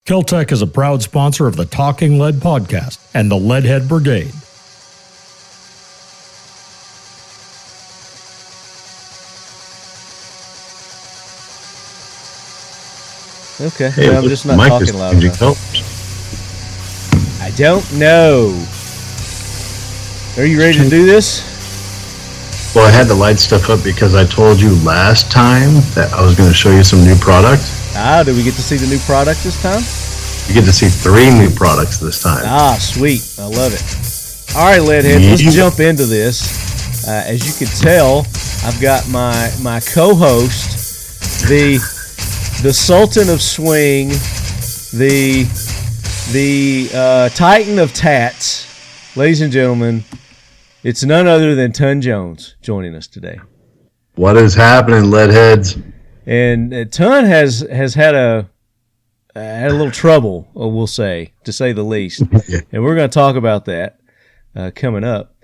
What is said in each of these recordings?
Kel-Tec is a proud sponsor of the Talking Lead podcast and the Leadhead Brigade. Okay, Hey, well, I'm just not talking loud enough. I don't know. Are you ready to do this? Well, I had to light stuff up because I told you last time that I was going to show you some new product. Did we get to see the new product this time? You get to see 3 new products this time. Sweet. I love it. All right, Leadhead, let's jump into this. As you can tell, I've got my co-host, the Sultan of Swing, the Titan of Tats. Ladies and gentlemen, it's none other than Ton Jones joining us today. What is happening, Leadheads? And Ton has had a little trouble, we'll say, to say the least. Yeah. And we're going to talk about that coming up.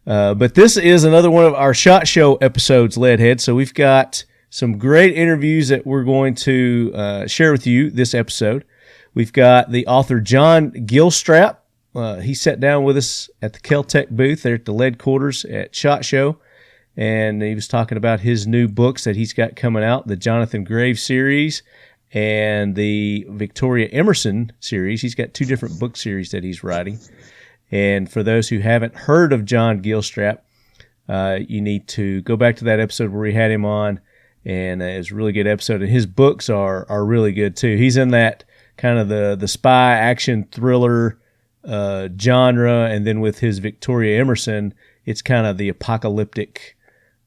But this is another one of our SHOT Show episodes, Leadhead. So we've got some great interviews that we're going to share with you this episode. We've got the author John Gilstrap. He sat down with us at the Kel-Tec booth there at the Leadquaters at SHOT Show, and he was talking about his new books that he's got coming out, the Jonathan Graves series and the Victoria Emerson series. He's got 2 different book series that he's writing. And for those who haven't heard of John Gilstrap, you need to go back to that episode where we had him on, and it was a really good episode. And his books are really good too. He's in that kind of the spy action thriller genre, and then with his Victoria Emerson, it's kind of the apocalyptic,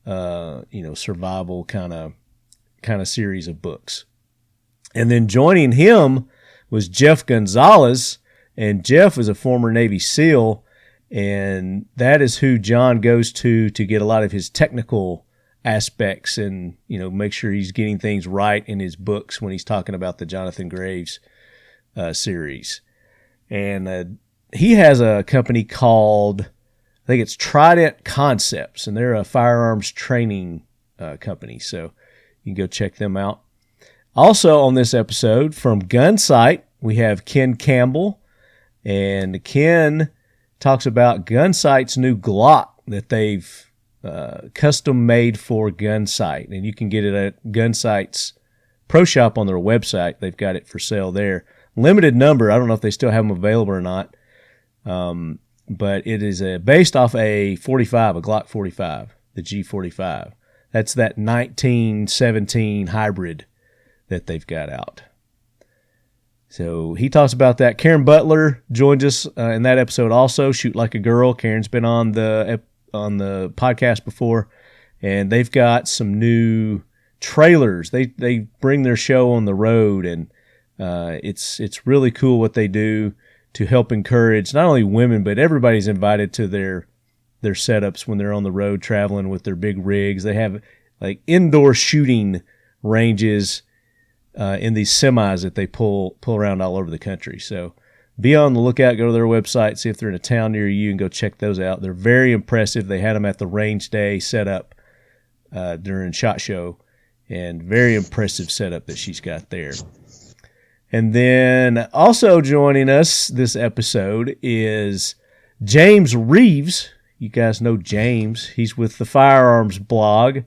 survival kind of series of books. And then joining him was Jeff Gonzales, and Jeff is a former Navy SEAL, and that is who John goes to get a lot of his technical aspects and, make sure he's getting things right in his books when he's talking about the Jonathan Graves series. And he has a company called, I think it's Trident Concepts, and they're a firearms training company, so you can go check them out. Also on this episode from Gunsite, we have Ken Campbell, and Ken talks about Gunsite's new Glock that they've custom made for Gunsite, and you can get it at Gunsite's Pro Shop on their website. They've got it for sale there. Limited number. I don't know if they still have them available or not, but it is based off a Glock 45, the G45. That's that 1917 hybrid that they've got out. So he talks about that. Karen Butler joined us in that episode also, Shoot Like a Girl. Karen's been on the podcast before, and they've got some new trailers. They bring their show on the road, and it's really cool what they do to help encourage not only women, but everybody's invited to their setups when they're on the road traveling with their big rigs. They have like indoor shooting ranges in these semis that they pull around all over the country. So be on the lookout. Go to their website, see if they're in a town near you, and go check those out. They're very impressive. They had them at the range day setup during SHOT Show, and very impressive setup that she's got there. And then also joining us this episode is James Reeves. You guys know James. He's with the Firearms blog,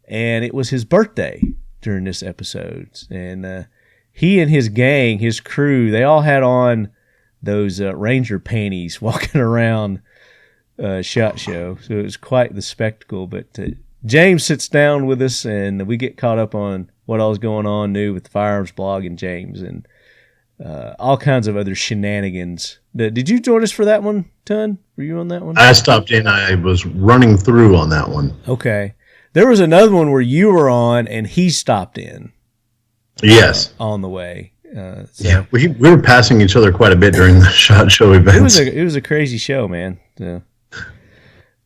and it was his birthday during this episode. And he and his gang, his crew, they all had on those Ranger panties walking around SHOT Show. So it was quite the spectacle. But James sits down with us, and we get caught up on what all is going on new with the Firearms blog and James, and all kinds of other shenanigans. Did you join us for that one, Ton? Were you on that one? I stopped in. I was running through on that one. Okay. There was another one where you were on, and he stopped in. Yes. On the way. Yeah, we were passing each other quite a bit during the SHOT Show events. It was a crazy show, man. So.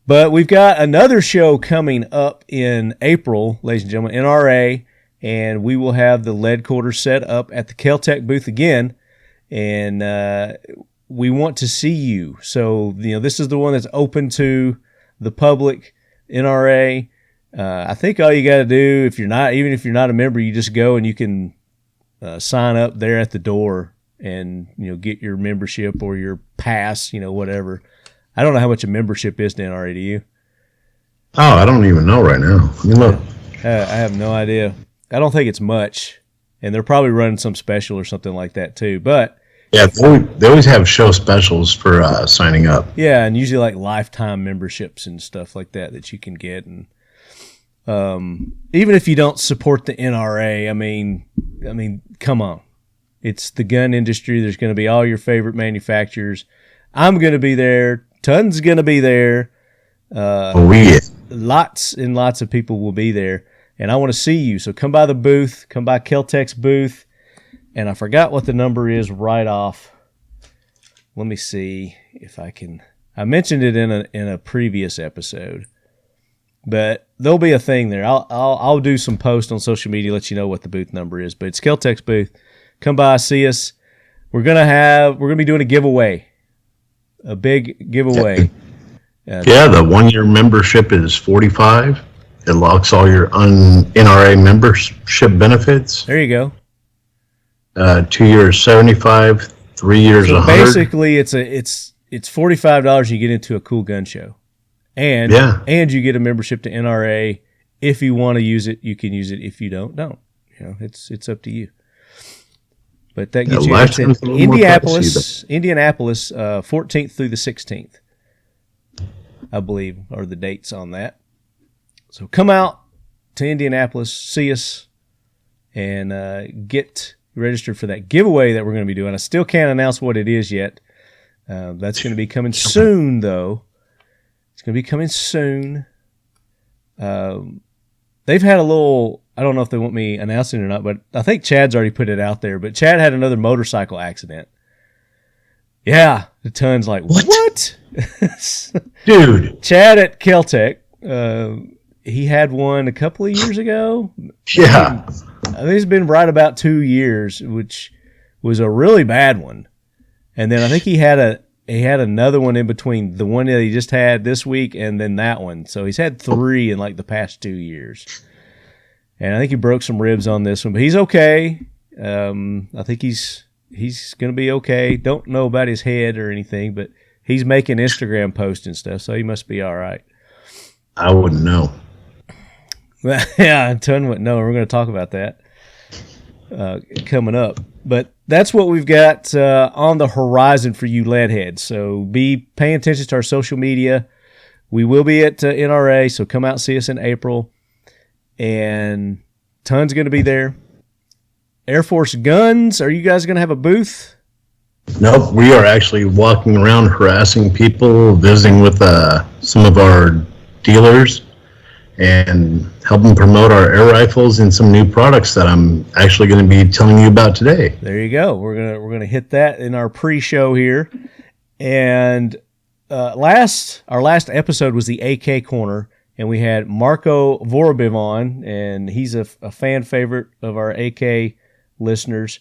But we've got another show coming up in April, ladies and gentlemen, NRA, and we will have the Leadquaters set up at the Kel-Tec booth again, and we want to see you. So, this is the one that's open to the public, NRA. I think all you got to do, even if you're not a member, you just go and you can sign up there at the door and, get your membership or your pass, whatever. I don't know how much a membership is to NRA, do you? Oh, I don't even know right now. Let me look. I have no idea. I don't think it's much, and they're probably running some special or something like that too. But yeah, they always have show specials for signing up. Yeah, and usually like lifetime memberships and stuff like that you can get. And even if you don't support the NRA, I mean, come on. It's the gun industry. There's going to be all your favorite manufacturers. I'm going to be there. Ton's going to be there. Lots and lots of people will be there. And I want to see you. So come by the booth. Come by Kel-Tec's booth. And I forgot what the number is right off. Let me see if I can. I mentioned it in a previous episode. But there'll be a thing there. I'll do some posts on social media, let you know what the booth number is. But it's Kel-Tec's booth. Come by, see us. We're gonna be doing a giveaway, a big giveaway. Yeah, the 1 year membership is $45. It locks all your NRA membership benefits. There you go. 2 years $75, 3 years $100. Basically, it's $45. You get into a cool gun show, and you get a membership to NRA. If you want to use it, you can use it. If you don't. It's up to you. But that gets you to Indianapolis, 14th through the 16th, I believe, are the dates on that. So come out to Indianapolis, see us, and get registered for that giveaway that we're going to be doing. I still can't announce what it is yet. That's going to be coming soon, though. It's going to be coming soon. They've had a little, I don't know if they want me announcing it or not, but I think Chad's already put it out there. But Chad had another motorcycle accident. Yeah, the Ton's like, what? Dude. Chad at Kel-Tec, he had one a couple of years ago. Yeah. I think it's been right about 2 years, which was a really bad one. And then I think he had another one in between the one that he just had this week and then that one. So he's had 3 in like the past 2 years. And I think he broke some ribs on this one, but he's okay. I think he's going to be okay. Don't know about his head or anything, but he's making Instagram posts and stuff, so he must be all right. I wouldn't know. Yeah, Ton wouldn't know. We're going to talk about that coming up. But that's what we've got on the horizon for you lead heads. So be paying attention to our social media. We will be at NRA, so come out and see us in April. And Ton's going to be there. Airforce Guns, are you guys going to have a booth? Nope, we are actually walking around harassing people, visiting with some of our dealers, and helping promote our air rifles and some new products that I'm actually going to be telling you about today. There you go. We're gonna hit that in our pre-show here. And our last episode was the AK Corner, and we had Marco Vorobiev on, and he's a fan favorite of our AK listeners.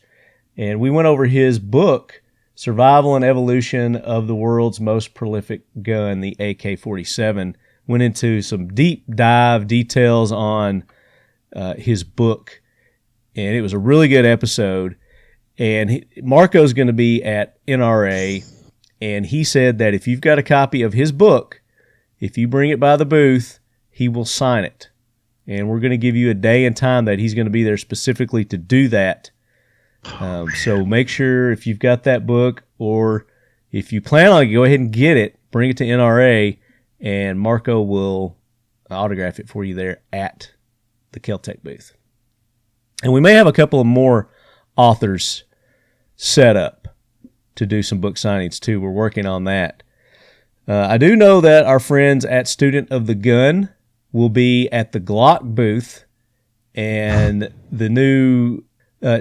And we went over his book, Survival and Evolution of the World's Most Prolific Gun, the AK-47. Went into some deep dive details on his book, and it was a really good episode. And Marco's going to be at NRA, and he said that if you've got a copy of his book, if you bring it by the booth, he will sign it. And we're going to give you a day and time that he's going to be there specifically to do that. So make sure if you've got that book, or if you plan on it, go ahead and get it, bring it to NRA, and Marco will autograph it for you there at the Kel-Tec booth. And we may have a couple of more authors set up to do some book signings too. We're working on that. I do know that our friends at Student of the Gun will be at the Glock booth, and the new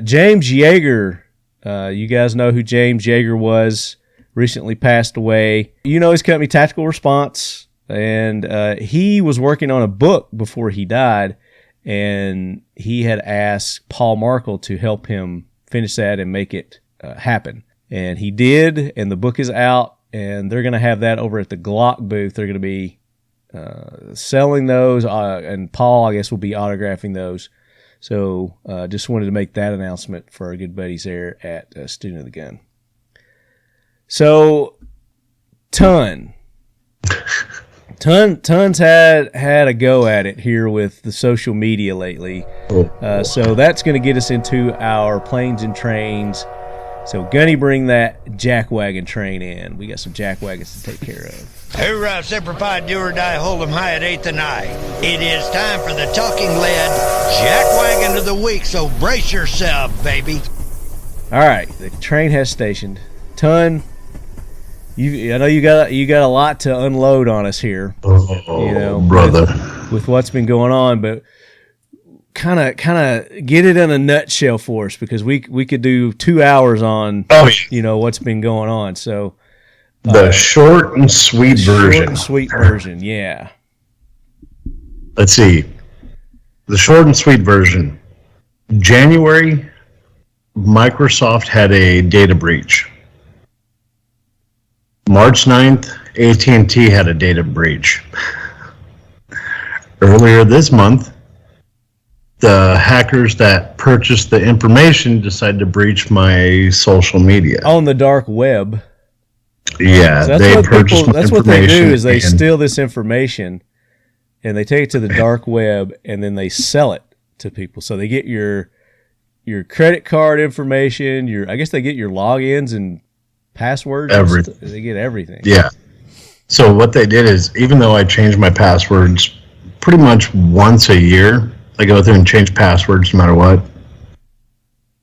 James Yeager, you guys know who James Yeager was, recently passed away. You know his company, Tactical Response, and he was working on a book before he died, and he had asked Paul Markle to help him finish that and make it happen. And he did, and the book is out, and they're going to have that over at the Glock booth. They're going to be selling those, and Paul, I guess, will be autographing those. So just wanted to make that announcement for our good buddies there at Student of the Gun. So Ton's had a go at it here with the social media lately. So that's going to get us into our planes and trains. So Gunny, bring that jackwagon train in. We got some jackwagons to take care of. Hoorah, Semper Fi, do or die, hold 'em high at 8th and I. It is time for the Talking Lead Jackwagon of the Week, so brace yourself, baby. All right, the train has stationed. Ton, I know you got a lot to unload on us here. Brother. With what's been going on, but kind of get it in a nutshell for us, because we could do 2 hours on what's been going on. So the short and sweet version. Short and sweet version, yeah. Let's see. The short and sweet version. January, Microsoft had a data breach. March 9th, AT&T had a data breach. Earlier this month, the hackers that purchased the information decided to breach my social media. On the dark web. Yeah, so they purchased my information. That's what they do, is they steal this information and they take it to the dark web and then they sell it to people. So they get your credit card information, I guess they get your logins and passwords. Everything. They get everything. Yeah. So what they did is, even though I change my passwords pretty much once a year, I go through and change passwords no matter what.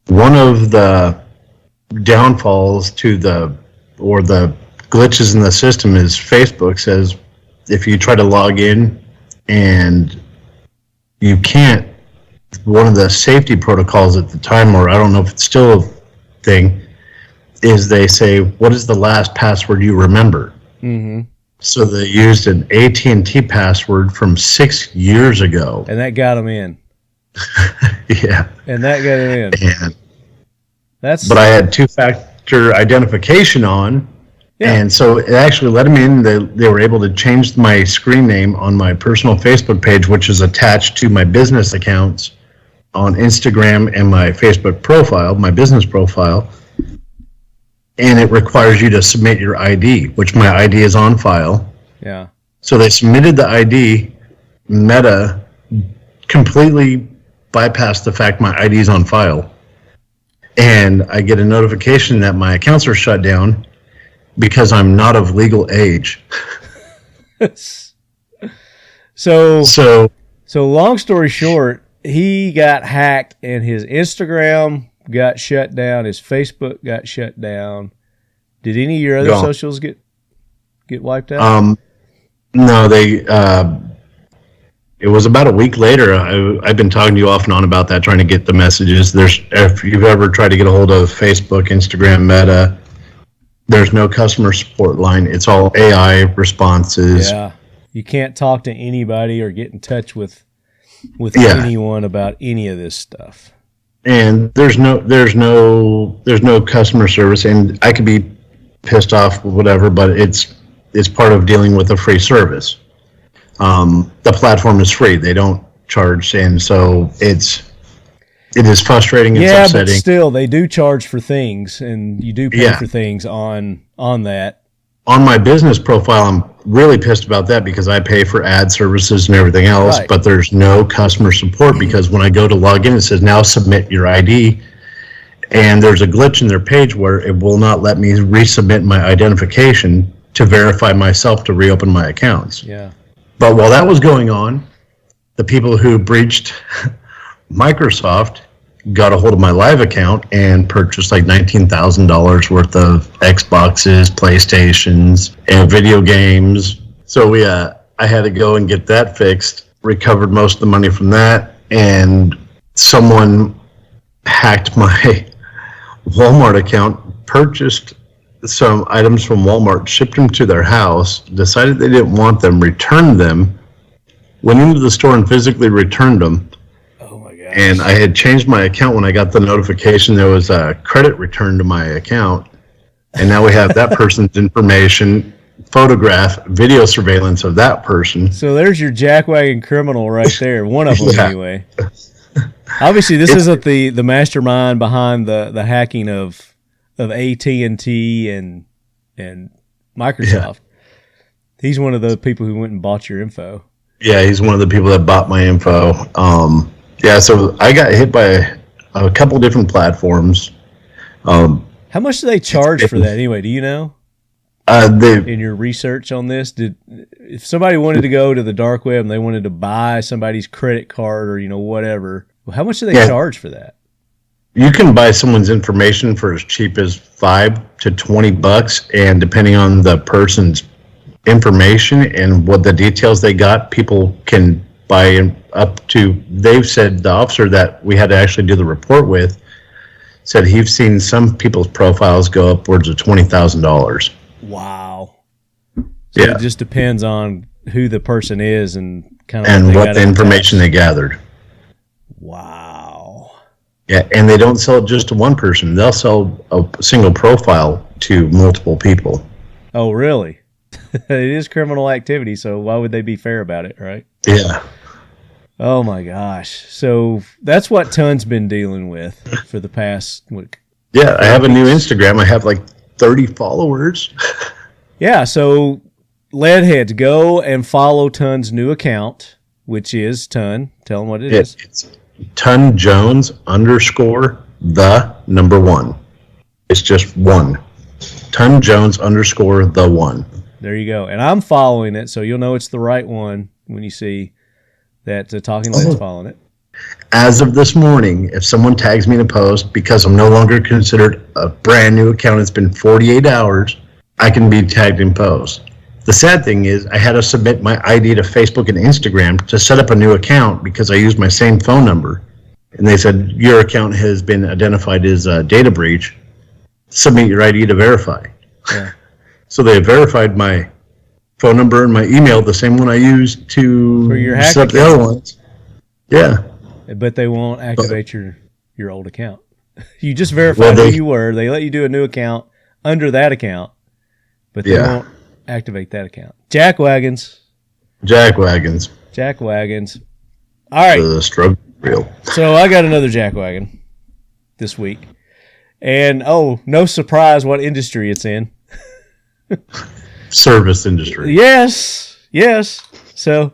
One of the downfalls to the glitches in the system is Facebook says if you try to log in and you can't, one of the safety protocols at the time, or I don't know if it's still a thing, is they say, what is the last password you remember? Mm-hmm. So they used an AT&T password from 6 years ago. And that got them in. Yeah. And that got them in. But I had two-factor identification on, and so it actually let them in. They were able to change my screen name on my personal Facebook page, which is attached to my business accounts on Instagram and my Facebook profile, my business profile. And it requires you to submit your ID, which my ID is on file. Yeah. So they submitted the ID. Meta completely bypassed the fact my ID is on file. And I get a notification that my accounts are shut down because I'm not of legal age. So long story short, he got hacked and his Instagram got shut down. His Facebook got shut down. Did any of your other socials get wiped out? No, it was about a week later. I've been talking to you off and on about that, trying to get the messages. If you've ever tried to get a hold of Facebook, Instagram, Meta, there's no customer support line. It's all AI responses. Yeah, you can't talk to anybody or get in touch with anyone about any of this stuff. And there's no customer service, and I could be pissed off, whatever, but it's part of dealing with a free service. The platform is free; they don't charge, and so it is frustrating. It's upsetting. But still, they do charge for things, and you do pay for things on that. On my business profile, I'm really pissed about that because I pay for ad services and everything else, but there's no customer support because when I go to log in, it says now submit your ID, and there's a glitch in their page where it will not let me resubmit my identification to verify myself to reopen my accounts. Yeah. But while that was going on, the people who breached Microsoft got a hold of my live account and purchased like $19,000 worth of Xboxes, PlayStations, and video games. So I had to go and get that fixed, recovered most of the money from that, and someone hacked my Walmart account, purchased some items from Walmart, shipped them to their house, decided they didn't want them, returned them, went into the store and physically returned them. And I had changed my account when I got the notification there was a credit return to my account. And now we have that person's information, photograph, video surveillance of that person. So there's your jackwagon criminal right there. One of them anyway. Obviously, this isn't the mastermind behind the hacking of AT&T and Microsoft. Yeah. He's one of the people who went and bought your info. Yeah, he's one of the people that bought my info. So I got hit by a couple different platforms. How much do they charge for that anyway? Do you know? In your research on this, if somebody wanted to go to the dark web and they wanted to buy somebody's credit card or whatever, how much do they charge for that? You can buy someone's information for as cheap as $5 to $20, and depending on the person's information and what the details they got, people can buy up to. They've said, the officer that we had to actually do the report with said he's seen some people's profiles go upwards of $20,000. Wow. So it just depends on who the person is and kind of and what the information they gathered. Wow. Yeah, and they don't sell it just to one person. They'll sell a single profile to multiple people. Oh, really? It is criminal activity, so why would they be fair about it, right? Yeah. Oh, my gosh. So that's what Ton's been dealing with for the past week. Yeah, I have a new Instagram. I have like 30 followers. Yeah, so Leadheads, go and follow Ton's new account, which is Ton. Tell them what it is. It's Ton Jones _ the number 1. It's just 1. Ton Jones _ the 1. There you go. And I'm following it, so you'll know it's the right one when you see that Talking Lead's following it. As of this morning, if someone tags me in a post, because I'm no longer considered a brand new account, it's been 48 hours, I can be tagged in posts. The sad thing is I had to submit my ID to Facebook and Instagram to set up a new account because I used my same phone number. And they said, your account has been identified as a data breach. Submit your ID to verify. Yeah. So they verified my phone number and my email, the same one I used to set up the other ones. Yeah. But they won't activate your old account. You just verified who you were. They let you do a new account under that account, but they won't activate that account. Jackwagons. All right. The struggle real. So I got another jackwagon this week. And, no surprise what industry it's in. Service industry. Yes. So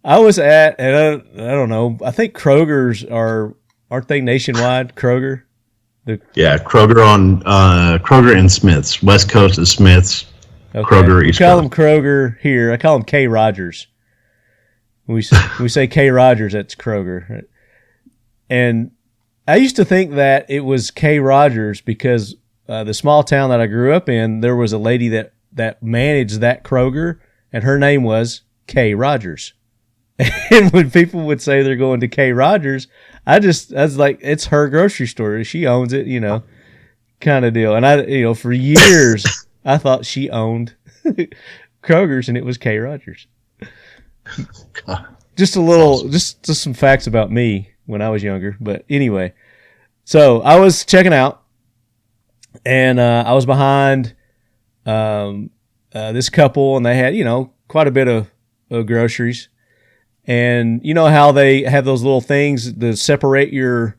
I was at, and I don't know, I think Kroger's aren't they nationwide, Kroger? Kroger and Smith's. West Coast is Smith's. Okay. Kroger, East Coast. We call them Kroger here. I call them K. Rogers. We say K. Rogers, that's Kroger. And I used to think that it was K. Rogers because the small town that I grew up in, there was a lady that managed that Kroger, and her name was K. Rogers. And when people would say they're going to K. Rogers, I was like, it's her grocery store. She owns it, kind of deal. And I, for years, I thought she owned Kroger's and it was K. Rogers. Just a little, awesome. just some facts about me when I was younger. But anyway, so I was checking out and I was behind this couple and they had, quite a bit of groceries. And you know how they have those little things to separate your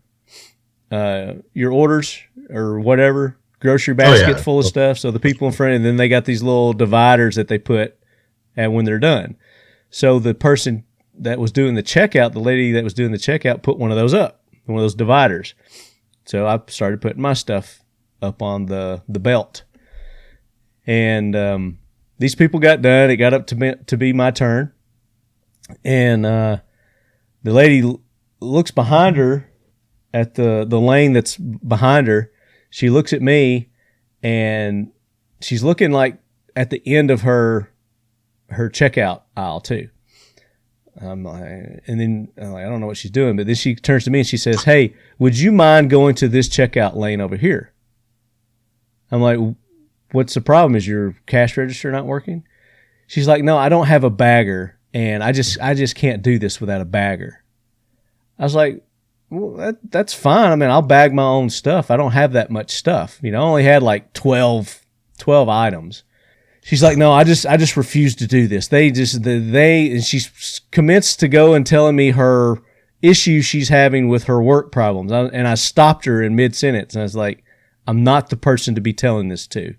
orders or whatever, grocery basket full of stuff. So the people in front, and then they got these little dividers that they put when they're done. So the person that was doing the checkout, the lady that was doing the checkout, put one of those up, one of those dividers. So I started putting my stuff up on the belt. And these people got done. It got up to be my turn. And the lady looks behind her at the lane that's behind her. She looks at me, and she's looking like at the end of her checkout aisle too. I'm like, and then I'm like, I don't know what she's doing, but then she turns to me and she says, "Hey, would you mind going to this checkout lane over here?" I'm like, "What's the problem? Is your cash register not working?" She's like, "No, I don't have a bagger. And I just can't do this without a bagger." I was like, well, that's fine. I mean, I'll bag my own stuff. I don't have that much stuff. I only had like 12 items. She's like, "No, I just refuse to do this. And she commenced to go and telling me her issues she's having with her work problems. And I stopped her in mid-sentence, and I was like, I'm not the person to be telling this to. I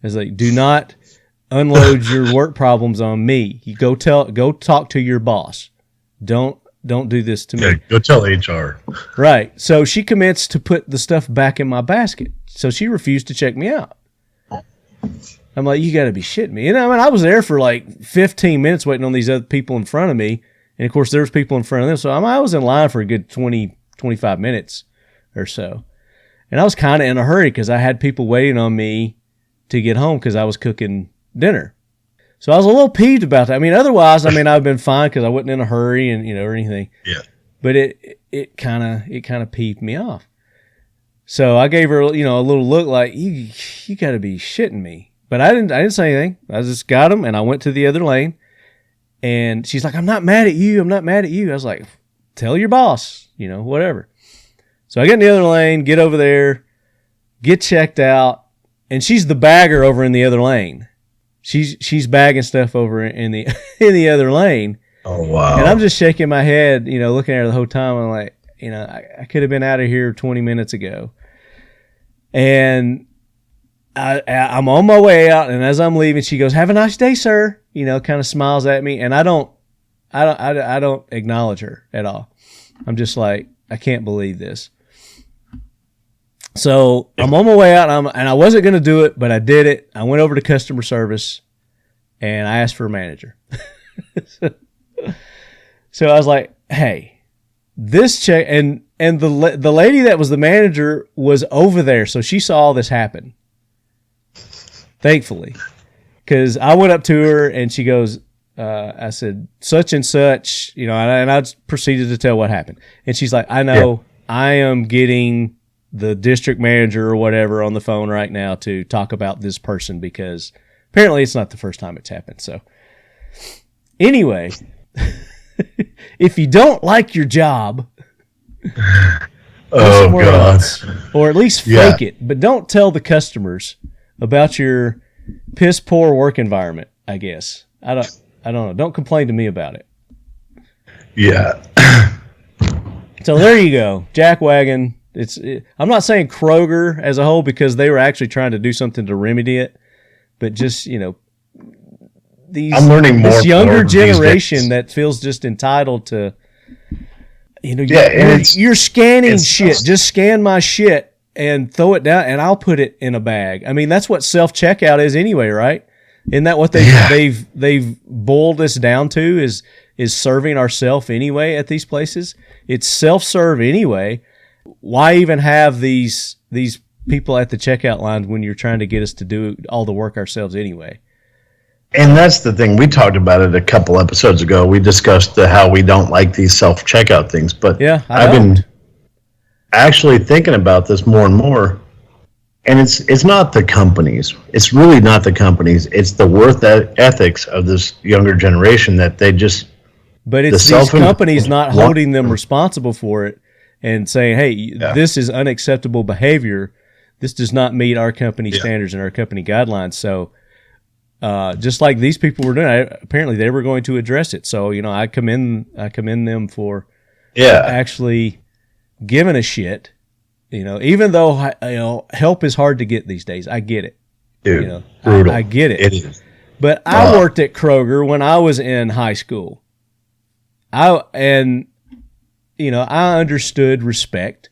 was like, do not unload your work problems on me. You go talk to your boss. Don't do this to me. Yeah, go tell HR. Right. So she commenced to put the stuff back in my basket. So she refused to check me out. I'm like, you got to be shitting me. And I was there for like 15 minutes waiting on these other people in front of me. And of course, there's people in front of them. So I was in line for a good 20, 25 minutes or so. And I was kind of in a hurry because I had people waiting on me to get home because I was cooking dinner. So I was a little peeved about that. I mean, otherwise, I've been fine because I wasn't in a hurry and, or anything. Yeah. But it kind of peeved me off. So I gave her, a little look like, you got to be shitting me. But I didn't say anything. I just got them and I went to the other lane. And she's like, I'm not mad at you. I'm not mad at you. I was like, tell your boss, whatever. So I get in the other lane, get over there, get checked out. And she's the bagger over in the other lane. She's bagging stuff over in the in the other lane. Oh, wow. And I'm just shaking my head, looking at her the whole time. I'm like, I could have been out of here 20 minutes ago. And I'm on my way out, and as I'm leaving, she goes, "Have a nice day, sir." Kind of smiles at me, and I don't acknowledge her at all. I'm just like, I can't believe this. So I'm on my way out, and I wasn't going to do it, but I did it. I went over to customer service, and I asked for a manager. So I was like, "Hey, this check," and the lady that was the manager was over there, so she saw all this happen. Thankfully, because I went up to her and she goes, I said, such and such, and I proceeded to tell what happened. And she's like, I know, I am getting the district manager or whatever on the phone right now to talk about this person because apparently it's not the first time it's happened. So anyway, if you don't like your job, oh God, else, or at least fake it, but don't tell the customers about your piss poor work environment, I guess. I don't know. Don't complain to me about it. Yeah. So there you go. Jackwagon. I'm not saying Kroger as a whole because they were actually trying to do something to remedy it, but just, I'm learning more. This younger generation that feels just entitled to, you're scanning shit. Just scan my shit and throw it down, and I'll put it in a bag. I mean, that's what self-checkout is anyway, right? Isn't that what they've boiled us down to is serving ourselves anyway at these places? It's self-serve anyway. Why even have these people at the checkout line when you're trying to get us to do all the work ourselves anyway? And that's the thing. We talked about it a couple episodes ago. We discussed how we don't like these self-checkout things. But yeah, I've been actually thinking about this more and more. And it's not the companies. It's really not the companies. It's the worth ethics of this younger generation that they just... But it's these companies not holding them responsible for it and saying, hey, this is unacceptable behavior. This does not meet our company standards and our company guidelines. So just like these people were doing, apparently they were going to address it. So, I commend them for actually giving a shit. Even though help is hard to get these days, I get it. Dude, I get it. It is. But I worked at Kroger when I was in high school. I understood respect,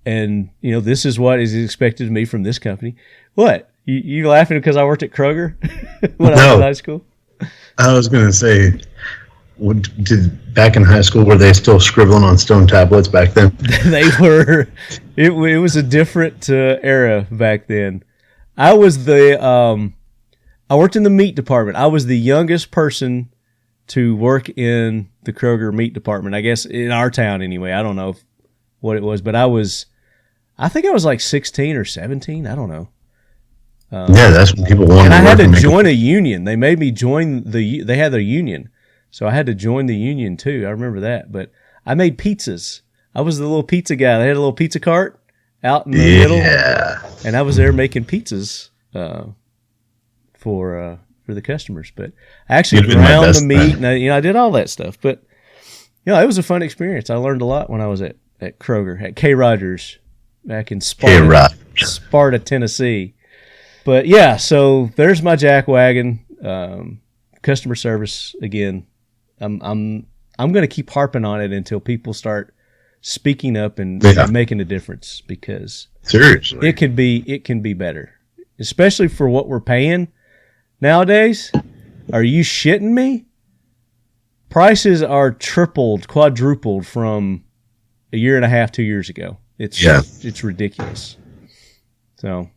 and this is what is expected of me from this company. What you laughing because I worked at Kroger when I was in high school? I was going to say. Back in high school, were they still scribbling on stone tablets back then? They were. It was a different era back then. I was I worked in the meat department. I was the youngest person to work in the Kroger meat department, I guess in our town anyway. I don't know what it was, but I think I was like 16 or 17. I don't know. That's when people wanted and to I had work to join a union. They made me join they had their union. So I had to join the union too. I remember that. But I made pizzas. I was the little pizza guy. They had a little pizza cart out in the middle. And I was there making pizzas for the customers. But I actually ground the meat. And I did all that stuff. But it was a fun experience. I learned a lot when I was at Kroger, at K. Rogers, back in Sparta, Tennessee. But yeah, so there's my jack wagon. Customer service again. I'm going to keep harping on it until people start speaking up and making a difference, because seriously, it can be better, especially for what we're paying nowadays. Are you shitting me? Prices are tripled, quadrupled from a year and a half, 2 years ago. It's ridiculous. So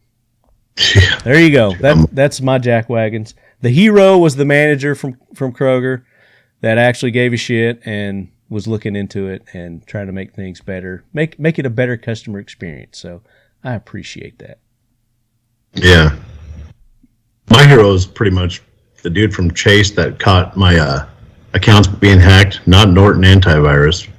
there you go. That's my jack wagons. The hero was the manager from Kroger that actually gave a shit and was looking into it and trying to make things better, make it a better customer experience. So I appreciate that. Yeah. My hero is pretty much the dude from Chase that caught my accounts being hacked, not Norton Antivirus,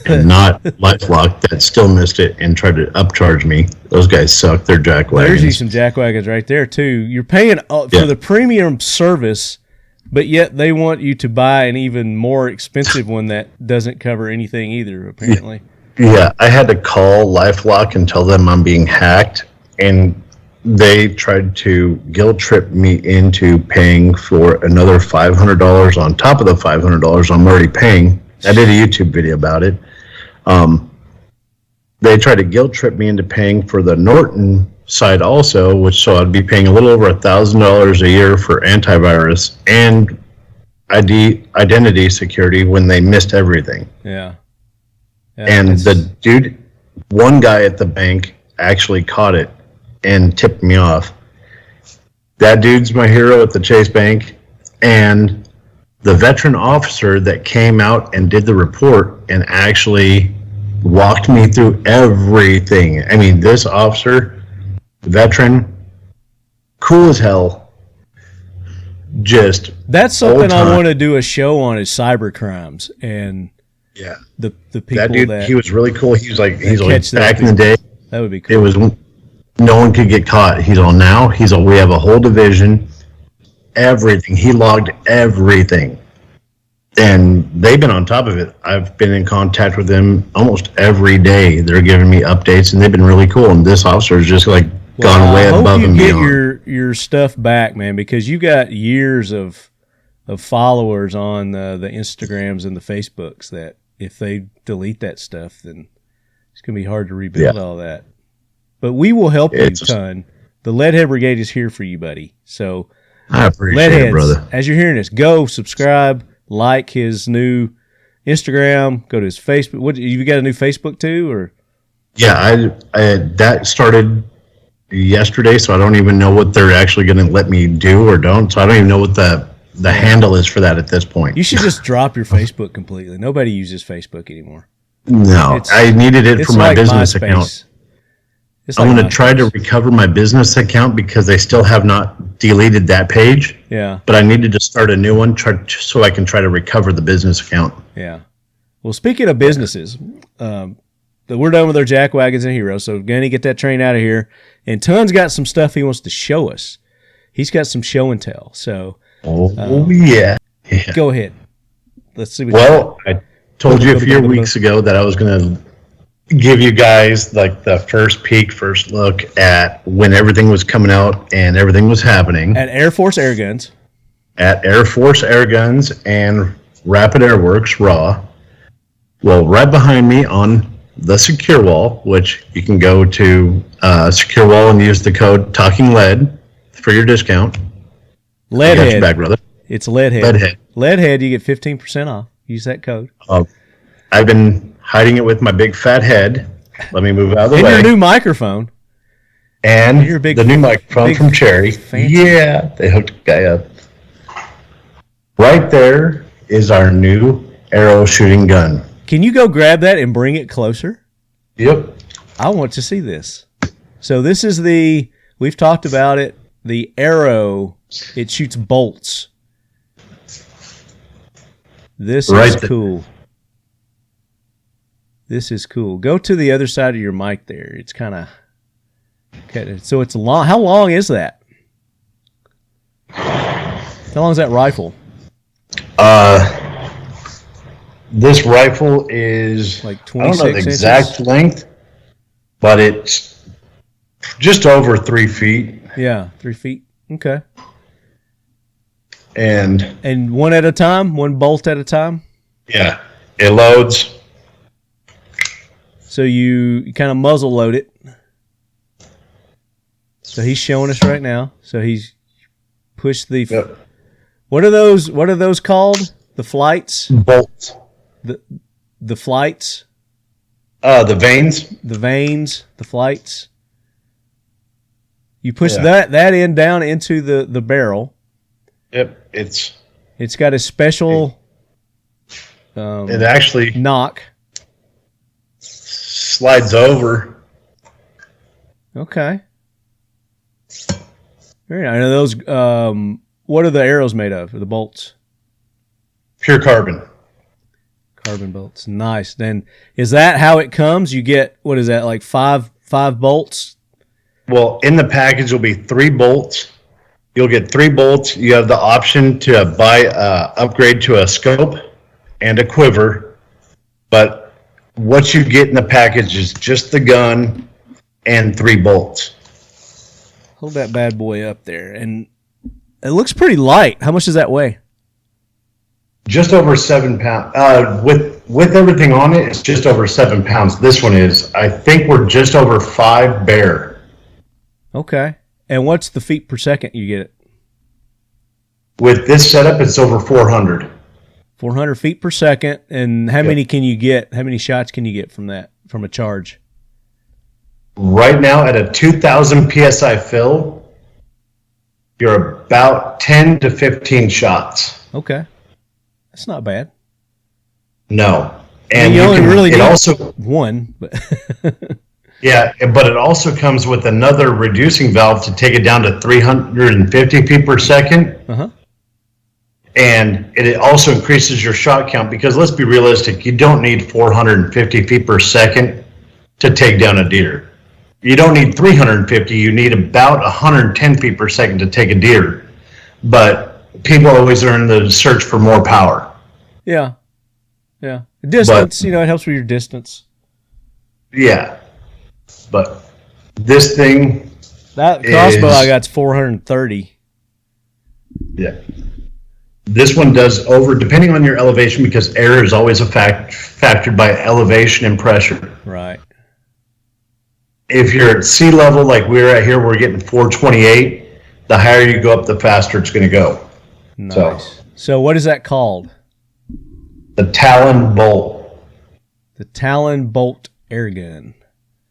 and not LifeLock that still missed it and tried to upcharge me. Those guys suck. They're jack wagons. There's you some jack wagons right there too. You're paying for the premium service, but yet they want you to buy an even more expensive one that doesn't cover anything either, apparently. Yeah, I had to call LifeLock and tell them I'm being hacked, and they tried to guilt trip me into paying for another $500 on top of the $500 I'm already paying. I did a YouTube video about it. They tried to guilt trip me into paying for the Norton side also, so I'd be paying a little over $1,000 a year for antivirus and identity security when they missed everything. Yeah. And the dude, one guy at the bank actually caught it and tipped me off. That dude's my hero at the Chase Bank, and the veteran officer that came out and did the report and actually walked me through everything. I mean, this officer, veteran, cool as hell. That's something I want to do a show on, is cyber crimes, and the people that dude, he was really cool. He's like back in the day. That would be cool. It was no one could get caught. He's on now. We have a whole division. Everything. He logged everything. And they've been on top of it. I've been in contact with them almost every day. They're giving me updates, and they've been really cool. And this officer is just gone way above and beyond. I hope you get your stuff back, man, because you got years of followers on the Instagrams and the Facebooks that if they delete that stuff, then it's going to be hard to rebuild all that. But we will help you a ton. The Leadhead Brigade is here for you, buddy. So I appreciate it, brother. As you're hearing this, go subscribe, like his new Instagram, go to his Facebook. What, you got a new Facebook too, or? Yeah, I that started yesterday, so I don't even know what they're actually going to let me do or don't. So I don't even know what the handle is for that at this point. You should just drop your Facebook completely. Nobody uses Facebook anymore. No, I needed it for my business account. I'm going to try to recover my business account because they still have not deleted that page. Yeah. But I needed to start a new one so I can try to recover the business account. Yeah. Well, speaking of businesses, we're done with our jack wagons and heroes, so Gunny, get that train out of here. And Ton's got some stuff he wants to show us. He's got some show and tell. So, yeah. Go ahead. Let's see. I told you a few weeks ago that I was going to give you guys like the first look at when everything was coming out and everything was happening at Airforce Air Guns, and Rapid Air Works Raw. Well, right behind me on the Secure Wall, which you can go to Secure Wall and use the code Talking Lead for your discount. Leadhead, got your back, brother. It's Leadhead. Leadhead, you get 15% off. Use that code. I've been hiding it with my big fat head. Let me move out of the way. And your new microphone. And the new microphone from Cherry. Fancy. Yeah, they hooked a guy up. Right there is our new arrow shooting gun. Can you go grab that and bring it closer? Yep. I want to see this. So this is we've talked about it, the arrow, it shoots bolts. This is cool. This is cool. Go to the other side of your mic there. It's kind of... So it's long. How long is that? How long is that rifle? This rifle is, like I don't know 26 the exact inches? length, but it's just over 3 feet. Yeah, 3 feet. Okay. And one at a time? One bolt at a time? yeah, it loads. So you kind of muzzle load it. So he's showing us right now. So he's pushed the... Yep. What are those called? The flights? Bolts. The flights? The vanes. The vanes, the flights. You push Yeah. that end down into the barrel. Yep, It's got a special it actually knock. slides over. Okay. Very nice. And those what are the arrows made of? Or the bolts? Pure carbon. Carbon bolts. Nice. Then is that how it comes? You get, what is that, like five bolts? Well, in the package will be 3 bolts. You'll get 3 bolts. You have the option to buy upgrade to a scope and a quiver. But what you get in the package is just the gun and 3 bolts. Hold that bad boy up there. And it looks pretty light. How much does that weigh? Just over 7 pounds. With everything on it, it's just over 7 pounds. This one is. I think we're just over 5 bare. Okay. And what's the feet per second you get it? With this setup, it's over 400. 400 feet per second. And how many can you get? How many shots can you get from that, from a charge? Right now, at a 2,000 PSI fill, you're about 10 to 15 shots. Okay. That's not bad. No. And And you only really it need also, one. But yeah, but it also comes with another reducing valve to take it down to 350 feet per second. uh-huh. And it also increases your shot count because let's be realistic, you don't need 450 feet per second to take down a deer. You don't need 350, you need about 110 feet per second to take a deer. But people always are in the search for more power. Yeah. Yeah. Distance, it helps with your distance. Yeah. But this thing, That crossbow I got's 430. yeah. This one does over, depending on your elevation, because air is always factored by elevation and pressure. Right. If you're at sea level, like we're at here, we're getting 428. The higher you go up, the faster it's going to go. Nice. So what is that called? The Talon Bolt. The Talon Bolt Air Gun.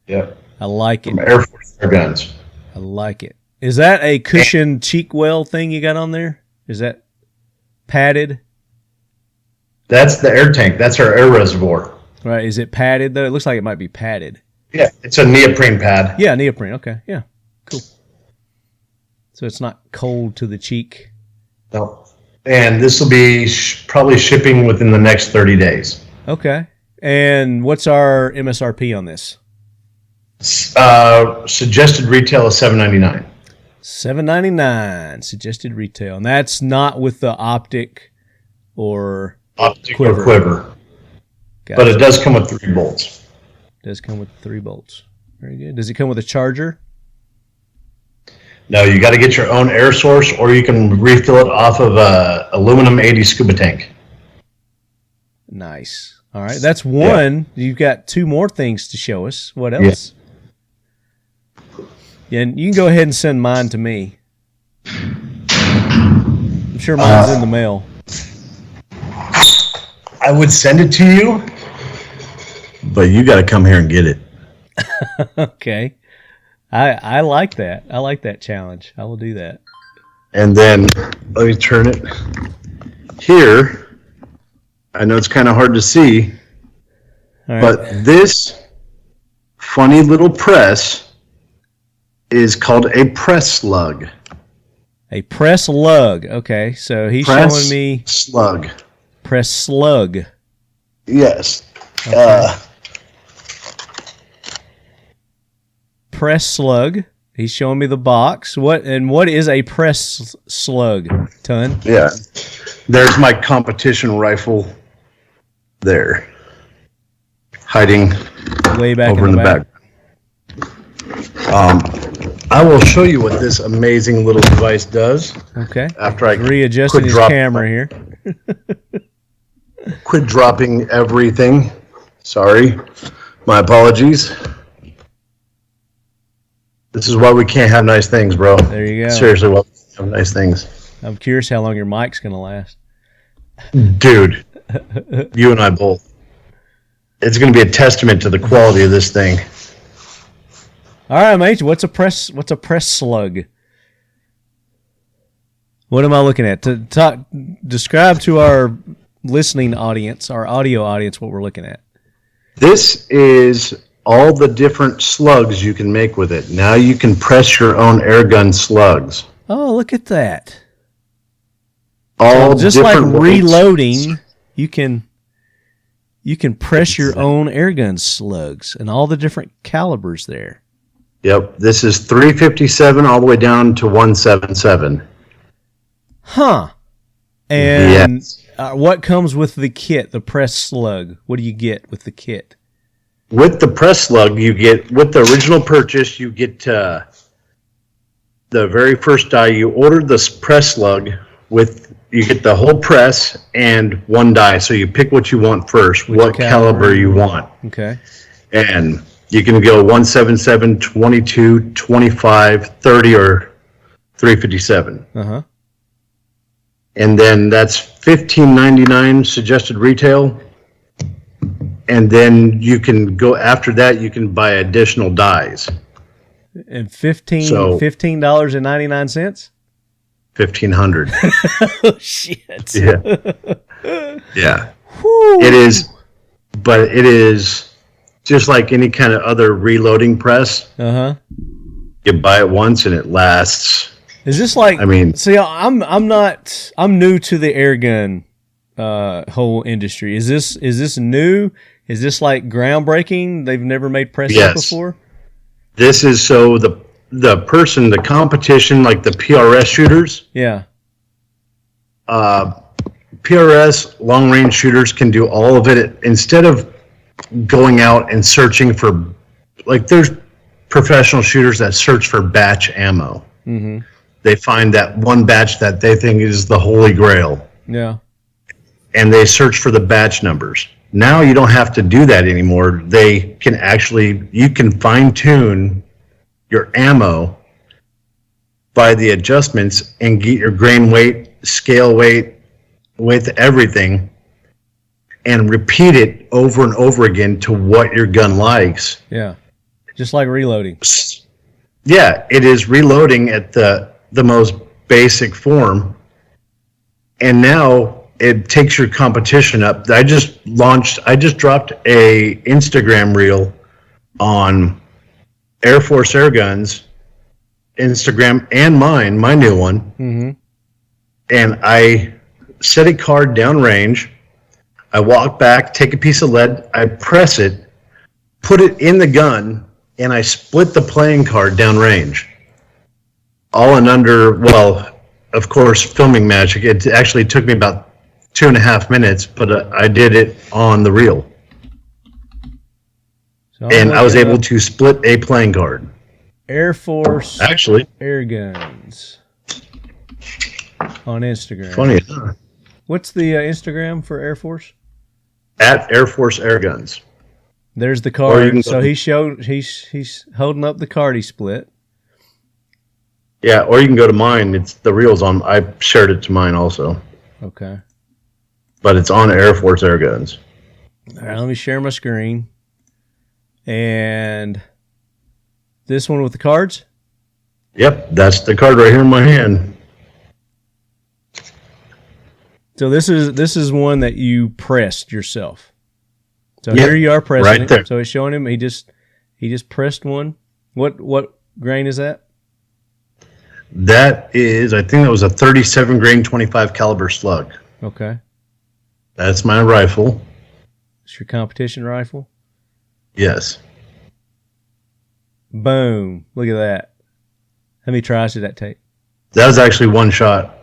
Yep. I like it. From Airforce Air Guns. I like it. Is that a cushioned cheek well thing you got on there? Is that padded? That's the air tank. That's our air reservoir. Right. Is it padded though? It looks like it might be padded. Yeah, it's a neoprene pad. Yeah, neoprene. Okay. Yeah. Cool. So it's not cold to the cheek. No. And this will be probably shipping within the next 30 days. Okay. And what's our MSRP on this? Suggested retail is $7.99. $7.99 suggested retail, and that's not with the optic or Optic quiver. or quiver. Gotcha. But it does come with 3 bolts. It does come with 3 bolts. Very good. Does it come with a charger? No, you got to get your own air source, or you can refill it off of a aluminum 80 scuba tank. Nice. All right, that's one. Yeah. You've got 2 more things to show us. What else? Yeah, and you can go ahead and send mine to me. I'm sure mine's in the mail. I would send it to you, but you got to come here and get it. Okay. I like that. I like that challenge. I will do that. And then let me turn it here. I know it's kind of hard to see, but this funny little press is called a press slug. A press lug. Okay, so he's showing me slug. Press slug. Yes. Okay. Press slug. He's showing me the box. What is a press slug, Ton? Yeah. There's my competition rifle. there, hiding way back over in the back. I will show you what this amazing little device does. Okay. After I readjusting his camera here. Quit dropping everything. Sorry. My apologies. This is why we can't have nice things, bro. There you go. Seriously, why we can't have nice things. I'm curious how long your mic's going to last. Dude, you and I both. It's going to be a testament to the quality of this thing. All right, mate. What's a press slug? What am I looking at? Describe to our listening audience, our audio audience, what we're looking at. This is all the different slugs you can make with it. Now you can press your own air gun slugs. Oh, look at that. All just like reloading, weights. you can press your own air gun slugs and all the different calibers there. Yep, this is 357 all the way down to 177. Huh. And yes. What comes with the kit, the press slug? What do you get with the kit? With the press slug, you get, with the original purchase, you get the very first die. You ordered this press slug with, you get the whole press and one die. So you pick what you want first, what caliber you want. Okay. And you can go 177, 22, 25, 30, or 357. Uh-huh. And then that's $15.99 suggested retail. And then you can go after that. You can buy additional dies. And $15.99. $1,500. Oh shit! Yeah, yeah. Whew. It is, but it is just like any kind of other reloading press. Uh huh. You buy it once and it lasts. Is this like? I mean, see, I'm new to the air gun whole industry. Is this new? Is this like groundbreaking? They've never made presses before. This is so the competition, like the PRS shooters. Yeah. PRS long range shooters can do all of it instead of going out and searching for, like, there's professional shooters that search for batch ammo. Mm-hmm. They find that one batch that they think is the holy grail. Yeah. And they search for the batch numbers. Now you don't have to do that anymore. They can actually, you can fine tune your ammo by the adjustments and get your grain weight, scale weight, with everything, and repeat it over and over again to what your gun likes. Yeah. Just like reloading. Yeah, it is reloading at the most basic form. And now it takes your competition up. I just dropped a Instagram reel on Airforce Air Guns, Instagram, and my new one. Mm-hmm. And I set a card downrange. I walk back, take a piece of lead, I press it, put it in the gun, and I split the playing card downrange. All in under, well, of course, filming magic. It actually took me about 2.5 minutes, but I did it on the reel. So and I was able to split a playing card. Airforce actually Air Guns on Instagram. Funny, huh? What's the Instagram for Air Force? At Airforce Air Guns. There's the card. So he's holding up the card he split. Yeah, or you can go to mine. It's the reel's on. I shared it to mine also. Okay. But it's on Airforce Air Guns. All right, let me share my screen. And this one with the cards? Yep, that's the card right here in my hand. So this is one that you pressed yourself. So here you are pressing right it. there. So it's showing him he just pressed one. What grain is that? That is, I think that was a 37 grain 25 caliber slug. Okay. That's my rifle. It's your competition rifle? Yes. Boom. Look at that. How many tries did that take? That was actually one shot.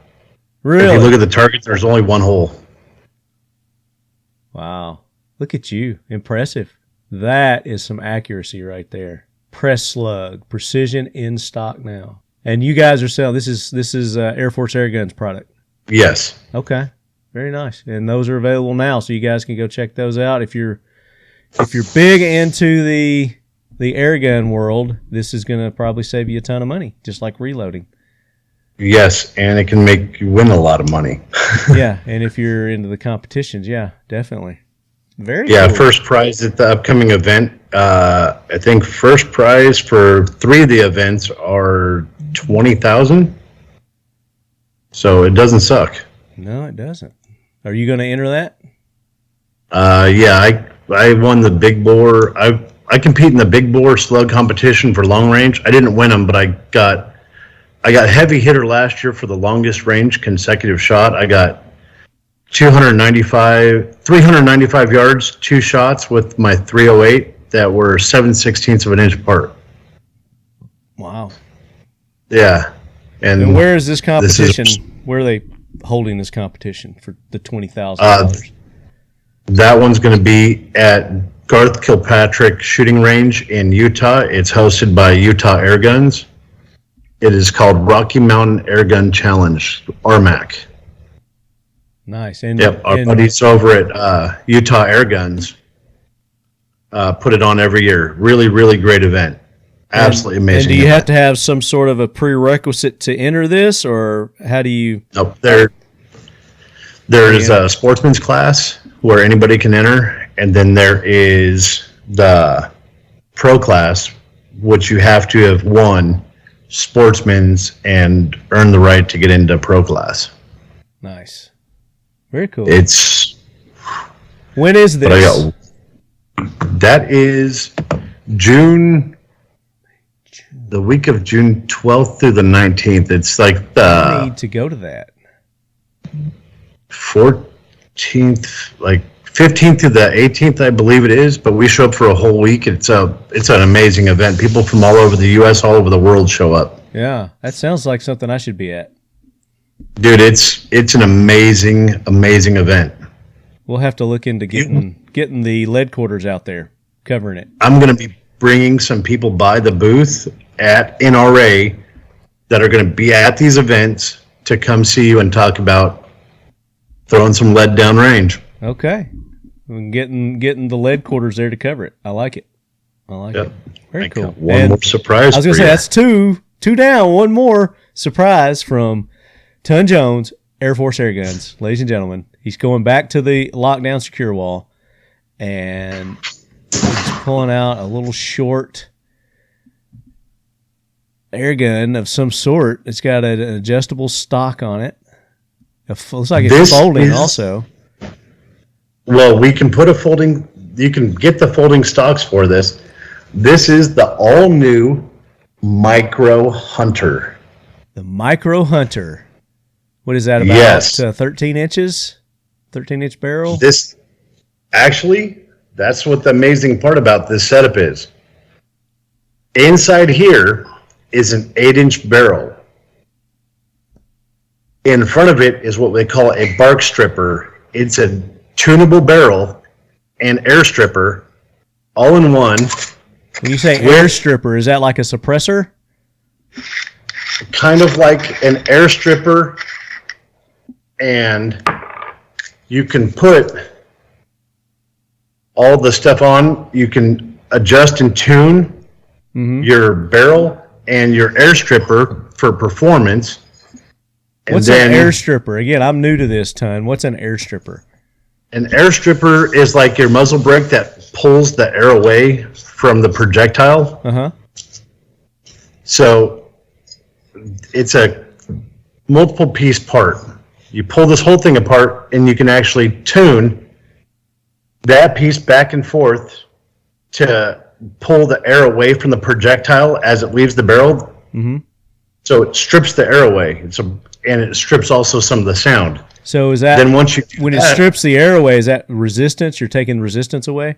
Really? If you look at the target, there's only one hole. Wow. Look at you. Impressive. That is some accuracy right there. Press slug, precision in stock now. And you guys are selling, this is Airforce Air Guns product. Yes. Okay. Very nice. And those are available now, so you guys can go check those out. If you're big into the air gun world, this is going to probably save you a ton of money, just like reloading. Yes, and it can make you win a lot of money. Yeah, and if you're into the competitions, yeah, definitely. Very cool. First prize at the upcoming event. I think first prize for 3 of the events are $20,000. So it doesn't suck. No, it doesn't. Are you going to enter that? Yeah, I won the big bore. I compete in the big bore slug competition for long range. I didn't win them, but I got heavy hitter last year for the longest range consecutive shot. I got 395 yards, 2 shots with my 308 that were 7/16 of an inch apart. Wow. Yeah. And where is this competition? Where are they holding this competition for the $20,000? That one's going to be at Garth Kilpatrick Shooting Range in Utah. It's hosted by Utah Air Guns. It is called Rocky Mountain Air Gun Challenge, RMAC. Nice. And our buddies over at Utah Air Guns put it on every year. Really, really great event. Absolutely amazing. And do you have to have some sort of a prerequisite to enter this, or how do you? Nope. There's a sportsman's class where anybody can enter, and then there is the pro class, which you have to have won sportsman's and earn the right to get into pro class. Nice. Very cool. When is this? That is the week of June 12th through the 19th. It's like I need to go to that. 14th, like 15th to the 18th, I believe it is, but we show up for a whole week. It's an amazing event. People from all over the U.S., all over the world show up. Yeah, that sounds like something I should be at. Dude, it's an amazing, amazing event. We'll have to look into getting the Leadquaters out there, covering it. I'm going to be bringing some people by the booth at NRA that are going to be at these events to come see you and talk about throwing some lead down range. Okay. Getting the Leadquaters there to cover it. I like it. It. Very cool. One more surprise. I was going to say, that's two down. One more surprise from Ton Jones, Airforce Air Guns. Ladies and gentlemen, he's going back to the lockdown secure wall, and he's pulling out a little short air gun of some sort. It's got an adjustable stock on it. Looks like it's folding also. Well, we can put you can get the folding stocks for this. This is the all-new Micro Hunter. The Micro Hunter. What is that about? Yes. 13 inches? 13-inch barrel? That's what the amazing part about this setup is. Inside here is an 8-inch barrel. In front of it is what they call a bark stripper. It's a tunable barrel and air stripper all in one. When you say air stripper, is that like a suppressor? Kind of like an air stripper, and you can put all the stuff on. You can adjust and tune your barrel and your air stripper for performance. What's an air stripper? Again, I'm new to this, Ton. What's an air stripper? An air stripper is like your muzzle brake that pulls the air away from the projectile. Uh-huh. So it's a multiple piece part. You pull this whole thing apart and you can actually tune that piece back and forth to pull the air away from the projectile as it leaves the barrel. Mm-hmm. So it strips the air away. And it strips also some of the sound. So is that then when it strips the air away, is that resistance? You're taking resistance away?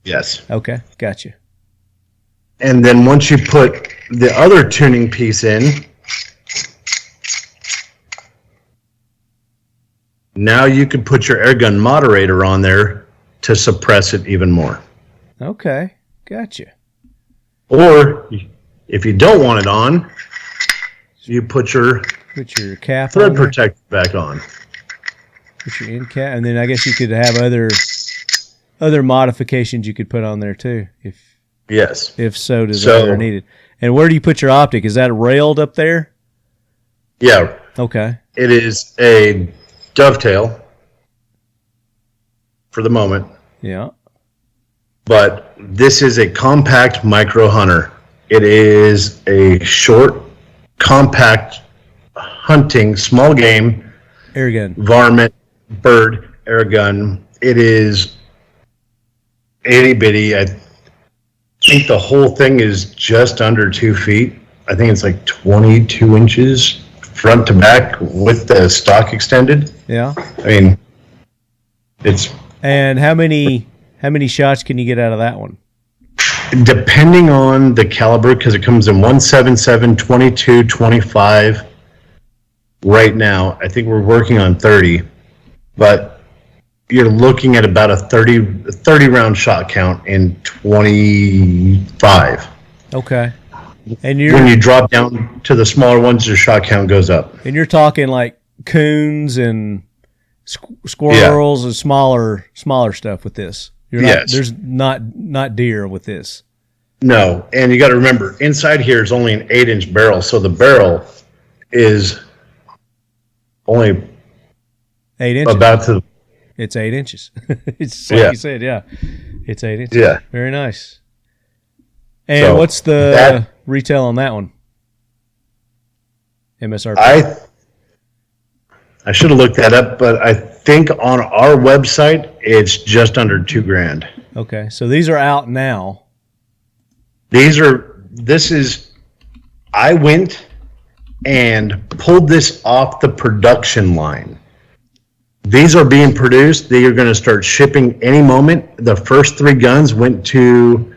Yes. Okay, gotcha. And then once you put the other tuning piece in, now you can put your air gun moderator on there to suppress it even more. Okay, gotcha. Or if you don't want it on, you put your cap thread on there. protector back on. Put your end cap, and then I guess you could have other modifications you could put on there too, if so desired or needed. And where do you put your optic? Is that railed up there? Yeah. Okay. It is a dovetail for the moment. Yeah. But this is a compact micro hunter. It is a short, compact hunting, small game, air gun, varmint, bird, air gun. It is itty bitty. I think the whole thing is just under 2 feet. I think it's like 22 inches front to back with the stock extended. Yeah. I mean, it's. And how many shots can you get out of that one? Depending on the caliber, because it comes in 177, 22, 25. Right now, I think we're working on 30, but you're looking at about a 30 round shot count in 25. Okay. And when you drop down to the smaller ones, your shot count goes up. And you're talking like coons and squirrels and smaller stuff with this. There's not deer with this. No, and you got to remember, inside here is only an 8-inch barrel, so the barrel is only 8 inches. About to. It's 8 inches. It's like you said, yeah. It's 8 inches. Yeah. Very nice. And so what's the retail on that one? MSRP. I should have looked that up, but I think on our website it's just under $2,000. Okay, so these are out now. I went and pulled this off the production line. These are being produced. They are going to start shipping any moment. The first 3 guns went to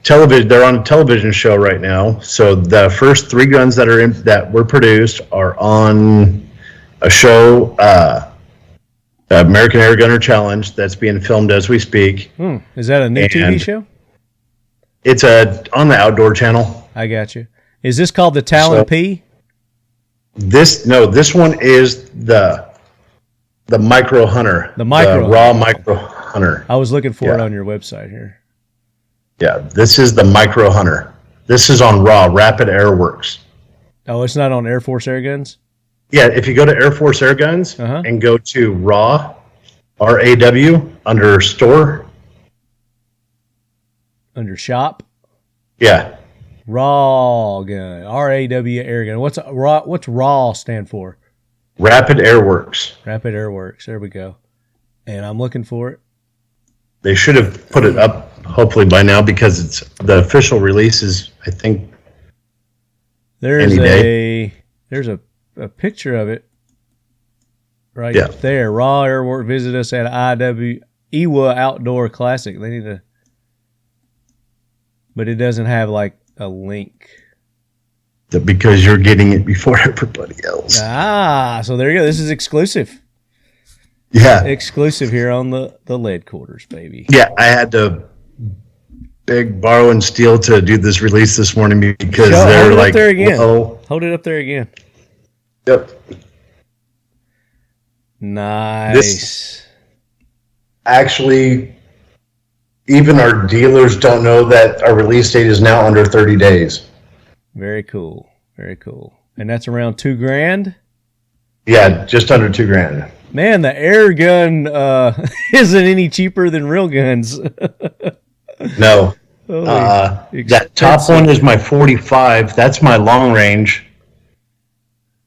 television. They're on a television show right now. So the first 3 guns that were produced are on a show, American Air Gunner Challenge, that's being filmed as we speak. Is that a new TV show? It's on the Outdoor Channel. I got you. Is this called the Talon P? This one is the micro hunter. The raw micro hunter. I was looking for it on your website here. Yeah, this is the micro hunter. This is on raw, Rapid Air Works. Oh, it's not on Airforce Air Guns? Yeah, if you go to Airforce Air Guns and go to raw, RAW, under store. Under shop? Yeah. Raw gun, RAW air gun. What's raw stand for? Rapid Air Works. Rapid Air Works. There we go. And I'm looking for it. They should have put it up hopefully by now because it's the official release is, I think, there's a picture of it right there. Raw Air Works. Visit us at Iwa Outdoor Classic. They need to, but it doesn't have like a link. Because you're getting it before everybody else. So there you go. This is exclusive. Yeah. Exclusive here on the Leadquaters, baby. Yeah, I had to beg, borrow, and steal to do this release this morning because they're like, hold it up there again. Yep. Nice. Actually, even our dealers don't know that our release date is now under 30 days. Very cool. Very cool. And that's around $2,000? Yeah, just under $2,000. Man, the air gun isn't any cheaper than real guns. No. That top one is my 45. That's my long range.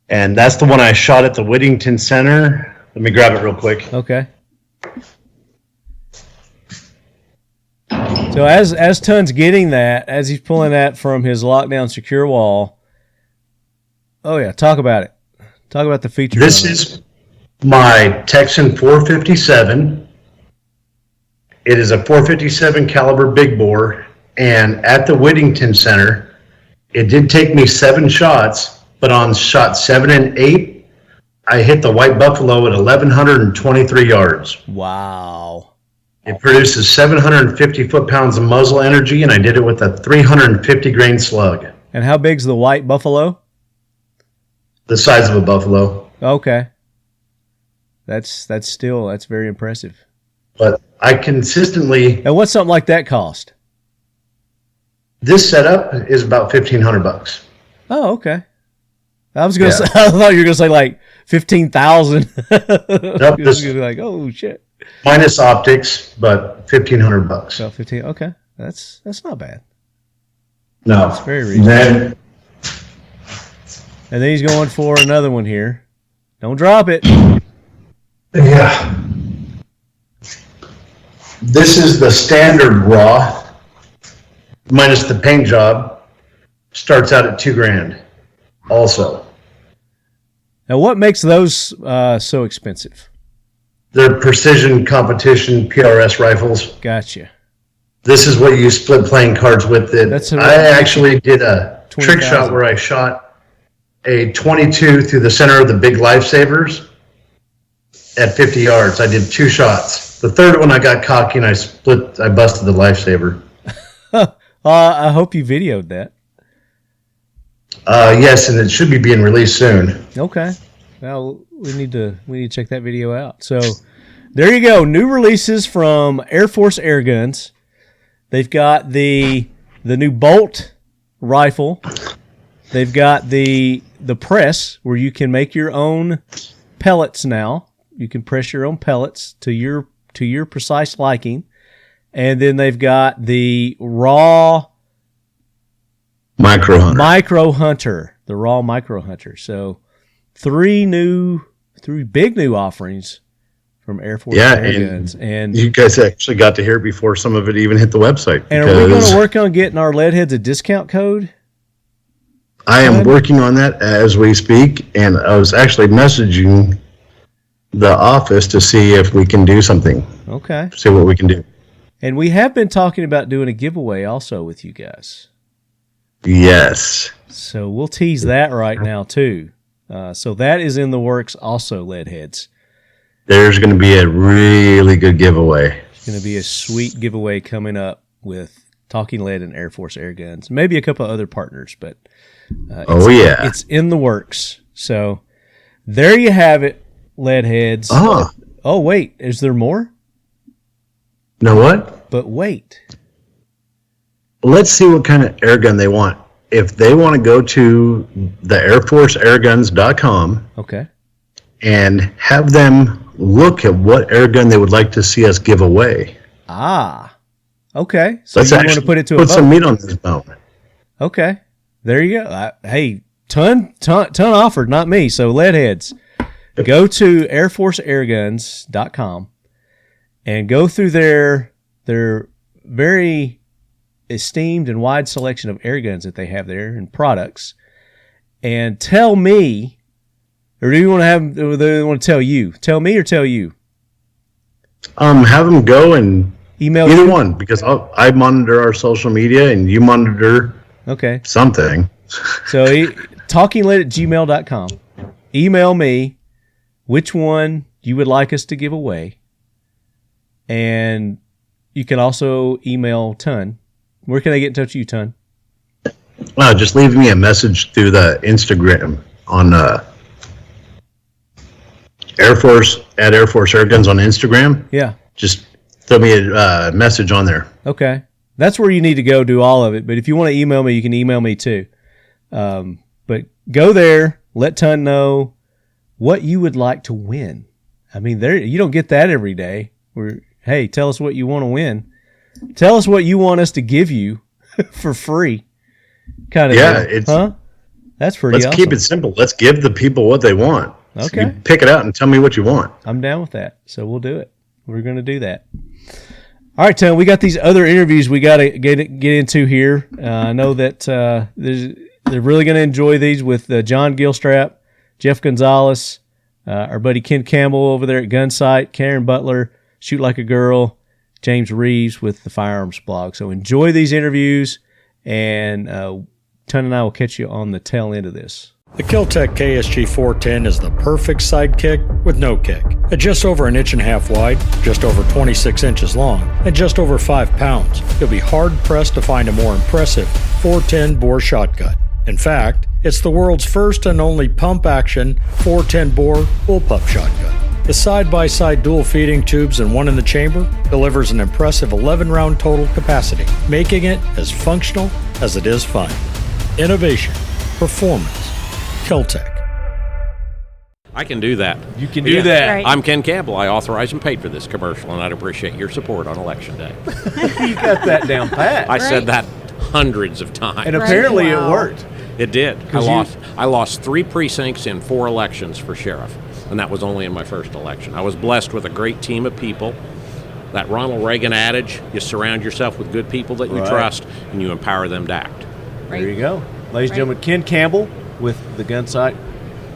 And that's the one I shot at the Whittington Center. Let me grab it real quick. Okay. So as Tun's getting that, as he's pulling that from his lockdown secure wall, talk about it. Talk about the features. This is my Texan 457. It is a 457 caliber big bore, and at the Whittington Center, it did take me 7 shots, but on shot 7 and 8, I hit the White Buffalo at 1,123 yards. Wow. It produces 750 foot-pounds of muzzle energy, and I did it with a 350 grain slug. And how big's the White Buffalo? The size of a buffalo. Okay. That's very impressive. But I consistently... And what's something like that cost? This setup is about $1,500. Oh, okay. I was gonna say, I thought you were gonna say like 15,000. Nope, this be like, oh shit. Minus optics, but $1,500. About 15. Okay, that's not bad. No, that's very reasonable. And then he's going for another one here. Don't drop it. Yeah. This is the standard raw, minus the paint job. Starts out at $2,000. Also. Now, what makes those so expensive? They're precision competition PRS rifles. Gotcha. This is what you split playing cards with. I actually did a 20, trick shot where I shot a 22 through the center of the big lifesavers at 50 yards. I did 2 shots. The third one I got cocky and I busted the lifesaver. I hope you videoed that. Yes, and it should be being released soon. Okay. Well, we need to check that video out. So there you go. New releases from Airforce Air Guns. They've got the new bolt rifle. They've got the press where you can make your own pellets now. You can press your own pellets to your precise liking. And then they've got the raw Micro Hunter, the raw Micro Hunter. So 3 big new offerings from Airforce Air Guns. And you guys actually got to hear it before some of it even hit the website. And are we going to work on getting our Leadheads a discount code? I am working on that as we speak, and I was actually messaging the office to see if we can do something. Okay. See what we can do. And we have been talking about doing a giveaway also with you guys. Yes. So we'll tease that right now too. So that is in the works also, Leadheads. There's going to be a really good giveaway. It's going to be a sweet giveaway coming up with Talking Lead and Airforce Air Guns. Maybe a couple of other partners, but it's in the works. So there you have it, Leadheads. Oh, wait. Is there more? Know what? But wait. Let's see what kind of air gun they want. If they want to go to the airforceairguns.com and have them look at what air gun they would like to see us give away. Okay. So let's you want to put it to a vote. Put some meat on this bone. Okay. There you go. Hey, ton offered, not me. So Leadheads, go to airforceairguns.com and go through their very esteemed and wide selection of air guns that they have there and products, and tell me, or do they want to tell you? Tell me or tell you? Have them go and email either one, because I monitor our social media and you monitor something. So talkinglead@gmail.com. Email me which one you would like us to give away, and you can also email Ton. Where can I get in touch with you, Ton? Just leave me a message through the Instagram on Airforce Air Guns on Instagram. Yeah. Just throw me a message on there. Okay. That's where you need to go do all of it. But if you want to email me, you can email me too. But go there, let Ton know what you would like to win. I mean, you don't get that every day. Hey, tell us what you want to win. Tell us what you want us to give you for free. Kind of. Yeah, that's pretty awesome. Let's keep it simple. Let's give the people what they want. Okay. So you pick it out and tell me what you want. I'm down with that. So we'll do it. We're going to do that. All right, Tom, we got these other interviews we got to get into here. I know that they're really going to enjoy these with John Gilstrap, Jeff Gonzales, our buddy Ken Campbell over there at Gunsite, Karen Butler, Shoot Like a Girl, James Reeves with the Firearms blog. So enjoy these interviews, and Ton and I will catch you on the tail end of this. The Kel-Tec KSG 410 is the perfect sidekick with no kick. At just over 1.5 inches wide, just over 26 inches long, and just over 5 pounds, you'll be hard-pressed to find a more impressive 410 bore shotgun. In fact, it's the world's first and only pump-action 410 bore bullpup shotgun. The side-by-side dual feeding tubes and one in the chamber delivers an impressive 11-round total capacity, making it as functional as it is fun. Innovation, performance, Kel-Tec. I can do that. You can do that. Right. I'm Ken Campbell. I authorized and paid for this commercial, and I'd appreciate your support on Election Day. You got that down pat. I said that hundreds of times. And apparently Wow. it worked. It did. I lost 3 precincts in 4 elections for sheriff, and that was only in my first election. I was blessed with a great team of people. That Ronald Reagan adage, you surround yourself with good people that you trust, and you empower them to act. Right. There you go. Ladies and gentlemen, Ken Campbell with the Gunsite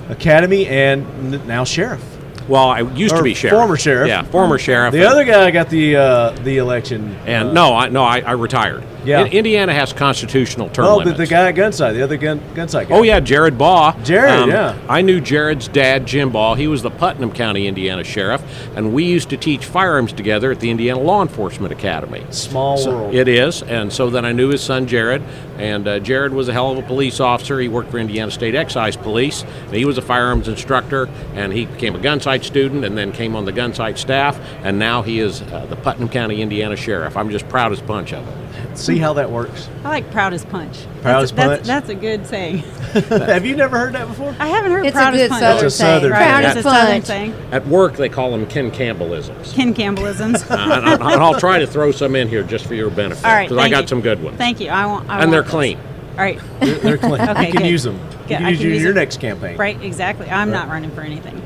Academy and now sheriff. Well, I used to be sheriff. Former sheriff. Yeah, former sheriff. The other guy got the election. And I retired. Yeah. Indiana has constitutional term Oh, limits. the guy at Gunsite, the other Gunsite guy. Oh, yeah, Jared Baugh. Jared, yeah. I knew Jared's dad, Jim Baugh. He was the Putnam County, Indiana sheriff, and we used to teach firearms together at the Indiana Law Enforcement Academy. Small world. It is, and so then I knew his son, Jared, and Jared was a hell of a police officer. He worked for Indiana State Excise Police, and he was a firearms instructor, and he became a Gunsite student and then came on the Gunsite staff, and now he is the Putnam County, Indiana sheriff. I'm just proud as punch of it. See how that works. I like proud as punch. Proud as punch? That's a good saying. Have you never heard that before? I haven't heard It's proud a as good punch. Southern It's a Southern saying. thing. Proud It's as a Southern punch. saying. At work, they call them Ken Campbellisms. Ken Campbellisms. And I'll try to throw some in here just for your benefit. All right, Because I thank got you. some good ones. Thank you. I want And they're those. clean. All right. They're clean. Okay, You can good. use them. Good, You can I use can them in use your them. next campaign. Right, exactly. I'm not running for anything.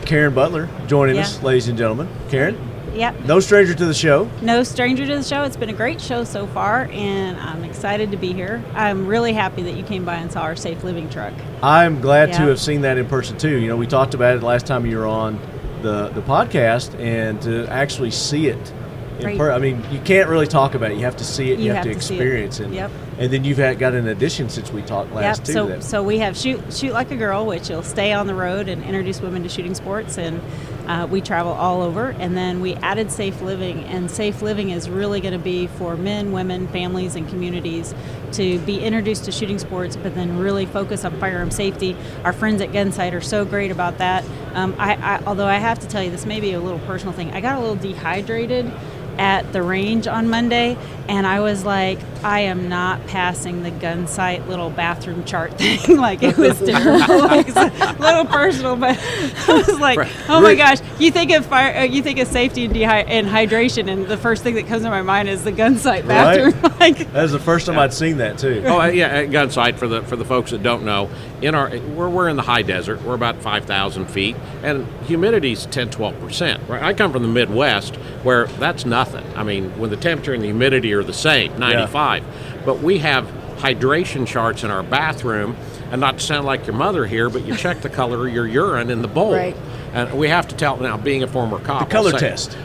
Karen Butler joining Yeah. us, ladies and gentlemen. Karen, Yep. no stranger to the show. No stranger to the show. It's been a great show so far, and I'm excited to be here. I'm really happy that you came by and saw our Safe Living truck. I'm glad to Yeah. have seen that in person too. You know, we talked about it last time you were on the podcast, and to actually see it in Right. person. I mean, you can't really talk about it. You have to see it. You, have to see it. experience it. Yep. And then you've got an addition since we talked last too. Yep. So we have shoot like a girl, which will stay on the road and introduce women to shooting sports, and we travel all over. And then we added Safe Living, and Safe Living is really going to be for men, women, families, and communities to be introduced to shooting sports, but then really focus on firearm safety. Our friends at Gunsite are so great about that. Although I have to tell you, this may be a little personal thing. I got a little dehydrated at the range on Monday, and I was like, I am not passing the Gunsite little bathroom chart thing. Like, it was terrible. Like, it's a little personal, but I was like, oh my gosh, you think of fire, you think of safety and hydration, and the first thing that comes to my mind is the Gunsite bathroom. Like, That was the first time I'd seen that too. Oh yeah, at Gunsite for the folks that don't know, we're in the high desert. We're about 5,000 feet, and humidity's 10-12%. Right, I come from the Midwest where that's nothing. I mean, when the temperature and the humidity are the same, 95. But we have hydration charts in our bathroom, and not to sound like your mother here, but you check the color of your urine in the bowl. Right. And we have to tell, now being a former cop, The color I'll say- test.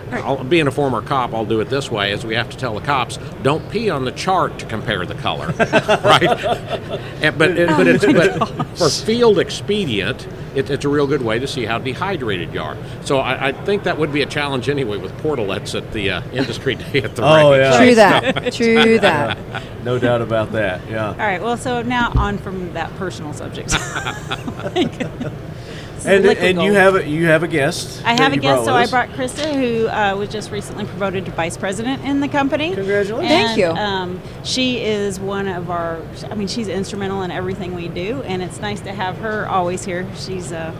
being a former cop, I'll do it this way, is we have to tell the cops, don't pee on the chart to compare the color, right? But for field expedient, it's a real good way to see how dehydrated you are. So I think that would be a challenge anyway with portalets at the industry day at the Oh, range. yeah. True that. True that. No doubt about that. Yeah. all right, well, so now on from that personal subject. And Liquid you gold. have a guest. I that have a you guest, so with I us. brought Krista, who was just recently promoted to vice president in the company. Congratulations. Thank you. She is one of our, she's instrumental in everything we do, and it's nice to have her always here. She's a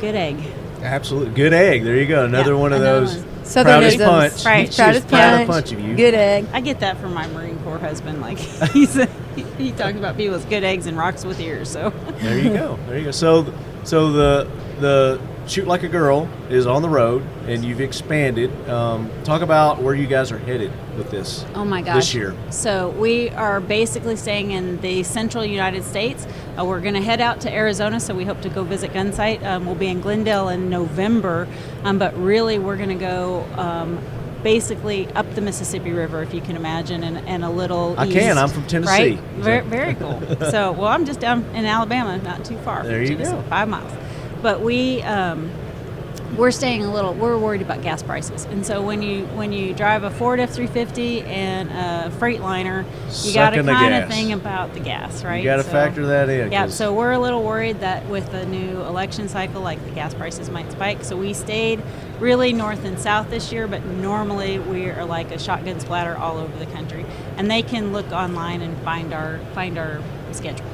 good egg. Absolutely. Good egg. There you go. Another Yeah, one of another those. one. Proudest Southernisms. punch. Right. She's Proudest proud punch. of you. Good egg. I get that from my Marine Corps husband. Like, he talks about people as good eggs and rocks with ears, so. There you go. There you go. So the Shoot Like a Girl is on the road, and you've expanded. Talk about where you guys are headed with this. Oh my gosh. This year. So we are basically staying in the central United States. We're going to head out to Arizona, so we hope to go visit Gunsite. We'll be in Glendale in November, but really we're going to go basically up the Mississippi River, if you can imagine, and a little I east, can. I'm from Tennessee. Right? Very, very cool. So, well, I'm just down in Alabama, not too far. There you go. 5 miles. But we're worried about gas prices. And so when you drive a Ford F-350 and a Freightliner, you got to kind of think about the gas, right? You got to factor that in. Yeah, so we're a little worried that with the new election cycle, like the gas prices might spike. So we stayed really north and south this year, but normally we are like a shotgun splatter all over the country. And they can look online and find our schedule.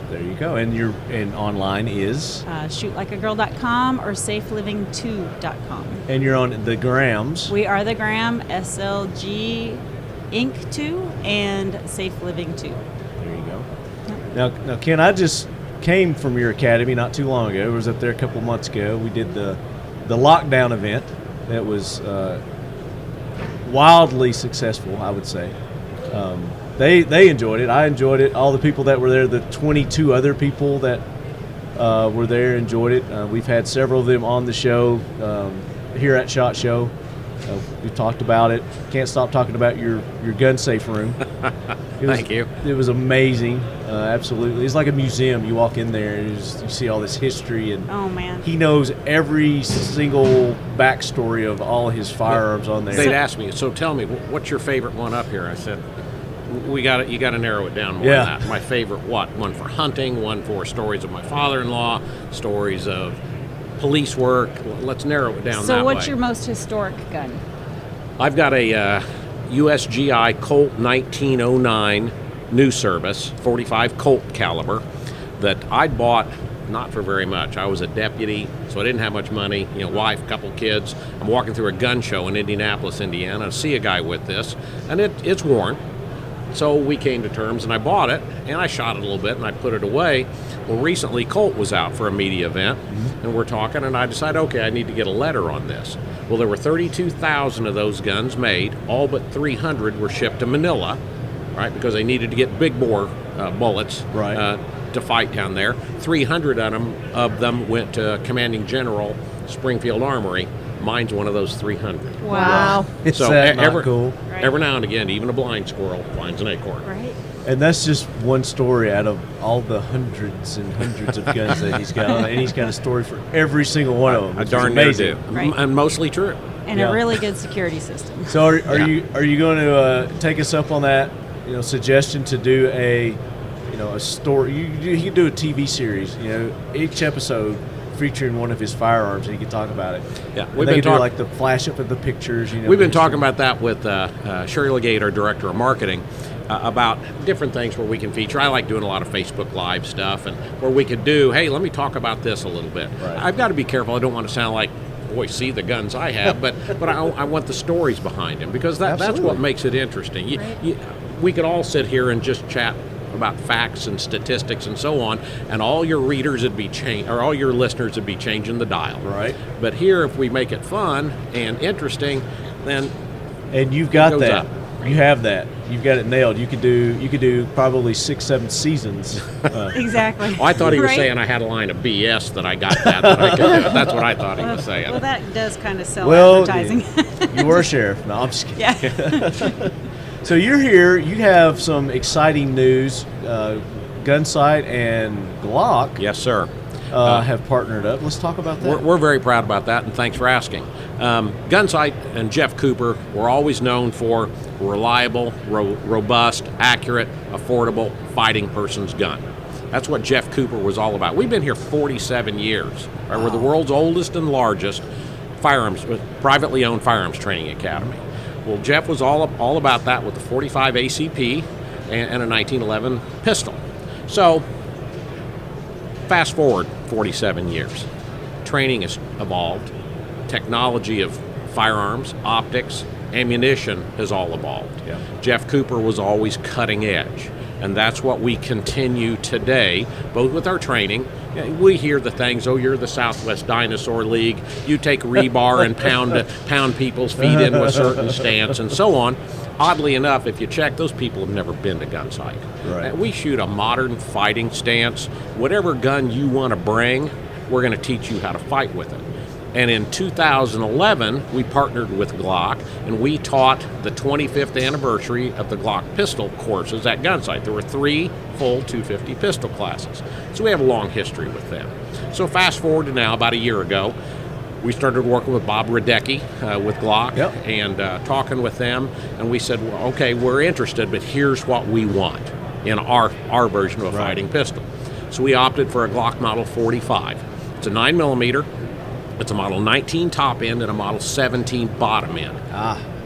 There you go. And online is? Shootlikeagirl.com or safeliving2.com. And you're on the Grams. We are the Gram, SLG Inc. 2 and Safe Living 2. There you go. Now, Ken, I just came from your academy not too long ago. I was up there a couple months ago. We did the lockdown event that was wildly successful, I would say. They enjoyed it. I enjoyed it. All the people that were there, the 22 other people that were there, enjoyed it. We've had several of them on the show here at SHOT Show. We've talked about it. Can't stop talking about your gun safe room. Thank you. It was amazing. Absolutely. It's like a museum. You walk in there and you see all this history. And oh, man. He knows every single backstory of all his firearms on there. They'd ask me, so tell me, what's your favorite one up here? I said, you got to narrow it down more than that. My favorite one for hunting, one for stories of my father-in-law, stories of police work. Let's narrow it down that way. So what's your most historic gun? I've got a USGI Colt 1909 new service 45 Colt caliber that I'd bought not for very much. I was a deputy, so I didn't have much money, wife, couple kids. I'm walking through a gun show in Indianapolis, Indiana. I see a guy with this, and it's worn. So we came to terms, and I bought it, and I shot it a little bit, and I put it away. Well, recently Colt was out for a media event, and we're talking, and I decided, okay, I need to get a letter on this. Well, there were 32,000 of those guns made. All but 300 were shipped to Manila, right, because they needed to get big bore bullets to fight down there. 300 of them went to Commanding General Springfield Armory. Mine's one of those 300. Wow. So not cool? Every now and again, even a blind squirrel finds an acorn. Right. And that's just one story out of all the hundreds and hundreds of guns that he's got. And he's got a story for every single one of them. A darn near do. Right. And mostly true. And a really good security system. So are you going to take us up on that suggestion to do a story? You can do a TV series. Each episode featuring one of his firearms, and he can talk about it. Yeah, we've been talking like the flash up of the pictures. We've been talking about that with Sherry Legate, our director of marketing, about different things where we can feature. I like doing a lot of Facebook Live stuff, and where we could do, hey, let me talk about this a little bit. Right. I've got to be careful. I don't want to sound like, boy, see the guns I have, but I want the stories behind them, because that's what makes it interesting. We could all sit here and just chat about facts and statistics and so on, and all your readers would be all your listeners would be changing the dial. Right. But here, if we make it fun and interesting, then you've got that. Up. You have that. You've got it nailed. You could do probably 6-7 seasons. Exactly. Well, I thought he was saying I had a line of BS that I got that I could do. That's what I thought he was saying. Well, that does kind of sell advertising. You were a sheriff. No, I'm just kidding. Yeah. So you're here. You have some exciting news. Gunsite and Glock. Yes, sir. Have partnered up. Let's talk about that. We're very proud about that, and thanks for asking. Gunsite and Jeff Cooper were always known for reliable, robust, accurate, affordable, fighting person's gun. That's what Jeff Cooper was all about. We've been here 47 years. Right? We're the world's oldest and largest privately owned firearms training academy. Well, Jeff was all about that with the 45 ACP and a 1911 pistol. So, fast forward 47 years. Training has evolved. Technology of firearms, optics, ammunition has all evolved. Yeah. Jeff Cooper was always cutting edge. And that's what we continue today, both with our training. We hear the things, oh, you're the Southwest Dinosaur League. You take rebar and pound people's feet into a certain stance and so on. Oddly enough, if you check, those people have never been to Gunsite. Right. We shoot a modern fighting stance. Whatever gun you want to bring, we're going to teach you how to fight with it. And in 2011, we partnered with Glock, and we taught the 25th anniversary of the Glock pistol courses at Gunsite. There were 3 full 250 pistol classes. So we have a long history with them. So fast forward to now, about a year ago, we started working with Bob Radecki with Glock and talking with them, and we said, well, okay, we're interested, but here's what we want in our version of a fighting pistol. So we opted for a Glock Model 45. It's a 9mm. It's a Model 19 top end and a Model 17 bottom end.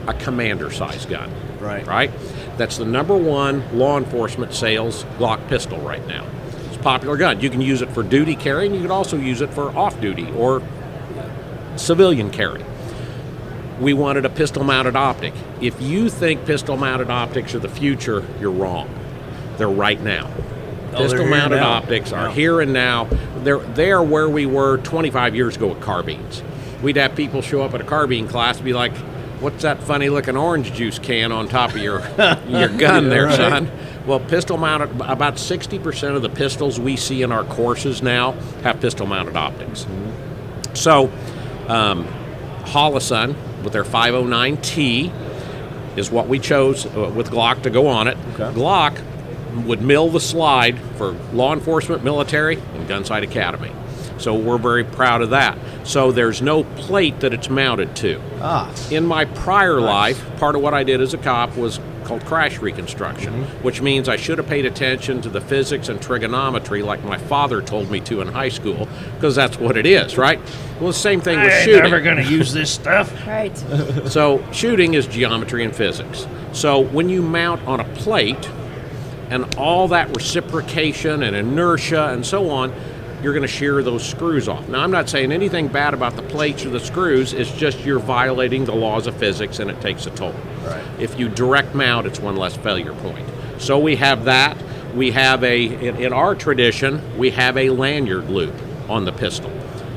A commander size gun. Right? That's the #1 law enforcement sales Glock pistol right now. It's a popular gun. You can use it for duty carry, and you can also use it for off-duty or civilian carry. We wanted a pistol-mounted optic. If you think pistol-mounted optics are the future, you're wrong. They're right now. Pistol-mounted optics are here and now. They are where we were 25 years ago with carbines. We'd have people show up at a carbine class and be like, what's that funny-looking orange juice can on top of your gun there, son? Well, pistol-mounted, about 60% of the pistols we see in our courses now have pistol-mounted optics. So, Holosun, with their 509T, is what we chose with Glock to go on it. Glock would mill the slide for law enforcement, military, and Gunsite Academy. So we're very proud of that. So there's no plate that it's mounted to. In my prior life, part of what I did as a cop was called crash reconstruction, which means I should have paid attention to the physics and trigonometry like my father told me to in high school, because that's what it is, right? Well, the same thing with shooting. I'm never going to use this stuff. Right. So shooting is geometry and physics. So when you mount on a plate and all that reciprocation and inertia and so on, you're going to shear those screws off. Now, I'm not saying anything bad about the plates or the screws. It's just you're violating the laws of physics, and it takes a toll. Right. If you direct mount, it's one less failure point. So we have that. We have in our tradition, we have a lanyard loop on the pistol.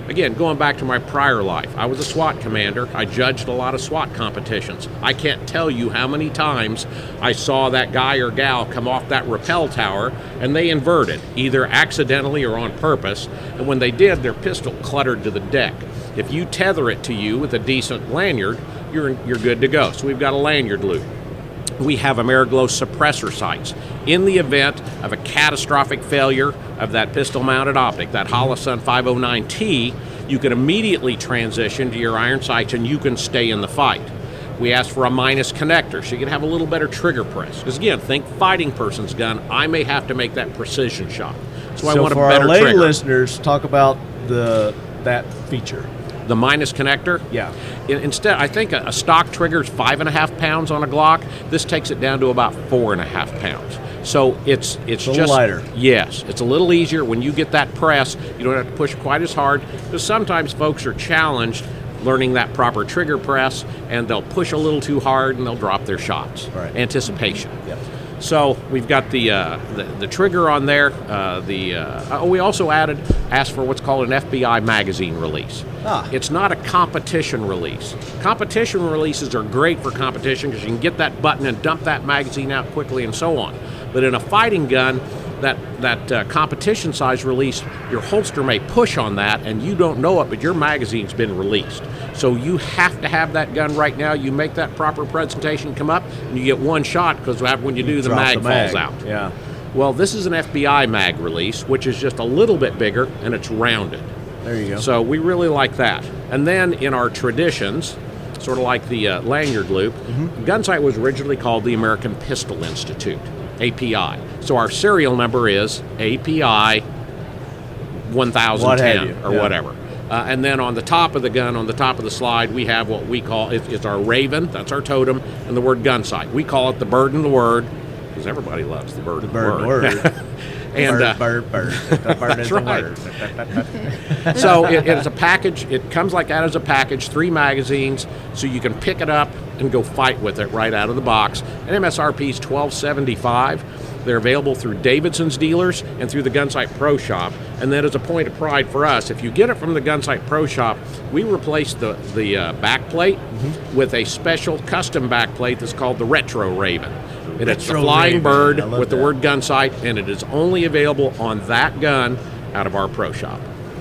Again, going back to my prior life, I was a SWAT commander. I judged a lot of SWAT competitions. I can't tell you how many times I saw that guy or gal come off that rappel tower and they inverted, either accidentally or on purpose, and when they did, their pistol cluttered to the deck. If you tether it to you with a decent lanyard, you're good to go. So we've got a lanyard loop. We have Ameriglow suppressor sights. In the event of a catastrophic failure of that pistol-mounted optic, that Holosun 509T, you can immediately transition to your iron sights and you can stay in the fight. We ask for a minus connector so you can have a little better trigger press. Because again, think fighting person's gun. I may have to make that precision shot. So I want a for better our lay trigger. listeners, talk about that feature. The minus connector? Yeah. Instead, I think a stock trigger is 5.5 pounds on a Glock. This takes it down to about 4.5 pounds. So it's a just little lighter. Yes, it's a little easier. When you get that press, you don't have to push quite as hard, because sometimes folks are challenged learning that proper trigger press, and they'll push a little too hard and they'll drop their shots. Right. Anticipation. Yep. So we've got the trigger on there. We also asked for what's called an FBI magazine release. It's not a competition release. Competition releases are great for competition because you can get that button and dump that magazine out quickly and so on. But in a fighting gun, that competition size release, your holster may push on that and you don't know it, but your magazine's been released. So you have to have that gun right now. You make that proper presentation come up and you get one shot, because when you do, the mag falls out. Yeah. Well, this is an FBI mag release, which is just a little bit bigger and it's rounded. There you go. So we really like that. And then in our traditions, sort of like the lanyard loop, Gunsite was originally called the American Pistol Institute, API. So our serial number is API 1010 or whatever. And then on the top of the gun, on the top of the slide, we have what we call, it's our raven, that's our totem, and the word Gunsite. We call it the bird and the word, because everybody loves the bird and the word. And, bird. The bird is right. the word. So it's a package. It comes like that as a package, 3 magazines, so you can pick it up and go fight with it right out of the box. And MSRP is $12.75. They're available through Davidson's dealers and through the Gunsite Pro Shop. And then as a point of pride for us, if you get it from the Gunsite Pro Shop, we replace the back plate with a special custom back plate that's called the Retro Raven. And it's the flying bird with the word Gunsite, and it is only available on that gun out of our Pro Shop.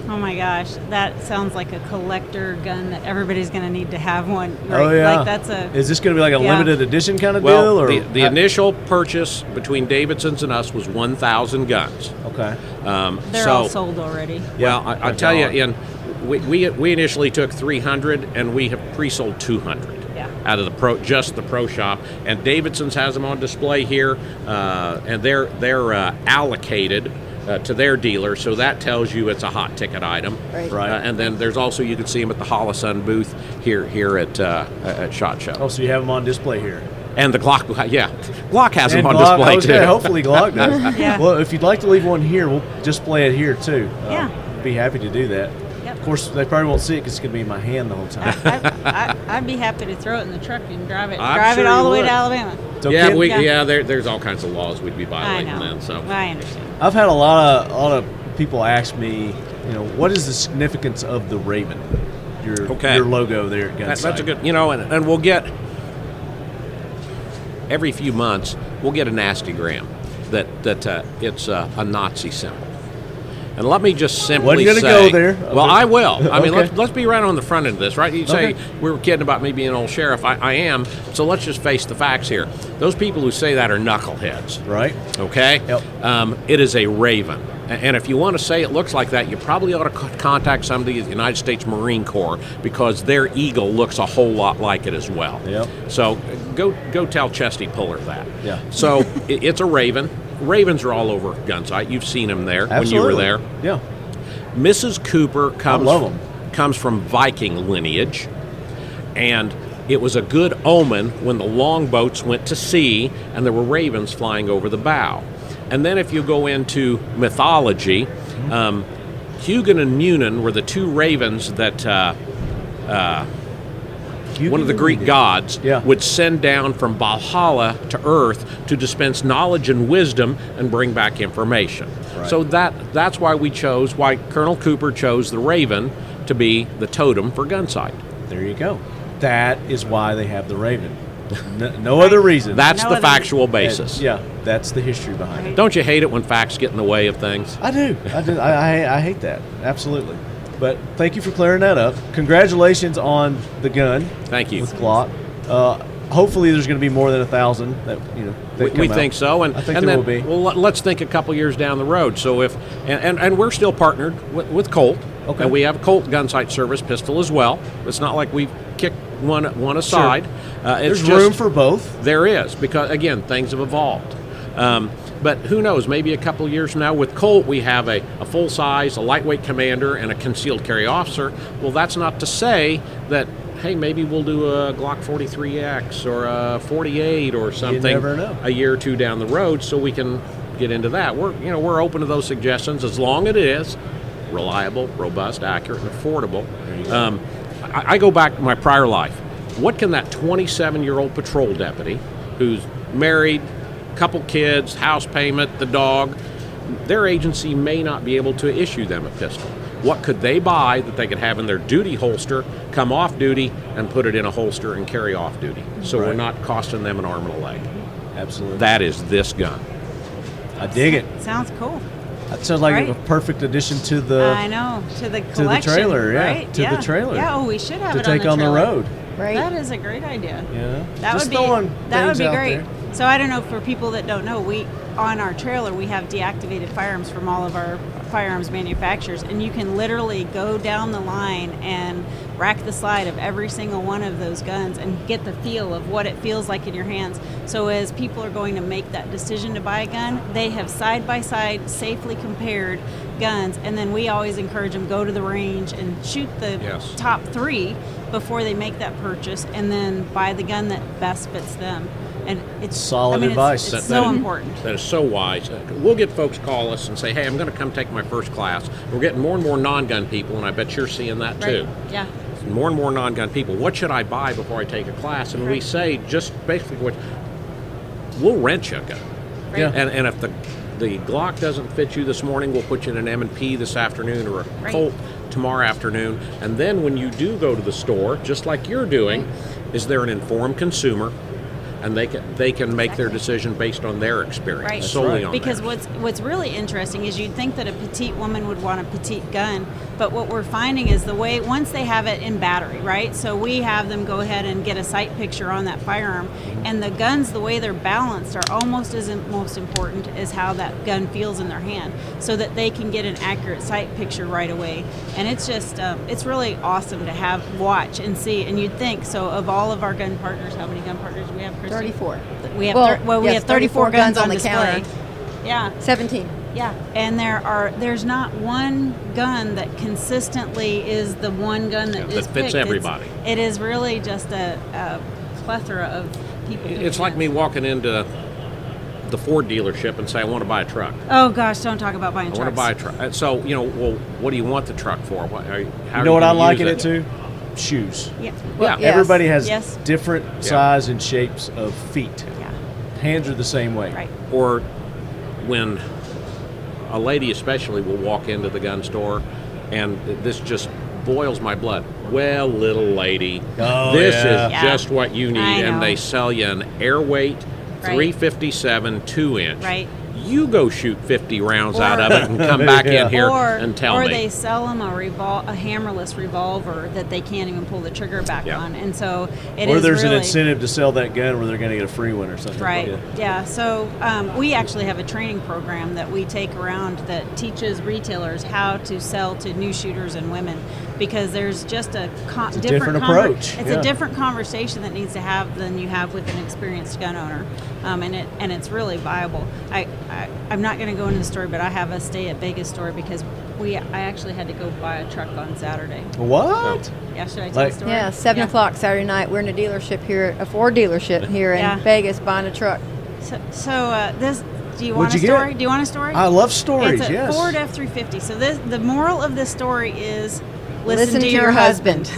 Oh my gosh, that sounds like a collector gun that everybody's going to need to have one. Right? Oh yeah. Like Is this going to be like a limited edition kind of Well, deal? Or the initial purchase between Davidson's and us was 1,000 guns. Okay. They're all sold already. Well, I tell you, we initially took 300, and we have pre-sold 200. Out of the pro shop, and Davidson's has them on display here, and they're allocated to their dealer, so that tells you it's a hot ticket item. Right. And then there's also, you can see them at the Holosun booth here at SHOT Show. Oh, so you have them on display here. And the Glock, Glock has them on Glock, display too. Yeah, hopefully Glock does. Yeah. Well, if you'd like to leave one here, we'll display it here too. Yeah. Be happy to do that. Yep. Of course, they probably won't see it because it's going to be in my hand the whole time. I'd be happy to throw it in the truck and drive it sure all you the way would. to Alabama. There's all kinds of laws we'd be I violating know. then. So I understand. I've had a lot of people ask me, what is the significance of the Raven? Your logo there at Gunsite. that's a good, and we'll get every few months we'll get a nastygram that it's a Nazi symbol. And let me just simply Wasn't gonna say, go there. Well, I will. I mean, Okay. let's be right on the front end of this, right? You say we were kidding about me being an old sheriff. I am. So let's just face the facts here. Those people who say that are knuckleheads. Right. Okay. Yep. It is a Raven. And if you want to say it looks like that, you probably ought to contact somebody at the United States Marine Corps, because their eagle looks a whole lot like it as well. Yep. So go tell Chesty Puller that. Yeah. So it's a Raven. Ravens are all over Gunsite. You've seen them there when you were there. Yeah. Mrs. Cooper love 'em. comes from Viking lineage, and it was a good omen when the longboats went to sea and there were ravens flying over the bow. And then if you go into mythology, Hugin and Munin were the two ravens that one of the Greek gods would send down from Valhalla to Earth to dispense knowledge and wisdom and bring back information. Right. So that's why Colonel Cooper chose the Raven to be the totem for Gunsite. There you go. That is why they have the Raven. No other reason. That's the factual basis. That's the history behind it. Don't you hate it when facts get in the way of things? I do. I hate that. Absolutely. But thank you for clearing that up. Congratulations on the gun. Thank you. With Glock. Hopefully, there's going to be more than 1,000 that we think so, and I think and there then, will be. Well, let's think a couple years down the road. So if and we're still partnered with Colt, Okay. and we have a Colt Gunsite Service Pistol as well. It's not like we've kicked one aside. There's room for both. There is, because again, things have evolved. But who knows? Maybe a couple of years from now, with Colt, we have a full size, a lightweight commander, and a concealed carry officer. Well, that's not to say that, hey, maybe we'll do a Glock 43X or a 48 or something never know. a year or two down the road, so we can get into that. We're open to those suggestions as long as it is reliable, robust, accurate, and affordable. I go back to my prior life. What can that 27-year-old patrol deputy who's married, couple kids, house payment, the dog, their agency may not be able to issue them a pistol. What could they buy that they could have in their duty holster, come off duty, and put it in a holster and carry off duty? So we're not costing them an arm and a leg. Absolutely. That is this gun. I dig it. Sounds cool. That sounds like Right. a perfect addition to the I know, to the collection, trailer, yeah, right? to the trailer. Yeah, we should have to it take on the trailer. road. Right. That is a great idea. Yeah. That Just would be throwing that would things be out great. there. So I don't know, for people that don't know, we on our trailer we have deactivated firearms from all of our firearms manufacturers, and you can literally go down the line and rack the slide of every single one of those guns and get the feel of what it feels like in your hands. So as people are going to make that decision to buy a gun, they have side by side safely compared guns, and then we always encourage them, go to the range and shoot the top 3 before they make that purchase, and then buy the gun that best fits them. And it's Solid advice. It's so important. That is so wise. We'll get folks call us and say, hey, I'm going to come take my first class. We're getting more and more non-gun people, and I bet you're seeing that too. Right. Yeah. More and more non-gun people. What should I buy before I take a class? And we say just basically we'll rent you a gun. Right. Yeah. And if the Glock doesn't fit you this morning, we'll put you in an M&P this afternoon or a Right. Colt tomorrow afternoon. And then when you do go to the store, just like you're doing, is there an informed consumer and they can make their decision based on their experience, Right. solely on Because theirs. what's really interesting is you'd think that a petite woman would want a petite gun, but what we're finding is the way, once they have it in battery, right? So we have them go ahead and get a sight picture on that firearm, and the guns, the way they're balanced, are almost as most important as how that gun feels in their hand, so that they can get an accurate sight picture right away. And it's just, it's really awesome to watch and see. And you'd think, so of all of our gun partners, how many gun partners do we have, Christy? 34. We have Well, we yes, have 34 guns on the display. counter. Yeah, 17. yeah, and there's not one gun that consistently is the one gun that Yeah, is that fits picked. everybody. It is really just a plethora of people. It's picking like it. me walking into the Ford dealership and say, I want to buy a truck. Oh gosh, don't talk about buying I trucks. want to buy a truck. So, well, what do you want the truck for? How You are know what I gonna liken use it to? Shoes. Yeah. Yeah. Yes. Everybody has Yes. different size and shapes of feet. Yeah. Hands are the same way. Right. Or when a lady especially will walk into the gun store, and this just boils my blood. Well, little lady, Oh, this yeah. is just what you need. I know. And they sell you an Airweight Right. 357 2-inch. Right. You go shoot 50 rounds out Or- of it and come back Yeah. in here or, and tell or me. they sell them a hammerless revolver that they can't even pull the trigger back Yeah. on, and so it Or is there's really, an incentive to sell that gun where they're going to get a free one or something. Right. Yeah. Yeah. So we actually have a training program that we take around that teaches retailers how to sell to new shooters and women, because there's just a different approach. It's Yeah. a different conversation that needs to have than you have with an experienced gun owner, and it's really viable. I'm not going to go into the story, but I have a stay at Vegas story because I actually had to go buy a truck on Saturday. What? Yeah, should I tell Like- the story? Yeah, 7 o'clock Saturday night. We're in a dealership here, a Ford dealership here Yeah. in Vegas, buying a truck. So this. Do you want What'd a you get? story? Do you want a story? I love stories, It's a yes. Ford F-350. So the moral of this story is listen to your your husband.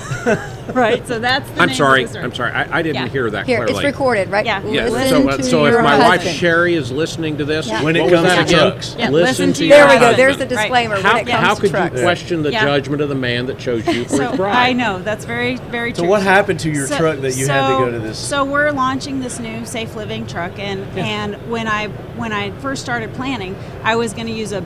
Right. So that's the I'm name sorry. Of the story. I'm sorry. I didn't Yeah. hear that Here, clearly. it's recorded, right? Yeah. Yeah. Listen So, to so if your my wife husband. Sherry is listening to this, When it what comes was that to again? trucks. Yeah, Listen to your There we go. husband. There's the Right. disclaimer when it How comes could to trucks. you question the Yeah. judgment of the man that chose you for his So bride? I know that's very, very true. So what happened to your truck that you had to go to this? So we're launching this new Safe Living truck, and when I first started planning, I was going to use a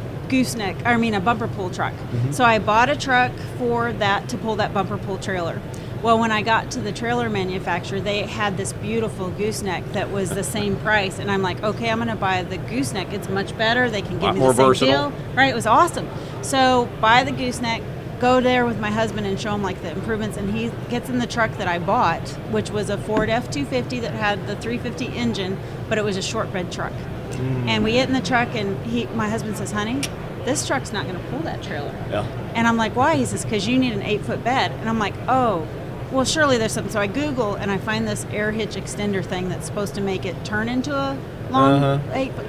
bumper pull truck. Mm-hmm. So I bought a truck for that to pull that bumper pull trailer. Well, when I got to the trailer manufacturer, they had this beautiful gooseneck that was the same price, and I'm like, okay, I'm going to buy the gooseneck. It's much better. They can give Lot me more the same versatile. deal. Right? It was awesome. So buy the gooseneck. Go there with my husband and show him like the improvements, and he gets in the truck that I bought, which was a Ford F-250 that had the 350 engine, but it was a short bed truck. And we get in the truck, and my husband says, honey, this truck's not going to pull that trailer. Yeah. And I'm like, why? He says, because you need an 8-foot bed. And I'm like, oh, well, surely there's something. So I Google, and I find this air hitch extender thing that's supposed to make it turn into a long 8-foot.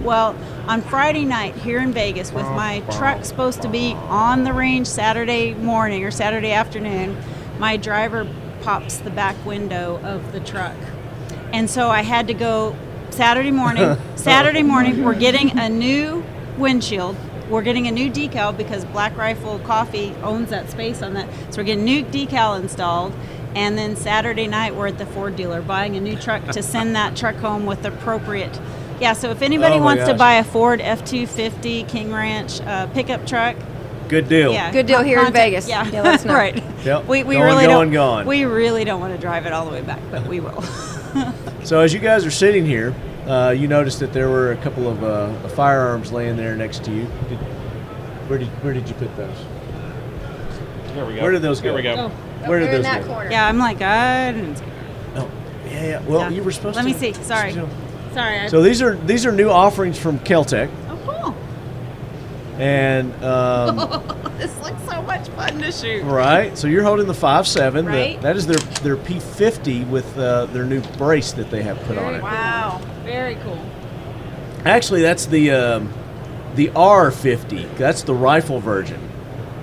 Well, on Friday night here in Vegas, with my truck supposed to be on the range Saturday morning or Saturday afternoon, my driver pops the back window of the truck. And so I had to go Saturday morning. We're getting a new windshield. We're getting a new decal because Black Rifle Coffee owns that space on that. So we're getting new decal installed. And then Saturday night, we're at the Ford dealer buying a new truck to send that truck home with appropriate. Yeah, so if anybody Oh my wants to gosh. buy a Ford F-250 King Ranch pickup truck, Good deal. yeah, Good deal here in contact- Vegas. Yeah, Yeah, let us know. right. Yep. We Going, really going, don't. gone. We really don't want to drive it all the way back, but we will. So as you guys are sitting here, you noticed that there were a couple of firearms laying there next to you. Where did you put those? There we go. Where did those go? There we go. Where did They're in those that go? corner. Yeah, I'm like, I didn't. Oh, yeah. Well, Yeah. you were supposed Let to. me see. Sorry. Sorry. So these are new offerings from Keltec, Oh, cool. and This looks so much fun to shoot. right. So you're holding the 5.7. Right. That is their P50 with their new brace that they have put on it. Wow. Very cool. Actually, that's the R50. That's the rifle version.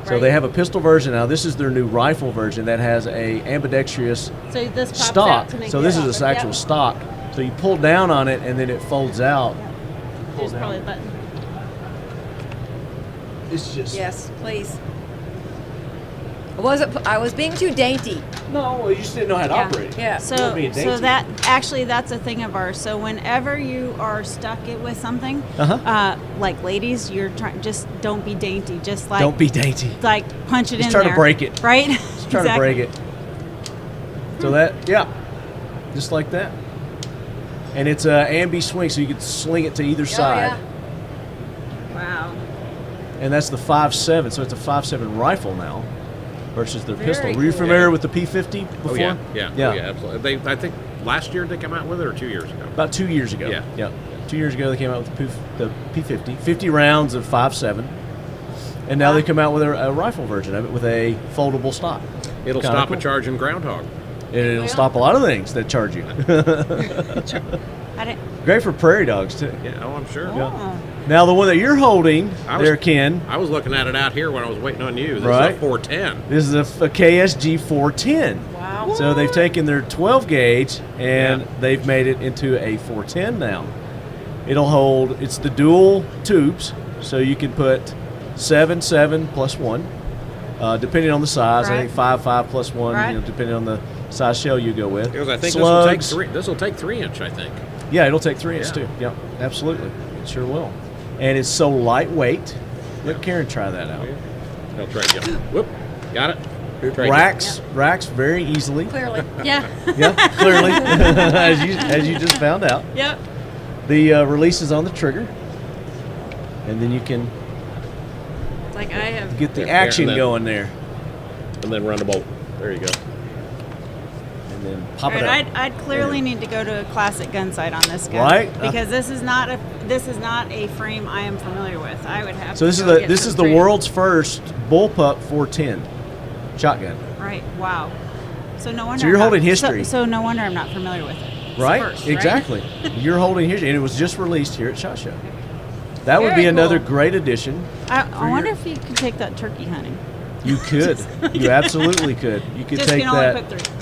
So Right. they have a pistol version now. This is their new rifle version that has a ambidextrous So this pops stock. out to make So it this up. is its actual Yep. stock. So you pull down on it and then it folds out. There's probably a button. It's just Yes, please. I was being too dainty. No, you just didn't know how to operate. Yeah. So that's a thing of ours. So whenever you are stuck with something, like ladies, you're trying, just don't be dainty. Just like Don't be dainty. like punch it Just in try there. to break it. Right? Just try to break it. So that, just like that. And it's a ambi swing, so you can sling it to either side. Yeah. Wow. And that's the 5.7, so it's a 5.7 rifle now versus their pistol. Very Were you cool. familiar with the P50 before? Oh yeah, absolutely. I think last year they came out with it, or 2 years ago. About 2 years ago. Yeah. 2 years ago they came out with the P50, 50 rounds of 5.7, and now they come out with a rifle version of it with a foldable stock. It'll Kinda stop cool. a charging groundhog. And it'll stop a lot of things that charge you. I didn't. Great for prairie dogs too. Yeah, I'm sure. Oh. Now the one that you're holding, I was- Ken. I was looking at it out here when I was waiting on you. This Right. is a 410. This is a KSG 410. Wow. So they've taken their 12 gauge and Yeah. they've made it into a 410 now. It'll hold, it's the dual tubes, so you can put 7 plus 1, depending on the size. I Right. think 5 plus 1, Right. depending on the size shell you go with. Because I think Slugs. this will take 3-inch. I think. Yeah, it'll take 3 inch Yeah. too. Yep, absolutely. It sure will. And it's so lightweight. Let Karen try that out. I'll trade you. Whoop, got it. Trade you. Racks very easily. Clearly. Yeah. Yeah, clearly, as you just found out. Yep. The release is on the trigger, and then you can Like I have. get the There, action and then- going there, And then run the bolt. There you go. and then pop All it right, up. I'd clearly need to go to a classic Gunsite on this gun, Right? Because this is not a frame I am familiar with. I would have. So this to is go the get this some is the training. world's first bullpup 410 shotgun, Right. Wow. So no wonder. So you're I'm not- holding history. So no wonder I'm not familiar with it. It's right? first, Exactly. You're holding here, and it was just released here at SHOT Show. That would be Very another cool. great addition. I wonder if you could take that turkey hunting. You could. You absolutely could. You could Just take can that. only put 3.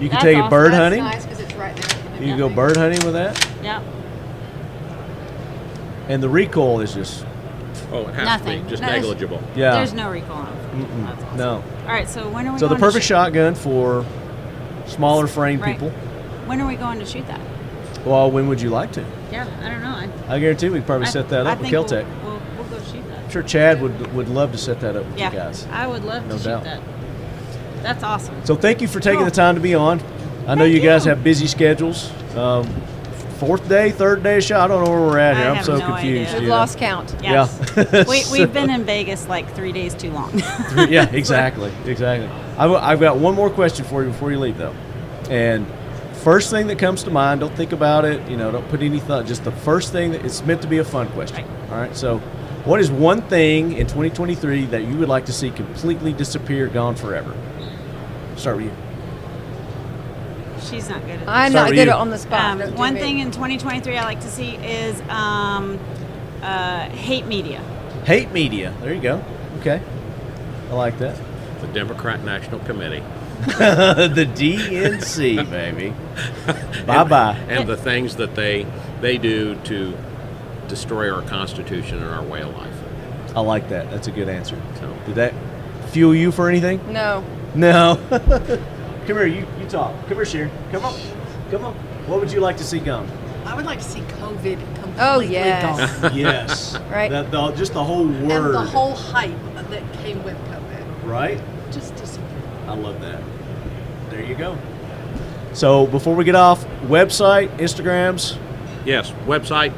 You could That's take it awesome. bird That's hunting. nice because it's right there. You can go bird hunting with that. Yeah. And the recoil is just Oh, it has Nothing. to be just No, there's- negligible. yeah. There's no recoil on it. That's awesome. No. All right. So when are we? So the going to perfect shoot? shotgun for smaller frame Right. people. When are we going to shoot that? Well, when would you like to? Yeah, I don't know. I guarantee we could probably set that up with Kel-Tec. We'll go shoot that. I'm sure Chad would love to set that up with Yeah, you guys. I would love No to doubt. shoot that. That's awesome. So thank you for taking Cool. the time to be on. I know Thank you guys you. have busy schedules. Fourth day, third day shot. I don't know where we're at I here. I'm have so no confused. idea. We've lost count. Yes. Yeah. We've been in Vegas like 3 days too long. Yeah, exactly. I've got one more question for you before you leave, though. And first thing that comes to mind, don't think about it. Don't put any thought. Just the first thing that it's meant to be a fun question. Right. All right. So, what is one thing in 2023 that you would like to see completely disappear, gone forever? Start with you. She's not good at I'm Start not with good you. on the spot. Don't do one me. thing in 2023 I like to see is hate media. Hate media. There you go. Okay. I like that. The Democrat National Committee. The DNC, baby. Bye-bye. And the things that they do to destroy our Constitution and our way of life. I like that. That's a good answer. So Did that fuel you for anything? No. No. Come here, you talk. Come here, Sharon. Come on. What would you like to see gone? I would like to see COVID completely Oh, yes. gone. Yes. Right. Just the whole And word. the whole hype that came with COVID. Right? Just disappeared. I love that. There you go. So before we get off, website, Instagrams. yes, website,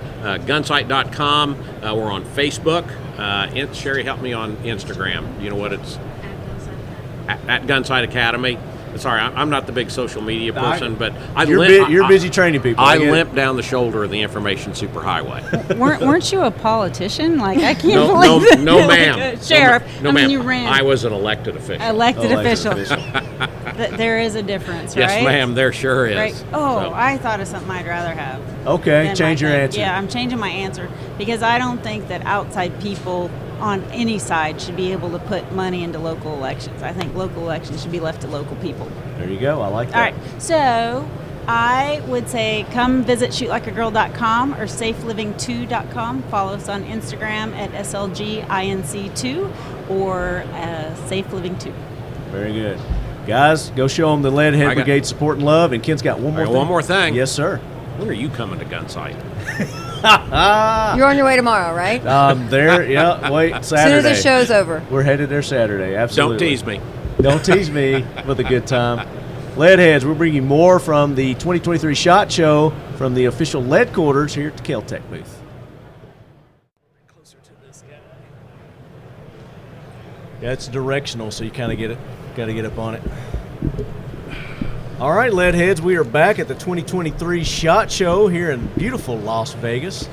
gunsite.com. We're on Facebook. Sherry, help me on Instagram. You know what it's? At Gunsite Academy. Sorry, I'm not the big social media person, but You're busy training people. I get it. limp down the shoulder of the information superhighway. Weren't you a politician? Like I can't No, believe that. no, Like ma'am. a sheriff. No, I mean, ma'am. you ran. I was an elected official. Elected Elected official. There is a difference, Yes, right? ma'am. There sure is. Right. Oh, So, I thought of something I'd rather have. Okay, than change my your thing. answer. Yeah, I'm changing my answer because I don't think that outside people on any side should be able to put money into local elections. I think local elections should be left to local people. There you go. I like that. All right. So I would say come visit shootlikeagirl.com or safeliving2.com. Follow us on Instagram at SLGINC2 or safeliving2. Very good. Guys, go show them the Leadhead I got- Brigade support and love. And Ken's got one more All right, thing. one more thing. Yes, sir. When are you coming to Gunsite? You're on your way tomorrow, right? There, yeah, wait, As soon Saturday. as the show's over. We're headed there Saturday, absolutely. Don't tease me. Don't tease me with a good time. Leadheads, we're bringing more from the 2023 SHOT Show from the official Leadquaters here at the Kel-Tec booth. Closer to this guy. Yeah, it's directional, so you kind of got to get up on it. All right, Leadheads, we are back at the 2023 SHOT Show here in beautiful Las Vegas.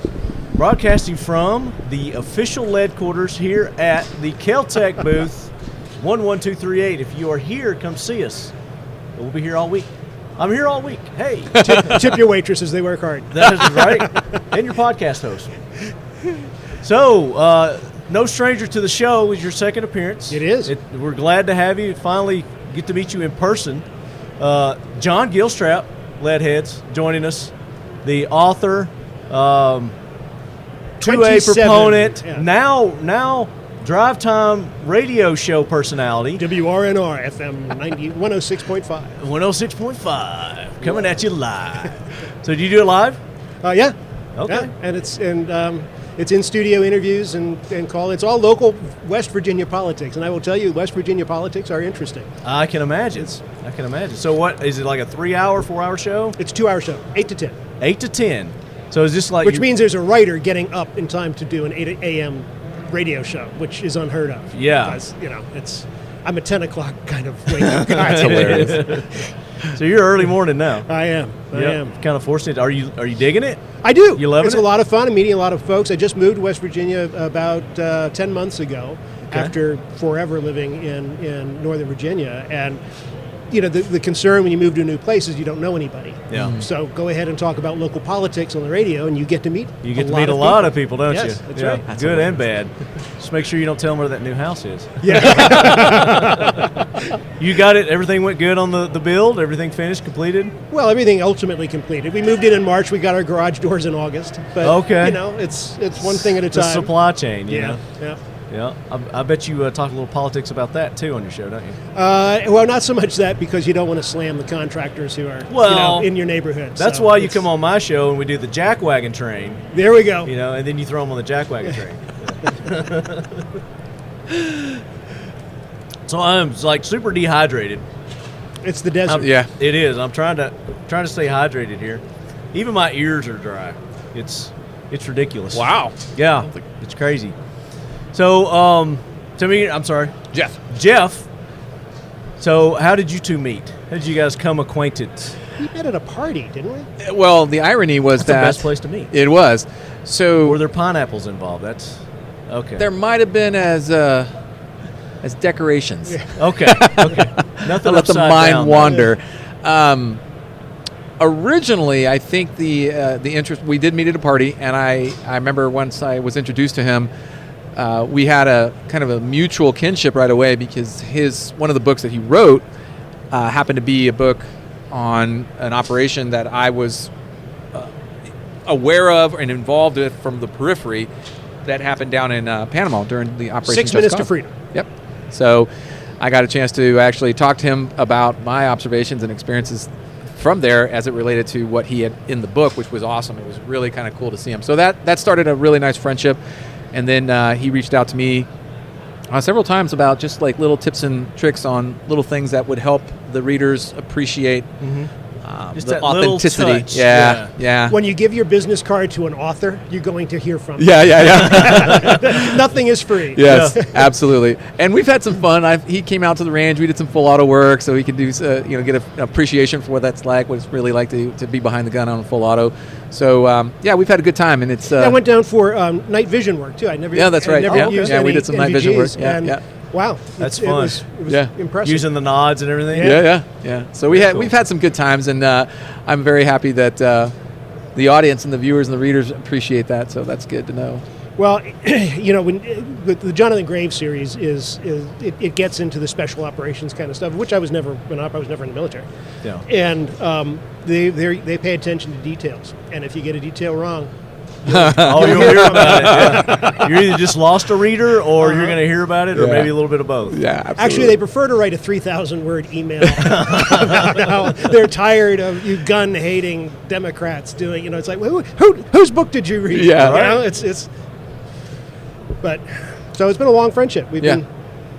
Broadcasting from the official Leadquaters here at the Kel-Tec booth, 11238. If you are here, come see us. We'll be here all week. I'm here all week. Hey. Tip your waitresses, they work hard. That is right. And your podcast host. So, no stranger to the show is your second appearance. It is. We're glad to have you. Finally get to meet you in person. John Gilstrap, Leadheads, joining us. The author, 2A 27, proponent, yeah. now drive time radio show personality. WRNR FM 106.5. 106.5, coming at you live. So do you do it live? Yeah. Okay. Yeah. And it's in studio interviews and call. It's all local West Virginia politics, and I will tell you, West Virginia politics are interesting. I can imagine. So what, is it like a 3-hour, 4-hour show? It's a 2-hour show, 8 to 10. 8 to 10. So is this like... Which means there's a writer getting up in time to do an 8 a.m. radio show, which is unheard of. Yeah. Because, I'm a 10 o'clock kind of wake up guy. That's hilarious. So you're early morning now. I am. Kind of forcing it. Are you digging it? I do. You loving It's it? a lot of fun. I'm meeting a lot of folks. I just moved to West Virginia about 10 months ago after forever living in Northern Virginia. And, the concern when you move to a new place is you don't know anybody. Yeah. So go ahead and talk about local politics on the radio, and you get to meet a lot of people, don't yes, you? That's yeah. right. That's good and bad. Just make sure you don't tell them where that new house is. Yeah. You got it? Everything went good on the build? Everything finished, completed? Well, everything ultimately completed. We moved in March. We got our garage doors in August. But, okay. It's one thing at a The time. supply chain, you know? Yeah. Yeah, I bet you talk a little politics about that too on your show, don't you? Well, not so much that, because you don't want to slam the contractors who are in your neighborhood. That's why you come on my show and we do the jackwagon train. There we go. And then you throw them on the jackwagon train. So I'm like super dehydrated. It's the desert. Yeah, it is. I'm trying to stay hydrated here. Even my ears are dry. It's ridiculous. Wow. Yeah, it's crazy. So, to me, I'm sorry. Jeff. So, how did you two meet? How did you guys come acquainted? We met at a party, didn't we? Well, the irony was That's the best place to meet. It was. So were there pineapples involved? That's okay. There might have been as decorations. Yeah. Okay. Nothing. Let the mind down, wander. Originally, I think the interest, we did meet at a party, and I remember once I was introduced to him. We had a kind of a mutual kinship right away, because one of the books that he wrote happened to be a book on an operation that I was aware of and involved with from the periphery that happened down in Panama during the Operation 6 Minutes to Freedom. Yep. So I got a chance to actually talk to him about my observations and experiences from there as it related to what he had in the book, which was awesome. It was really kind of cool to see him. So that started a really nice friendship. And then he reached out to me several times about just like little tips and tricks on little things that would help the readers appreciate just the that little authenticity. touch. Yeah. When you give your business card to an author, you're going to hear from them. Yeah. Nothing is free. Yes, absolutely. And we've had some fun. He came out to the range. We did some full auto work, so he could do get an appreciation for what that's like, what it's really like to be behind the gun on a full auto. So we've had a good time, and it's. I went down for night vision work too. That's right. We did some night vision work. Yeah. Wow, that's fun. It was impressive. Using the nods and everything. Yeah. So we've had some good times, and I'm very happy that the audience and the viewers and the readers appreciate that. So that's good to know. Well, when the Jonathan Graves series it gets into the special operations kind of stuff, which I was never in the military. Yeah. And they pay attention to details, and if you get a detail wrong, Oh, you'll hear about it. Yeah. You're either just lost a reader, or you're going to hear about it, or maybe a little bit of both. Yeah, absolutely. Actually, they prefer to write a 3,000-word email about how they're tired of you gun-hating Democrats doing. It's like, whose book did you read? Yeah, right. It's. But so it's been a long friendship. We've been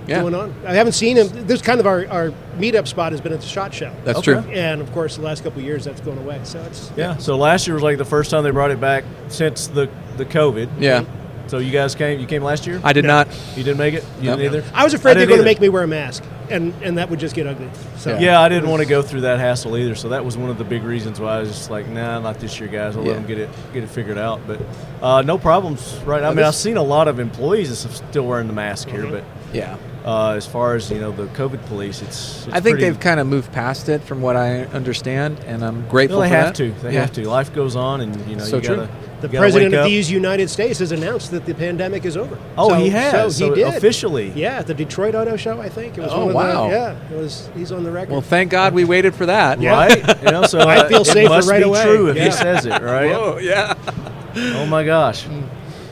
going on. I haven't seen him. This kind of our meetup spot has been at the SHOT Show. That's true. And of course, the last couple of years that's gone away. So it's So last year was like the first time they brought it back since the COVID. Yeah. So you guys came. You came last year? I did not. You didn't make it? You didn't either? I was afraid they were going to either. make me wear a mask, and that would just get ugly. So Yeah, I didn't want to go through that hassle either. So that was one of the big reasons why I was just like, nah, not this year, guys. I'll let them get it figured out. But no problems, right? I mean, I've seen a lot of employees that's still wearing the mask here, but yeah. As far as the COVID police, it's I think pretty, they've kind of moved past it, from what I understand, and I'm grateful. Well, they for have that. to. They have to. Life goes on, and So you true. gotta. The you gotta president wake of up. these United States has announced that the pandemic is over. Oh, he has. So he So did officially. Yeah, at the Detroit Auto Show, I think it was. Oh, one of wow. it was. He's on the record. Well, thank God we waited for that. Yeah. Right? So I feel it safer must right be away. true if Yeah. he says it, right? Oh, yeah. Oh my gosh.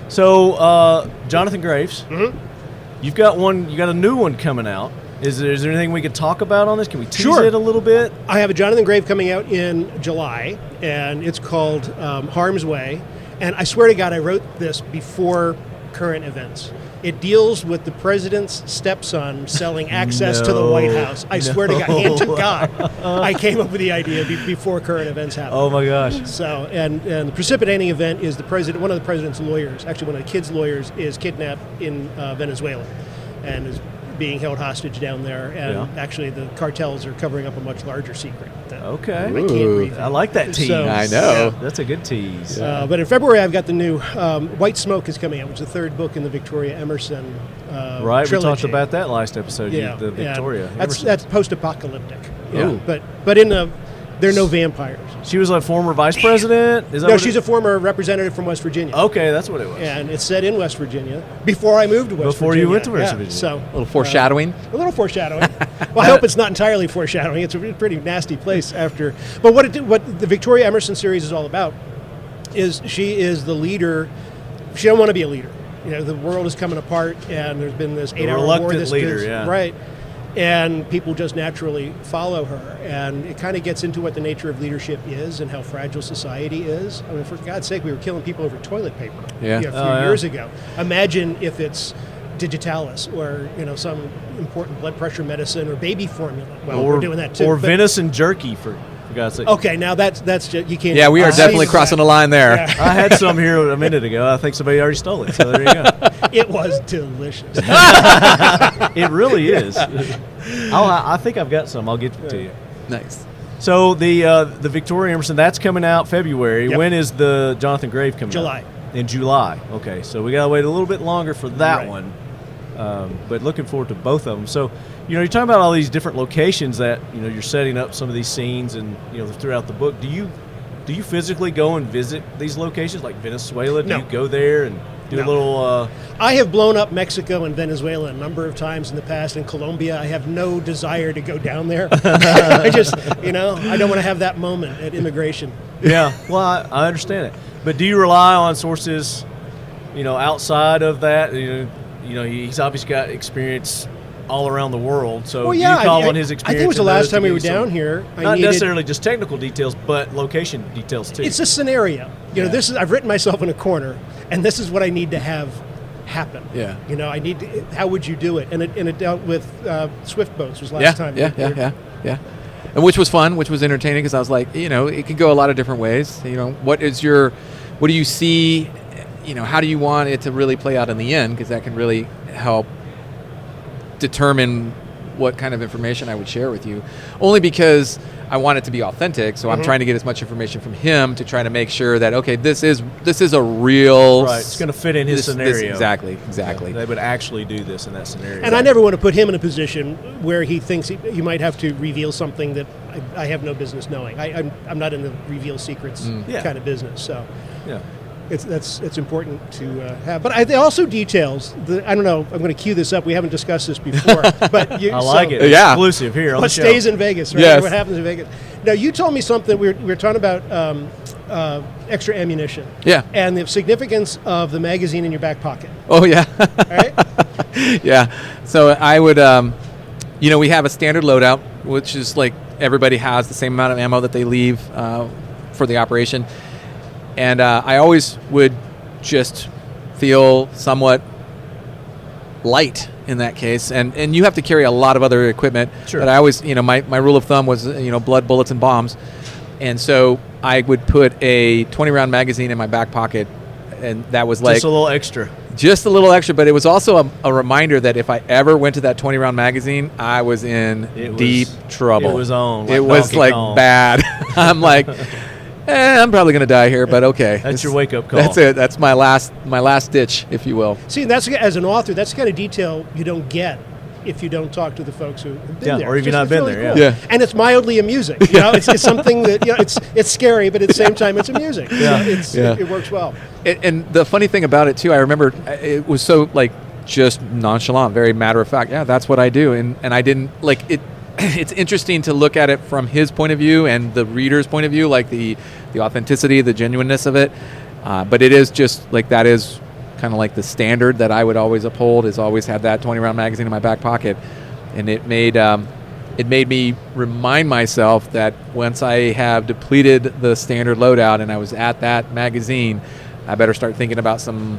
So Jonathan Graves, you've got one. You got a new one coming out. Is there anything we could talk about on this? Can we tease it a little bit? I have a Jonathan Grave coming out in July, and it's called Harm's Way. And I swear to God, I wrote this before current events. It deals with the president's stepson selling access to the White House. I swear to God, hand to God, I came up with the idea before current events happened. Oh my gosh! So, and the precipitating event is one of the president's lawyers, actually one of the kids' lawyers, is kidnapped in Venezuela, and is being held hostage down there. And actually, the cartels are covering up a much larger secret. Okay, I can't read. I like that tease. So, I know. That's a good tease. But in February, I've got the new White Smoke is coming out, which is the third book in the Victoria Emerson Right, trilogy. we talked about that last episode. Yeah, The Victoria. that's post-apocalyptic. Yeah. But in there are no vampires. She was a former vice president. Is that No, what she's a former representative from West Virginia. Okay, that's what it was. And it's set in West Virginia before I moved to West Virginia. Before you went to West Virginia. So A little foreshadowing. a little foreshadowing. Well, I hope it's not entirely foreshadowing. It's a pretty nasty place after. But what the Victoria Emerson series is all about is she is the leader. She don't want to be a leader. The world is coming apart, and there's been this 8-hour war. Reluctant leader, yeah. Right. And people just naturally follow her. And it kind of gets into what the nature of leadership is and how fragile society is. I mean, for God's sake, we were killing people over toilet paper Yeah. a few years ago. Imagine if it's digitalis or some important blood pressure medicine or baby formula. Well, we're doing that too. Or but- venison jerky, for God's sake. Okay, now that's just, you can't. Yeah, we are I'll definitely say crossing that. the line there. Yeah. I had some here a minute ago. I think somebody already stole it. So there you go. It was delicious. It really is. I think I've got some. I'll get it to you. Nice. So the Victoria Emerson, that's coming out February. Yep. When is the Jonathan Grave coming July. out? In July. Okay, so we got to wait a little bit longer for that Right. one. But looking forward to both of them. So, you're talking about all these different locations that, you're setting up some of these scenes and, throughout the book. Do you physically go and visit these locations like Venezuela? Do No. you go there and do a little... I have blown up Mexico and Venezuela a number of times in the past, and Colombia. I have no desire to go down there. I just, I don't want to have that moment at immigration. Yeah, well, I understand it. But do you rely on sources, outside of that? He's obviously got experience all around the world. So Well, yeah, do you call I- on his experience? I think it was the in last those to time we give were you some- down here. Not necessarily just technical details, but location details too. It's a scenario. This is, I've written myself in a corner, and this is what I need to have happen. Yeah. I need to, how would you do it? And it dealt with Swift boats was last time. Yeah. And which was fun, which was entertaining, because I was like, it could go a lot of different ways. What do you see? How do you want it to really play out in the end? Because that can really help determine what kind of information I would share with you. Only because I want it to be authentic, so I'm trying to get as much information from him to try to make sure that, okay, this is a real... Right, it's going to fit in his scenario. Exactly. Yeah, they would actually do this in that scenario. And I never want to put him in a position where he thinks he might have to reveal something that I have no business knowing. I'm not in the reveal secrets kind of business. So, Yeah. it's important to have. But it also details I don't know. I'm going to cue this up. We haven't discussed this before, but I like it. Yeah. Exclusive here on what the show. stays in Vegas, right? Yes. What happens in Vegas? Now, you told me something. We were talking about extra ammunition. Yeah. And the significance of the magazine in your back pocket. Oh, yeah. Right? Yeah. So I would, we have a standard loadout, which is like everybody has the same amount of ammo that they leave for the operation. And I always would just feel somewhat light in that case. And you have to carry a lot of other equipment. Sure. But I always, my rule of thumb was, blood, bullets, and bombs. And so I would put a 20-round magazine in my back pocket, and that was like... Just a little extra. Just a little extra, but it was also a reminder that if I ever went to that 20-round magazine, I was in deep trouble. It was on. It was like bad. I'm like... I'm probably going to die here, but okay. That's your wake-up call. That's it. That's my last ditch, if you will. See, that's as an author, that's the kind of detail you don't get if you don't talk to the folks who have been there. Or if you've not been there, cool. And it's mildly amusing. It's something that it's scary, but at the same time, it's amusing. So it works well. And the funny thing about it too, I remember it was so just nonchalant, very matter of fact. Yeah, that's what I do, and I didn't it. It's interesting to look at it from his point of view and the reader's point of view, like the authenticity, the genuineness of it. But it is just that is kind of like the standard that I would always uphold, is always have that 20-round magazine in my back pocket. And it made me remind myself that once I have depleted the standard loadout and I was at that magazine, I better start thinking about some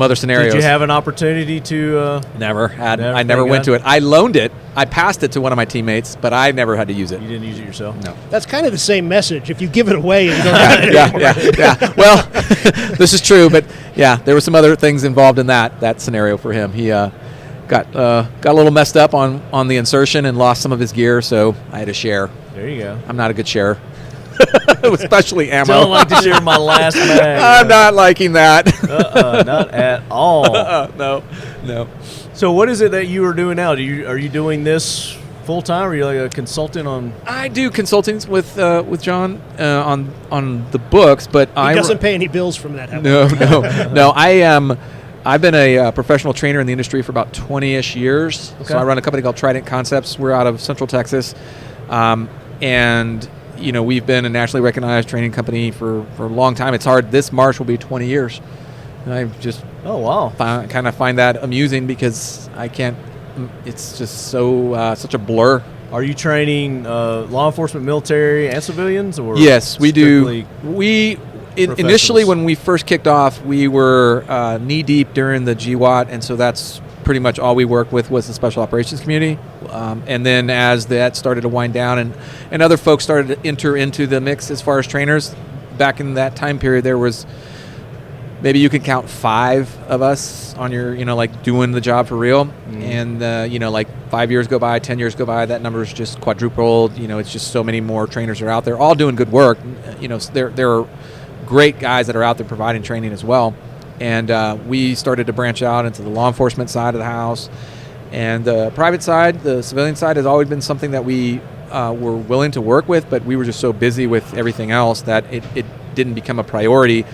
other scenarios. Did you have an opportunity to... Never. I never went to it. I loaned it. I passed it to one of my teammates, but I never had to use it. You didn't use it yourself? No. That's kind of the same message. If you give it away and you don't have it anymore. Yeah. Well, this is true, but there were some other things involved in that scenario for him. He got a little messed up on the insertion and lost some of his gear, so I had to share. There you go. I'm not a good sharer. Especially ammo. Don't like to share my last bag. I'm not liking that. Not at all. No. So what is it that you are doing now? Are you doing this full time, or are you like a consultant on? I do consultings with John on the books, but he doesn't pay any bills from that. No. I've been a professional trainer in the industry for about 20-ish years. Okay. So I run a company called Trident Concepts. We're out of Central Texas, and we've been a nationally recognized training company for a long time. It's hard. This March will be 20 years. And I just kind of find that amusing because I can't. It's just such a blur. Are you training law enforcement, military, and civilians, or yes, we do. Initially, when we first kicked off, we were knee deep during the GWAT, and so that's pretty much all we worked with was the special operations community. And then as that started to wind down and other folks started to enter into the mix as far as trainers, back in that time period, there was maybe you could count 5 of us on your, doing the job for real. Mm. And, 5 years go by, 10 years go by, that number is just quadrupled. It's just so many more trainers are out there, all doing good work. There are great guys that are out there providing training as well. And we started to branch out into the law enforcement side of the house. And the private side, the civilian side, has always been something that we were willing to work with, but we were just so busy with everything else that it didn't become a priority.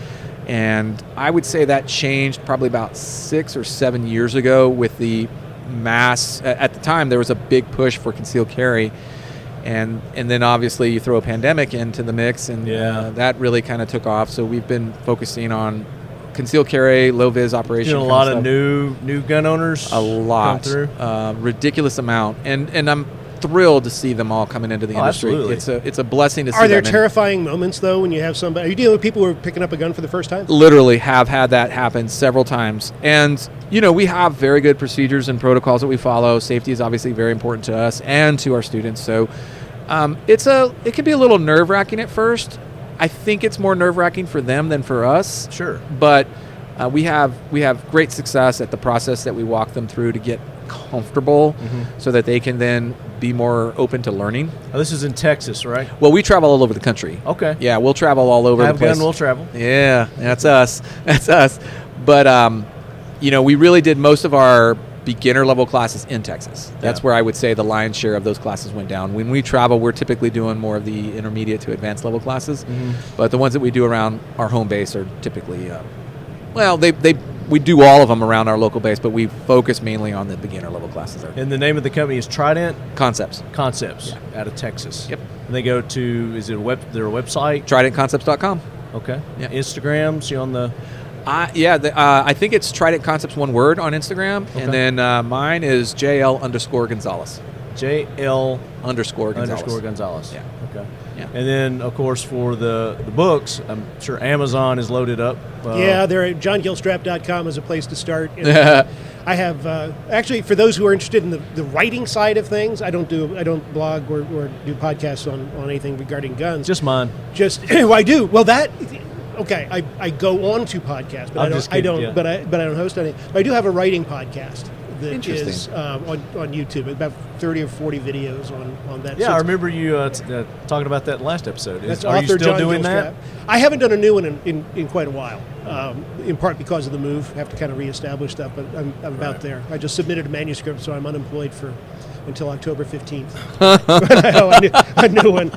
And I would say that changed probably about 6 or 7 years ago with the mass. At the time, there was a big push for concealed carry. And then obviously you throw a pandemic into the mix, and that really kind of took off. So we've been focusing on concealed carry, low vis operation. Doing a lot of new gun owners. A lot, come through. Ridiculous amount, and I'm thrilled to see them all coming into the industry. Absolutely. It's a blessing to see. Are there terrifying moments though when you have somebody? Are you dealing with people who are picking up a gun for the first time? Literally have had that happen several times, and we have very good procedures and protocols that we follow. Safety is obviously very important to us and to our students. So it can be a little nerve-wracking at first. I think it's more nerve-wracking for them than for us. Sure. But we have great success at the process that we walk them through to get comfortable, so that they can then be more open to learning. Oh, this is in Texas, right? Well, we travel all over the country. Okay. Yeah, we'll travel all over the place. Have gun, we'll travel. Yeah, that's us. But we really did most of our beginner level classes in Texas. That's where I would say the lion's share of those classes went down. When we travel, we're typically doing more of the intermediate to advanced level classes, but the ones that we do around our home base are typically, we do all of them around our local base, but we focus mainly on the beginner level classes there. And the name of the company is Trident Concepts. Out of Texas. Yep. And they go to, is it their website? TridentConcepts.com. Okay. Yeah. Instagrams, you on the... I think it's Trident Concepts, one word, on Instagram. Okay. And then mine is JL_Gonzales. JL_Gonzales. Yeah. Okay. Yeah. And then, of course, for the books, I'm sure Amazon is loaded up. They're at johngilstrap.com is a place to start. And, I have actually, for those who are interested in the writing side of things, I don't blog or do podcasts on anything regarding guns. Just mine. Well, I do. Well, that. Okay, I go on to podcasts, but I don't host any. But I do have a writing podcast that is on YouTube. About 30 or 40 videos on that. Yeah, So I remember you talking about that last episode. that's Are you author still John doing Gilstrap. that? I haven't done a new one in quite a while, in part because of the move. I have to kind of reestablish stuff, but I'm about there. I just submitted a manuscript, so I'm unemployed until October 15th. a new one.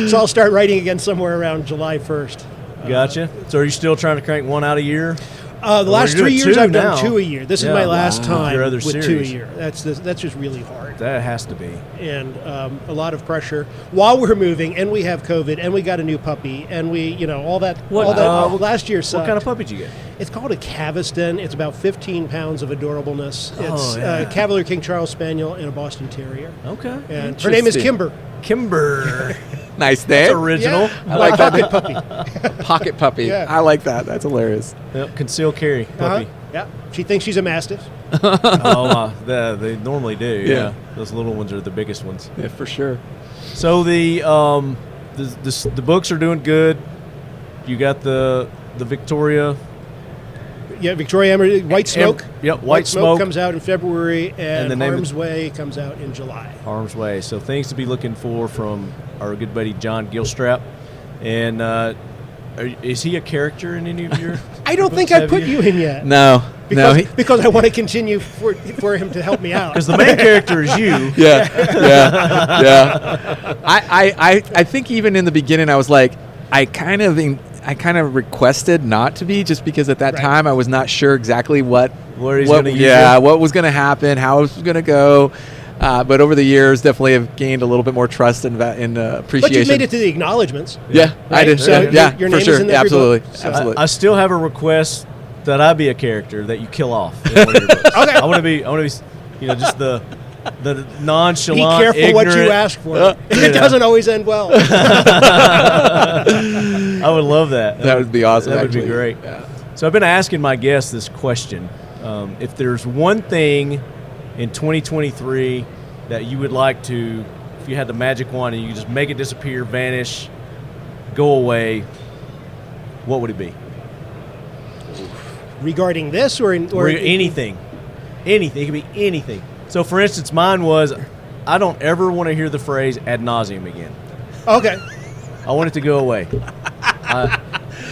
So I'll start writing again somewhere around July 1st. Gotcha. So are you still trying to crank one out a year? The last 3 years I've done 2 a year. This is my last time Your other with series. 2 a year. That's just really hard. That has to be. And a lot of pressure while we're moving, and we have COVID, and we got a new puppy, and we, all that. Last year sucked. What kind of puppy did you get? It's called a Caviston. It's about 15 pounds of adorableness. It's yeah. Cavalier King Charles Spaniel and a Boston Terrier. Okay. And her name is Kimber. Kimber. Nice That's name. original. Yeah, I like pocket puppy. Pocket puppy. Yeah. I like that. That's hilarious. Yep, conceal carry puppy. Yeah. She thinks she's a Mastiff. They normally do. Yeah. Those little ones are the biggest ones. Yeah, for sure. So the books are doing good. You got the Victoria. Yeah, Victoria Emery, White Smoke. White Smoke comes out in February, and the name Harm's Way comes out in July. Harm's Way. So things to be looking for from our good buddy John Gilstrap. And is he a character in any of your I don't think books, I put you in yet. No. Because I want to continue for him to help me out. Because the main character is you. Yeah. I think even in the beginning I was like, I kind of requested not to be, just because at that time I was not sure exactly what was going to happen, how it was going to go. But over the years, definitely have gained a little bit more trust and appreciation. But you made it to the acknowledgements. Yeah, right? I did. So your name for sure. is in every Absolutely. book, so. Absolutely. I still have a request that I be a character that you kill off in one of your books. Okay. I want to be, just the nonchalant, be careful ignorant. what you ask for. It doesn't always end well. I would love that. That would be awesome. That would be great. Yeah. So I've been asking my guests this question. If there's one thing in 2023 that you would like to, if you had the magic wand and you could just make it disappear, vanish, go away, what would it be? Regarding this or anything. Anything. It could be anything. So, for instance, mine was, I don't ever want to hear the phrase ad nauseum again. Okay. I want it to go away.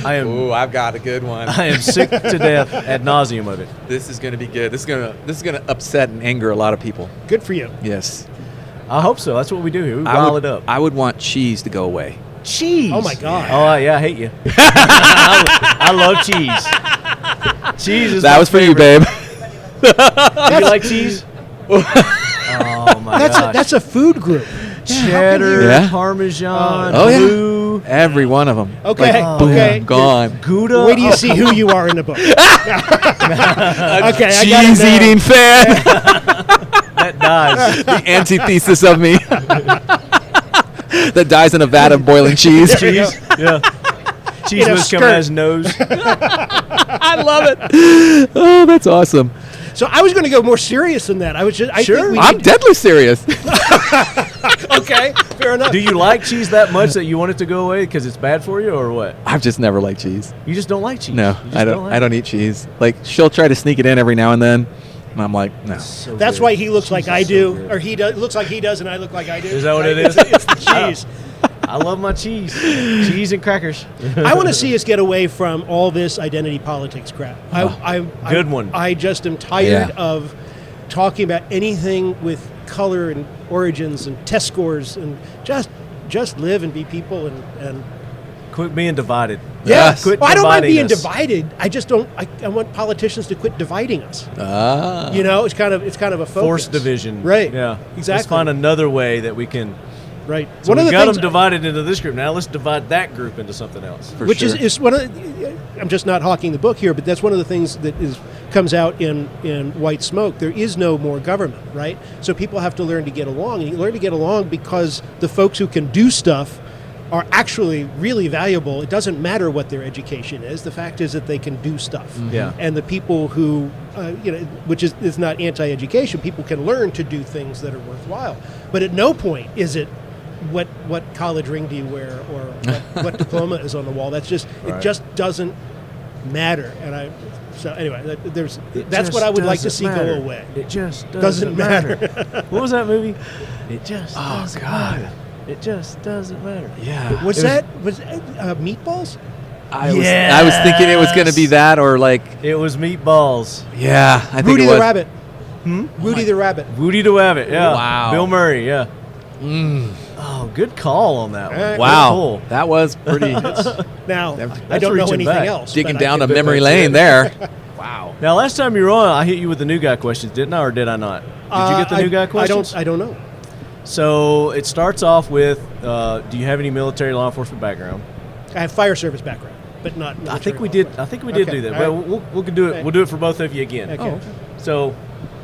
I am. Ooh, I've got a good one. I am sick to death ad nauseum of it. This is going to be good. This is going to upset and anger a lot of people. Good for you. Yes. I hope so. That's what we do here. We rile it up. I would want cheese to go away. Cheese. Oh my God. Oh yeah, I hate you. I love cheese. Cheese is. That was for you, babe. Do you like cheese? Oh my gosh. That's a food group. Cheddar, Parmesan, blue. Every one of them. Okay. Boom, gone. Gouda. Wait till you see who you are in the book. Okay, Cheese eating fan. That dies. The antithesis of me. That dies in a vat of boiling cheese. Cheese. Yeah. Cheese was coming out his nose. I love it. Oh, that's awesome. So I was going to go more serious than that. I'm deadly serious. Okay, fair enough. Do you like cheese that much that you want it to go away because it's bad for you, or what? I've just never liked cheese. You just don't like cheese? No, I don't. I don't eat cheese. Like, she'll try to sneak it in every now and then, and I'm like, no. That's why he looks like I do, or he looks like he does, and I look like I do. Is that what it is? It's the cheese. I love my cheese. Cheese and crackers. I want to see us get away from all this identity politics crap. Good one. I just am tired of talking about anything with color and origins and test scores, and just live and be people and Quit being divided. yes. Quit I don't mind dividing being us. divided. I just don't. I want politicians to quit dividing us. You know, it's kind of a focus. Forced division. Right. Yeah. Exactly. Let's find another way that we can. Right. So we got them divided into this group. Now let's divide that group into something else. Which is one of the, I'm just not hawking the book here, but that's one of the things that comes out in White Smoke. There is no more government, right? So people have to learn to get along, and you learn to get along because the folks who can do stuff are actually really valuable. It doesn't matter what their education is. The fact is that they can do stuff. Yeah. And the people who, which is not anti-education, people can learn to do things that are worthwhile. But at no point is it what college ring do you wear or what diploma is on the wall. That's just it just doesn't matter. And so anyway, that's what I would like to see go away. It just doesn't matter. What was that movie? It just doesn't matter. It just doesn't matter. Yeah. Was Meatballs? I was thinking it was going to be that, or like it was Meatballs. Yeah, I think Rudy it was. the Rabbit. Rudy the Rabbit. Rudy the Rabbit. Yeah. Wow. Bill Murray. Yeah. Oh, good call on that one. Right. Wow, Cool. that was pretty. Now, I That's don't know reaching anything back. else. Digging but I down can- a memory lane there. Wow. Now, last time you were on, I hit you with the new guy questions, didn't I, or did I not? Did you get the new guy questions? I don't know. So it starts off with, do you have any military law enforcement background? I have fire service background, but not military. I think we law did. enforcement. I think we did Okay, do that. all Well, right. we'll do it. Okay. We'll do it for both of you again. Okay. Oh. So,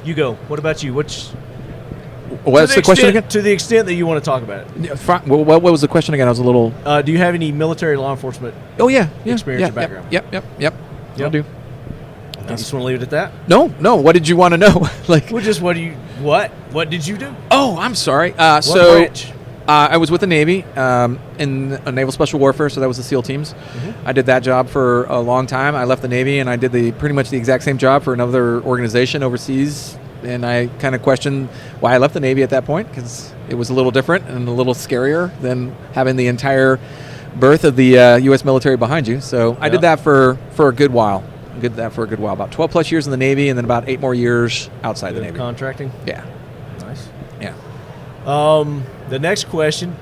you go. What about you? What's the question again? To the extent that you want to talk about it. What was the question again? I was a little. Do you have any military law enforcement? Oh yeah, Experience or background. Yep. I do. You just want to leave it at that? No. What did you want to know? Like, Well, just what did you do? oh, I'm sorry. What So branch? I was with the Navy in Naval Special Warfare, so that was the SEAL teams. I did that job for a long time. I left the Navy and I did pretty much the exact same job for another organization overseas. And I kind of questioned why I left the Navy at that point, because it was a little different and a little scarier than having the entire birth of the U.S. military behind you. So I did that for a good while. About 12 plus years in the Navy, and then about 8 more years outside the Navy. Contracting. Yeah. Nice. Yeah. The next question: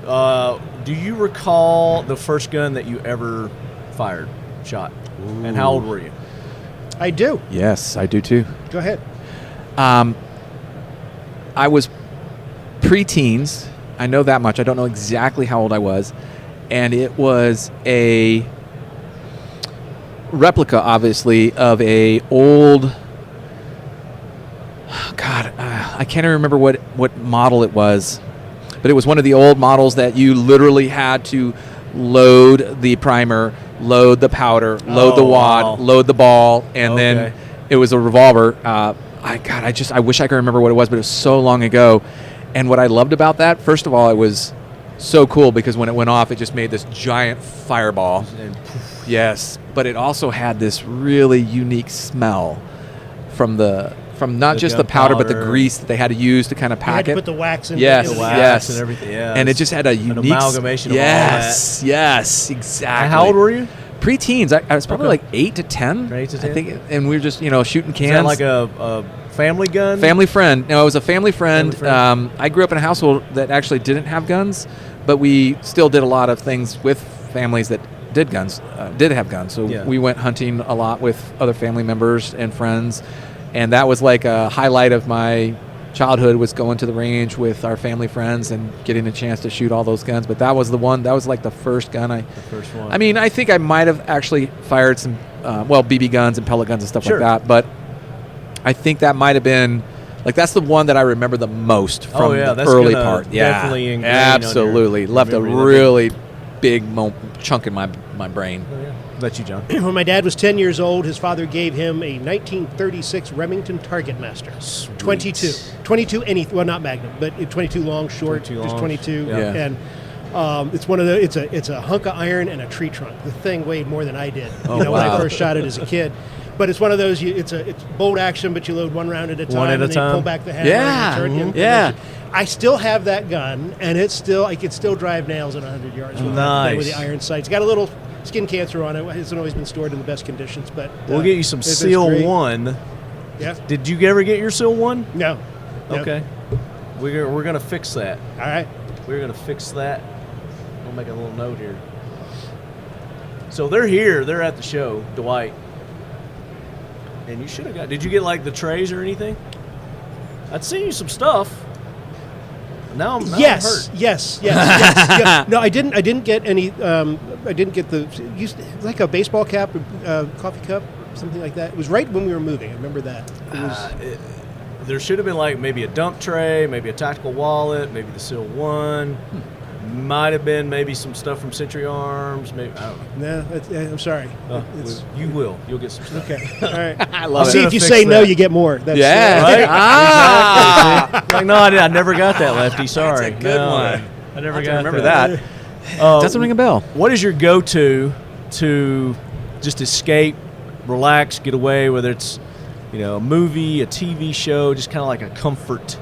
do you recall the first gun that you ever shot, and how old were you? I do. Yes, I do too. Go ahead. I was pre-teens. I know that much. I don't know exactly how old I was. And it was a replica, obviously, of a old... God, I can't even remember what model it was. But it was one of the old models that you literally had to load the primer, load the powder, load the wad, load the ball, and then it was a revolver. I wish I could remember what it was, but it was so long ago. And what I loved about that, first of all, it was so cool because when it went off, it just made this giant fireball. Yes, but it also had this really unique smell from not just the powder, but the grease that they had to use to kind of You had pack to it. put the wax in. Yes, in the yes, and everything. Yeah, and it just had a unique amalgamation of all that. Yes, exactly. And how old were you? Pre-teens. I was probably like 8 to 10. 8 to 10? I think, and we were just shooting cans. Is that like a family gun? Family friend. No, it was a family friend. Family friend. I grew up in a household that actually didn't have guns, but we still did a lot of things with families that did have guns. So we went hunting a lot with other family members and friends, and that was like a highlight of my childhood, was going to the range with our family friends and getting a chance to shoot all those guns. But that was the one. That was like the first gun The first one. I mean, I think I might have actually fired some, BB guns and pellet guns and stuff like that. But I think that might have been, like, that's the one that I remember the most from the that's early gonna part. definitely Yeah, ingrain on your absolutely. Left a memory. really big chunk in my brain. That's you, John. When my dad was 10 years old, his father gave him a 1936 Remington Target Master. 22 well, not Magnum, but 22 long, short, 22 just long. 22. Yeah. And it's one of the it's a hunk of iron and a tree trunk. The thing weighed more than I did. When wow. I first shot it as a kid. But it's one of those. It's bolt action, but you load one round at a time. One at a and time. They pull back the hammer. Yeah. And you turn, Yeah. I still have that gun, and I could still drive nails at 100 yards with Nice. the iron sights. Got a little skin cancer on it. It hasn't always been stored in the best conditions, but We'll get you some it's Seal great. 1 Yeah. Did you ever get your SEAL 1? No. Okay. We're going to fix that. All right. We're going to fix that. I'll make a little note here. So they're here. They're at the show, Dwight. And you should have got. Did you get like the trays or anything? I'd seen you some stuff. Now I'm Yes. hurt. Yes. Yeah. No, I didn't get any. I didn't get the like a baseball cap, coffee cup, something like that. It was right when we were moving. I remember that. It was, There should have been like maybe a dump tray, maybe a tactical wallet, maybe the SEAL 1. Might have been maybe some stuff from Century Arms. Maybe I don't know. no, I'm sorry. You will. You'll get some stuff. Okay. All right. I I'll love see it. if you Fix say no, that. you get more. That's, Yeah. Right? Ah. Like, no, I never got that, Lefty. Sorry. That's a good No, one. I never I have to got remember that. Uh, Doesn't ring a bell. What is your go-to to just escape, relax, get away? Whether it's a movie, a TV show, just kind of like a comfort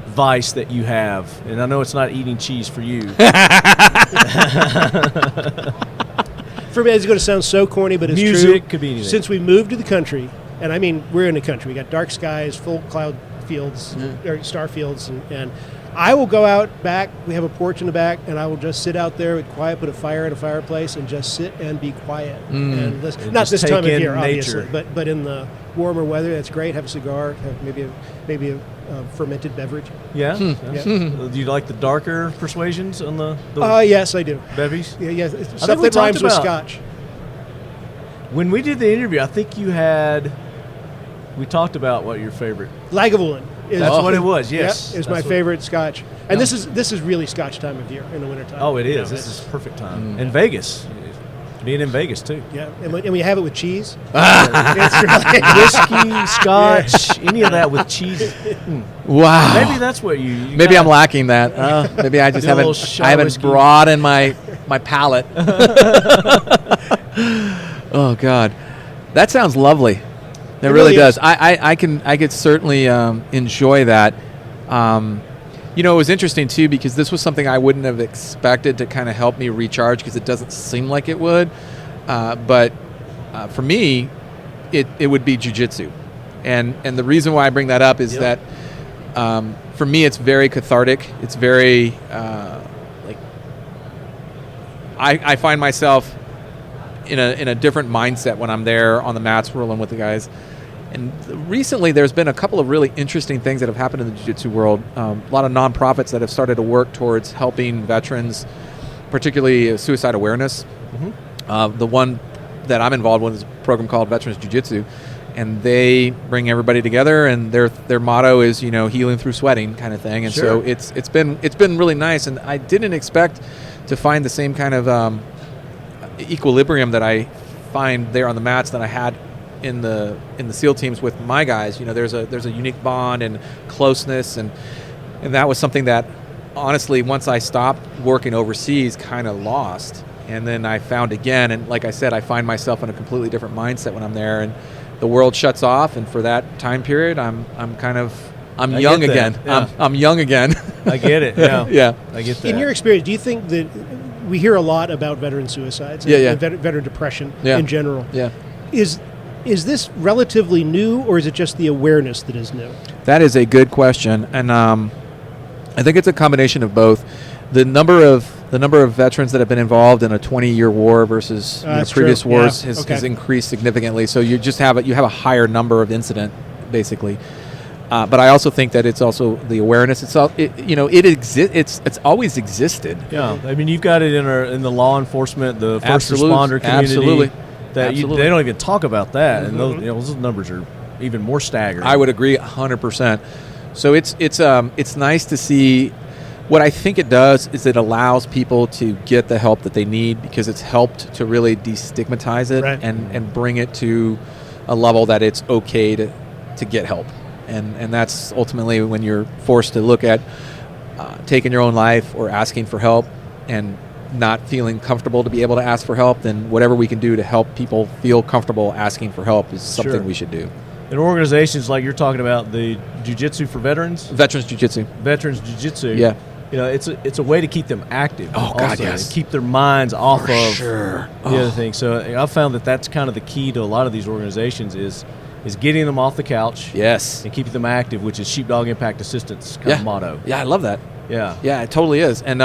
vice that you have. And I know it's not eating cheese for you. For me, it's going to sound so corny, but it's true. Music could be anything. Since we moved to the country, and I mean, we're in the country. We got dark skies, full cloud fields, or star fields, and I will go out back. We have a porch in the back, and I will just sit out there with quiet, put a fire in a fireplace, and just sit and be quiet and listen. And Not just this take time of in year, nature. obviously, but in the warmer weather, that's great. Have a cigar, have maybe a fermented beverage. Yeah? Yeah. Do you like the darker persuasions on the Yes, I do. bevies? Yeah, think stuff we that rhymes talked with about- scotch. When we did the interview, I think we talked about what your favorite. Lagavulin. That's what it was, yes. Yep, is my That's what- favorite scotch. And this is really scotch time of year in the wintertime. Oh, it You is. know, This it's- is perfect time. In Vegas. Being in Vegas, too. Yeah, and we have it with cheese. Whiskey, scotch, any of that with cheese. Wow. Maybe that's what you Maybe got. I'm lacking that. Maybe I just Do a little shot of haven't whiskey. broadened my palate. Oh God, that sounds lovely. It really really does. is. I could certainly enjoy that. It was interesting too because this was something I wouldn't have expected to kind of help me recharge because it doesn't seem like it would. But for me, it would be jiu-jitsu. And the reason why I bring that up is that for me it's very cathartic. It's very I find myself in a different mindset when I'm there on the mats rolling with the guys. And recently there's been a couple of really interesting things that have happened in the jiu-jitsu world. A lot of nonprofits that have started to work towards helping veterans, particularly suicide awareness. The one that I'm involved with is a program called Veterans Jiu-Jitsu, and they bring everybody together, and their motto is healing through sweating kind of thing. And so it's been really nice, and I didn't expect to find the same kind of equilibrium that I find there on the mats that I had in the SEAL teams with my guys. There's a unique bond and closeness, and that was something that honestly once I stopped working overseas kind of lost, and then I found again. And like I said, I find myself in a completely different mindset when I'm there, and the world shuts off, and for that time period I'm I young get that, again. yeah. I'm young again. I get it. Yeah. Yeah. I get that. In your experience, do you think that we hear a lot about veteran suicides and, Yeah. and veteran depression Yeah. in general? Yeah. Is this relatively new, or is it just the awareness that is new? That is a good question, and I think it's a combination of both. The number of veterans that have been involved in a 20-year war versus That's previous true. wars Yeah. has increased significantly. So you just have a higher number of incident, basically. But I also think that it's also the awareness. It exists. It's always existed. Yeah, I mean, you've got it in the law enforcement, the first Absolute- responder community. absolutely. That Absolutely. they don't even talk about that, and those numbers are even more staggering. I would agree 100%. So it's nice to see. What I think it does is it allows people to get the help that they need because it's helped to really destigmatize it Right. and bring it to a level that it's okay to get help. And that's ultimately when you're forced to look at taking your own life or asking for help and not feeling comfortable to be able to ask for help, then whatever we can do to help people feel comfortable asking for help is something Sure. we should do. in organizations like you're talking about, the jiu-jitsu for veterans, Veterans Jiu-Jitsu. veterans jiu-jitsu. Yeah. It's a way to keep them active. Oh, God, also, yes. and keep their minds off of sure. the other thing. So I found that that's kind of the key to a lot of these organizations is is getting them off the couch. Yes. And keeping them active, which is Sheepdog Impact Assistance kind of motto. Yeah, I love that. Yeah. Yeah, it totally is. And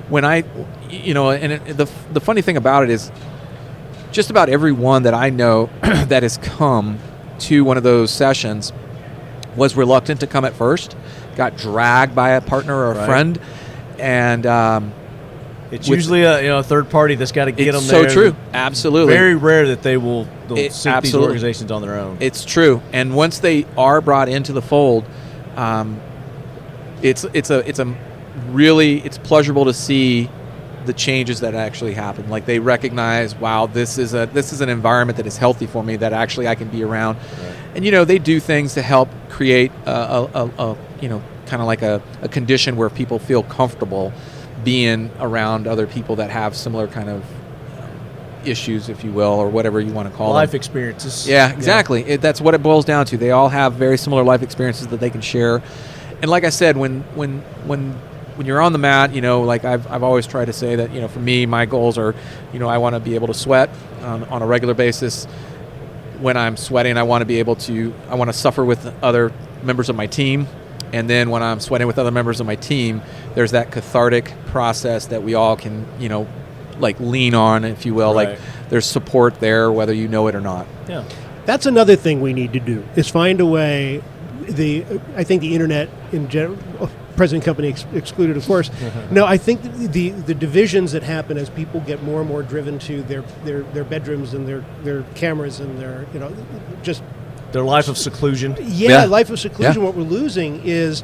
when I, the funny thing about it is just about everyone that I know that has come to one of those sessions was reluctant to come at first, got dragged by a partner or a friend, and it's usually a third party that's got to get them there. It's so true. Absolutely. Very rare that they'll seek these organizations on their own. It's true. And once they are brought into the fold, it's pleasurable to see the changes that actually happen. Like they recognize, wow, this is an environment that is healthy for me, that actually I can be around. Right. And they do things to help create a kind of like a condition where people feel comfortable being around other people that have similar kind of issues, if you will, or whatever you want to call life them. Experiences. Yeah, exactly. Yeah. That's what it boils down to. They all have very similar life experiences that they can share. And like I said, when you're on the mat, like I've always tried to say that, for me, my goals are, I want to be able to sweat on a regular basis. When I'm sweating, I want to suffer with other members of my team. And then when I'm sweating with other members of my team, there's that cathartic process that we all can, like lean on, if you will. Right. Like there's support there, whether you know it or not. Yeah. That's another thing we need to do, is find a way. I think the internet in general, present company excluded, of course. No, I think the divisions that happen as people get more and more driven to their bedrooms and their cameras and their just their life of seclusion. Yeah, life of seclusion. Yeah. What we're losing is,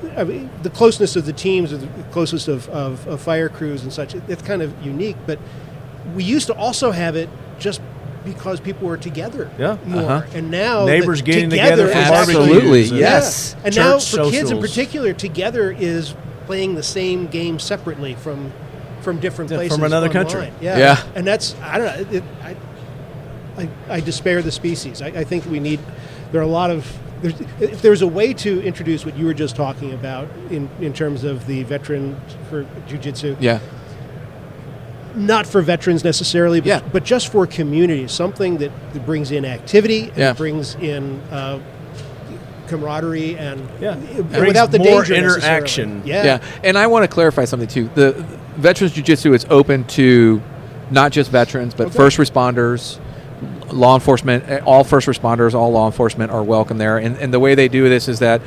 the closeness of the teams, or the closeness of fire crews and such. It's kind of unique, but we used to also have it just because people were together more. And now neighbors getting together for barbecues. Absolutely, yes. And now for kids in particular, together is playing the same game separately from different places. From another online. country. Yeah. And that's, I don't know, I despair the species. I think we need, there are a lot of, if there's a way to introduce what you were just talking about in terms of the veteran for jiu-jitsu. Yeah. Not for veterans necessarily, but just for communities, something that brings in activity and brings in camaraderie and without the more danger interaction. Yeah, and I want to clarify something too. The Veterans Jiu-Jitsu is open to not just veterans, but first responders, law enforcement. All first responders, all law enforcement are welcome there. And the way they do this is that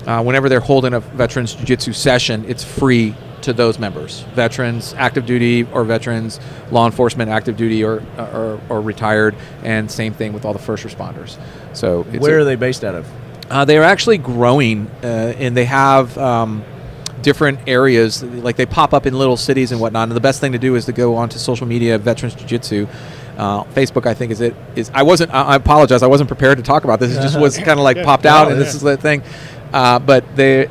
whenever they're holding a Veterans Jiu-Jitsu session, it's free to those members, veterans, active duty, or veterans, law enforcement, active duty, or retired, and same thing with all the first responders. So where are they based out of? They are actually growing, and they have different areas. Like they pop up in little cities and whatnot. And the best thing to do is to go onto social media, Veterans Jiu-Jitsu. Facebook, I think, is. I apologize. I wasn't prepared to talk about this. It just was kind of like popped out, and this is the thing. But they.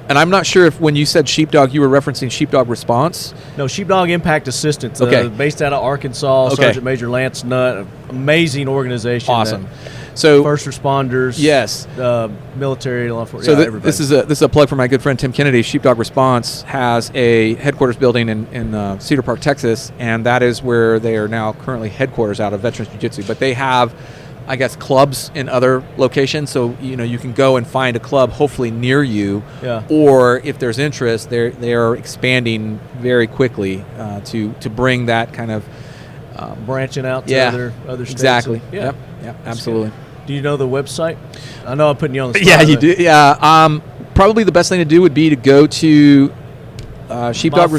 And I'm not sure if when you said Sheepdog, you were referencing Sheepdog Response. No, Sheepdog Impact Assistance. Based out of Arkansas. Sergeant Major Lance Nutt. Amazing organization. Awesome. So first responders. Yes. Military, law enforcement. So this is a plug for my good friend Tim Kennedy. Sheepdog Response has a headquarters building in Cedar Park, Texas, and that is where they are now currently headquarters out of Veterans Jiu-Jitsu. But they have, I guess, clubs in other locations, so you can go and find a club hopefully near you. Yeah. Or if there's interest, they are expanding very quickly to bring that kind of branching out to other states. Exactly. Yep, absolutely. Good. Do you know the website? I know I'm putting you on the spot. Yeah, you do. Yeah. Probably the best thing to do would be to go to Sheepdog.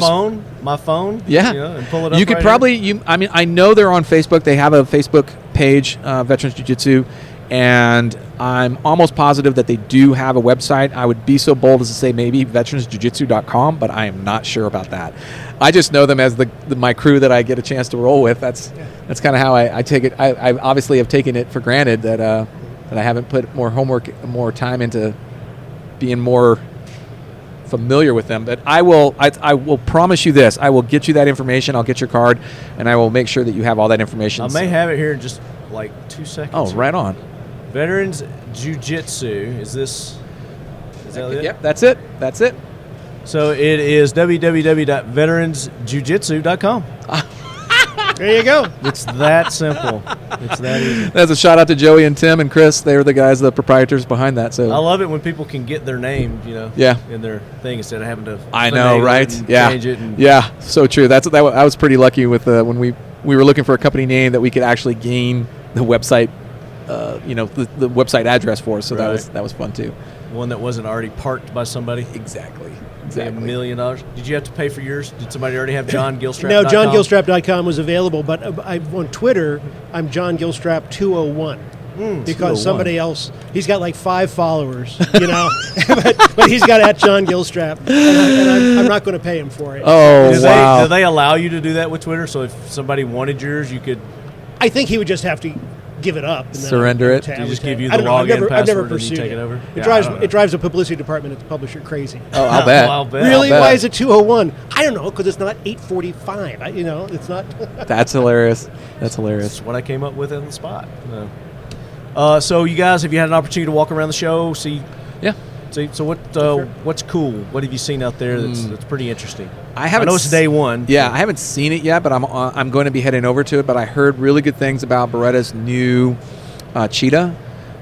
My phone. Yeah. And pull it up. You could probably. I know they're on Facebook. They have a Facebook page, Veterans Jiu-Jitsu, and I'm almost positive that they do have a website. I would be so bold as to say maybe veteransjujitsu.com, but I am not sure about that. I just know them as my crew that I get a chance to roll with. That's kind of how I take it. I obviously have taken it for granted that I haven't put more homework, more time into being more familiar with them. But I will promise you this. I will get you that information. I'll get your card, and I will make sure that you have all that information. I may have it here in just like 2 seconds. Oh, right on. Veterans Jiu-Jitsu. Is that it? Yep, that's it. That's it. So it is www.veteransjujitsu.com. There you go. It's that simple. It's that easy. That's a shout out to Joey and Tim and Chris. They were the guys, the proprietors behind that. So I love it when people can get their name, Yeah. in their thing instead of having to. I know, finagle it right? and Yeah, change it and yeah, so true. I was pretty lucky with when we were looking for a company name that we could actually gain the website, the website address for. So Right. that was fun too. one that wasn't already parked by somebody. Exactly. Pay $1 million. Did you have to pay for yours? Did somebody already have John Gilstrap? No, JohnGilstrap.com was available, but on Twitter, I'm John Gilstrap 201. Because 201. somebody else, he's got like 5 followers, but he's got at John Gilstrap, and I'm not going to pay him for it. Oh, wow. Do they allow you to do that with Twitter? So if somebody wanted yours, you could. I think he would just have to give it up. And then Surrender it? Do you just give you I the don't know. login I've never password and you pursued take it over? It Yeah, drives I don't know. it drives the publicity department at the publisher crazy. Oh, I'll bet. I'll bet. Really? I'll bet. Why is it 201? I don't know, because it's not 8:45. It's not. That's hilarious. That's hilarious. That's what I came up with on the spot. So you guys, have you had an opportunity to walk around the show? See? Yeah. See, so what's cool? What have you seen out there that's pretty interesting? I haven't. know it's day one. Yeah, I haven't seen it yet, but I'm going to be heading over to it. But I heard really good things about Beretta's new Cheetah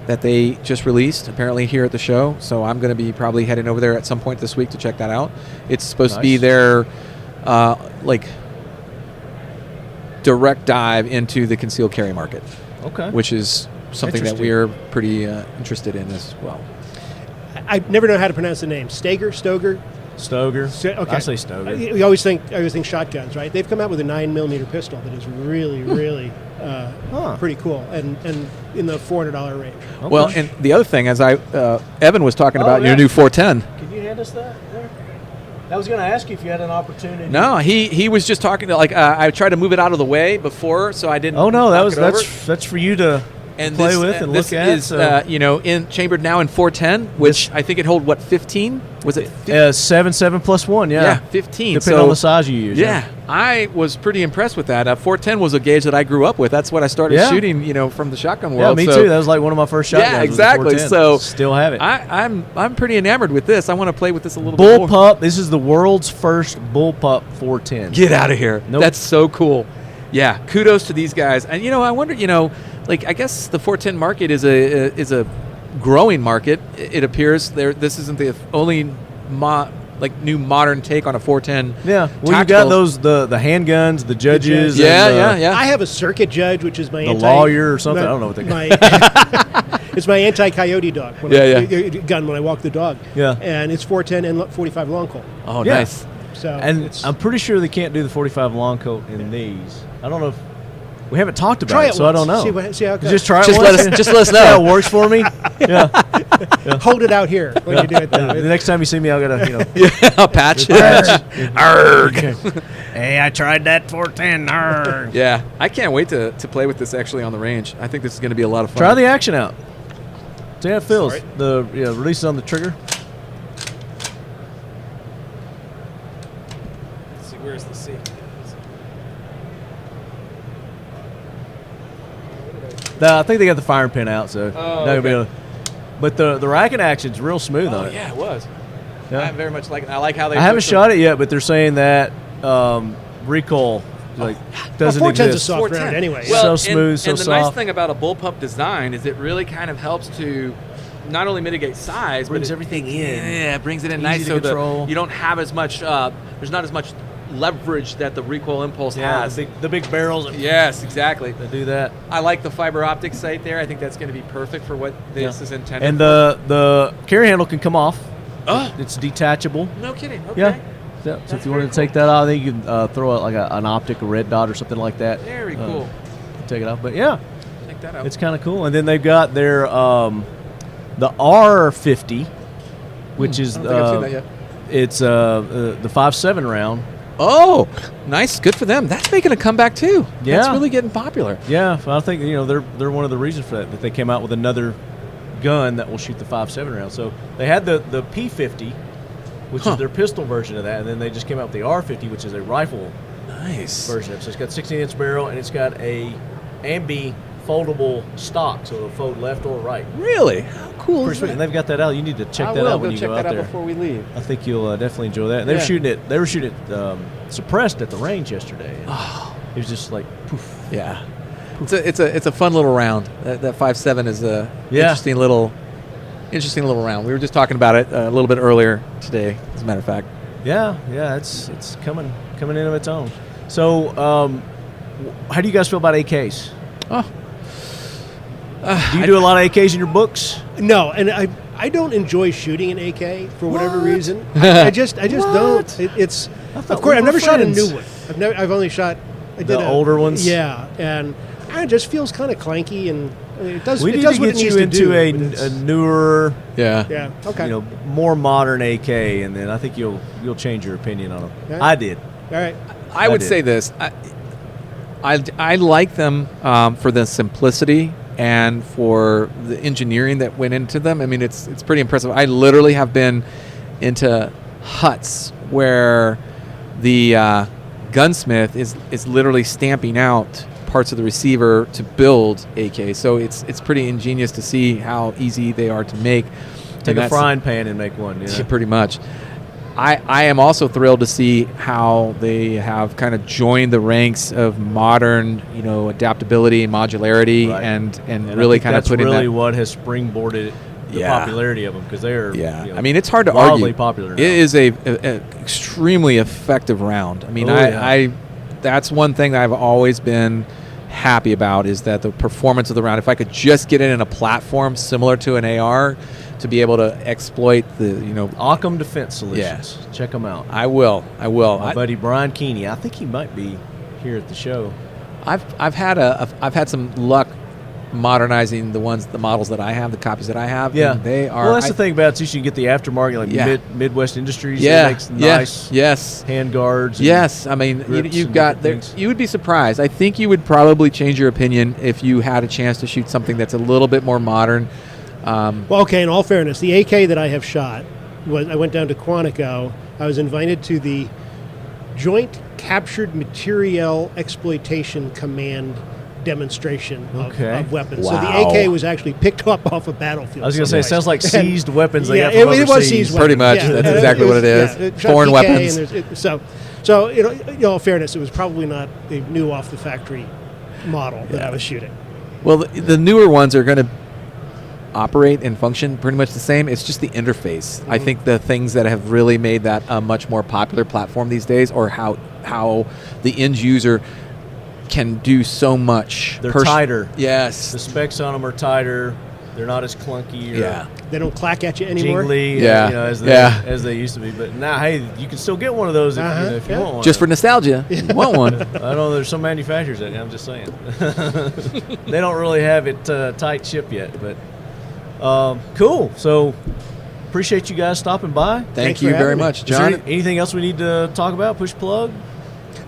that they just released, apparently here at the show. So I'm going to be probably heading over there at some point this week to check that out. It's supposed to be their direct dive into the concealed carry market. Okay. Which is something that we're pretty interested in as well. I never know how to pronounce the name. Stoger. Stoger. Okay. I say Stoger. I always think shotguns, right? They've come out with a 9mm pistol that is really, really pretty cool, and in the $400 range. Okay. Well, and the other thing, as Evan was talking about your new 410. Can you hand us that? There? I was going to ask you if you had an opportunity. No, he was just talking to I tried to move it out of the way before, so I didn't. Oh no, knock it over. that's for you to play with and this look at. Is, in chambered now in 410, which I think it hold 15? Was it 7 plus 1? Yeah, 15. Depending on the size you use. Yeah, I was pretty impressed with that. 410 was a gauge that I grew up with. That's what I started shooting, from the shotgun world. Yeah, me too. That was like one of my first shotguns. Yeah, exactly. So still have it. I'm pretty enamored with this. I want to play with this a little bit more. Bullpup. This is the world's first bullpup 410. Get out of here. Nope. That's so cool. Yeah, kudos to these guys. And I wonder, I guess the 410 market is a growing market. It appears this isn't the only new modern take on a 410. Yeah, well, you got those the handguns, the judges. Yeah. I have a circuit judge, which is my lawyer or something. I don't know what they call it. It's my anti-coyote dog. Gun when I walk the dog. Yeah, and it's 410 and 45 long colt. Oh, yeah. Nice. So and I'm pretty sure they can't do the 45 long coat in these. I don't know if we haven't talked about try it, so once. I don't know. See how it goes. Just try it just once. Let us know. See how it works for me. Yeah. Hold it out here when you do it. Though. The next time you see me, I'll get a a patch. Arg. Hey, I tried that 410. Arg. Yeah, I can't wait to play with this actually on the range. I think this is going to be a lot of fun. Try the action out. See how it feels. Sorry. The releases on the trigger. Let's see, where's the seat? No, I think they got the firing pin out, so not gonna be able to. But the rack and action's real smooth on it. Yeah, it was. Yeah. I very much like it. I like how they. I haven't shot it yet, but they're saying that recoil doesn't 410's a exist. soft round anyway. Well, so smooth, so and the soft. nice thing about a bullpup design is it really kind of helps to not only mitigate size, Brings but everything in. Yeah, it brings it in Easy nice to so control. you don't have as much. There's not as much leverage that the recoil impulse has. the big barrels. Yes, exactly. They do that. I like the fiber optic sight there. I think that's going to be perfect for what this is intended. And the carry handle can come off. Oh, It's detachable. no kidding. Okay. Yeah. So if you wanted to take that out, I think you can throw it like an optic, a red dot, or something like that. Very cool. Take it off, but yeah, Check that out. it's kind of cool. And then they've got their the R50, which is I don't think I've seen that yet. it's the 5.7 round. Oh, nice. Good for them. That's making a comeback too. Yeah. That's really getting popular. Yeah, I think they're one of the reasons for that they came out with another gun that will shoot the 5.7 round. So they had the P50, which is their pistol version of that, and then they just came out with the R50, which is a rifle Nice. version of it. So it's got 16-inch barrel, and it's got a ambi foldable stock, so it'll fold left or right. Really? How cool Pretty is sweet. that? And they've got that out. You need to check I that will out when go you check go that out out there. before we leave. I think you'll definitely enjoy that. And they Yeah. were shooting it. They were shooting it suppressed at the range yesterday. It was just like poof. Yeah. It's a fun little round. That 5.7 is a Yeah. interesting little round. We were just talking about it a little bit earlier today, as a matter of fact. Yeah, it's coming into its own. So, how do you guys feel about AKs? Oh. Do you do a lot of AKs in your books? No, and I don't enjoy shooting an AK for whatever reason. I just don't. It's of course I've never shot a new one. I've only shot The older ones. Yeah, and it just feels kind of clanky, and I mean, it does. We it need does to what get it needs you to do, into but a it's- newer, Yeah. Okay. more modern AK, and then I think you'll change your opinion on them. Okay. I did. All right. I would did. say this. I like them for the simplicity and for the engineering that went into them. I mean, it's pretty impressive. I literally have been into huts where the gunsmith is literally stamping out parts of the receiver to build AK. So it's pretty ingenious to see how easy they are to make. Take a frying pan and make one. Yeah. Pretty much. I am also thrilled to see how they have kind of joined the ranks of modern, adaptability and modularity, Right. and And really I think kind of that's putting really that. what has springboarded the Yeah. popularity of them, because they are. Yeah, I mean, it's hard to wildly argue. popular now. It is a extremely effective round. I mean, Oh, yeah. I that's one thing that I've always been happy about, is that the performance of the round. If I could just get it in a platform similar to an AR, to be able to exploit the Occam Defense Solutions. Check them out. I will. My buddy Brian Keeney. I think he might be here at the show. I've had some luck modernizing the models that I have, the copies that I have. Yeah, and they are. Well, that's the thing about it. You should get the aftermarket, like Yeah. Midwest Industries. Yeah, It makes nice yes, hand guards. and yes. I mean, grips you've and got different there. things. You would be surprised. I think you would probably change your opinion if you had a chance to shoot something that's a little bit more modern. Well, okay. In all fairness, the AK that I have shot I went down to Quantico. I was invited to the Joint Captured Materiel Exploitation Command demonstration of weapons. Wow. So the AK was actually picked up off a battlefield. I was going to say, it sounds like seized weapons. They Yeah, got from it was overseas. seized weapons. Pretty much. Yeah. That's And exactly what it is. it shot Foreign PK, weapons. And so in all fairness, it was probably not a new off the factory model that I was shooting. Well, the newer ones are going to operate and function pretty much the same. It's just the interface. I think the things that have really made that a much more popular platform these days, or how the end user can do so much. They're tighter. Yes. The specs on them are tighter. They're not as clunky. Or Yeah. They don't clack at you anymore. jingly. Yeah. As they used to be. But now, hey, you can still get one of those if you want one. Just for nostalgia. You want one. I know there's some manufacturers that I'm just saying. They don't really have it tight ship yet, but cool. So appreciate you guys stopping by. Thank Thanks you for very having me. much, Is there John. anything else we need to talk about? Push plug?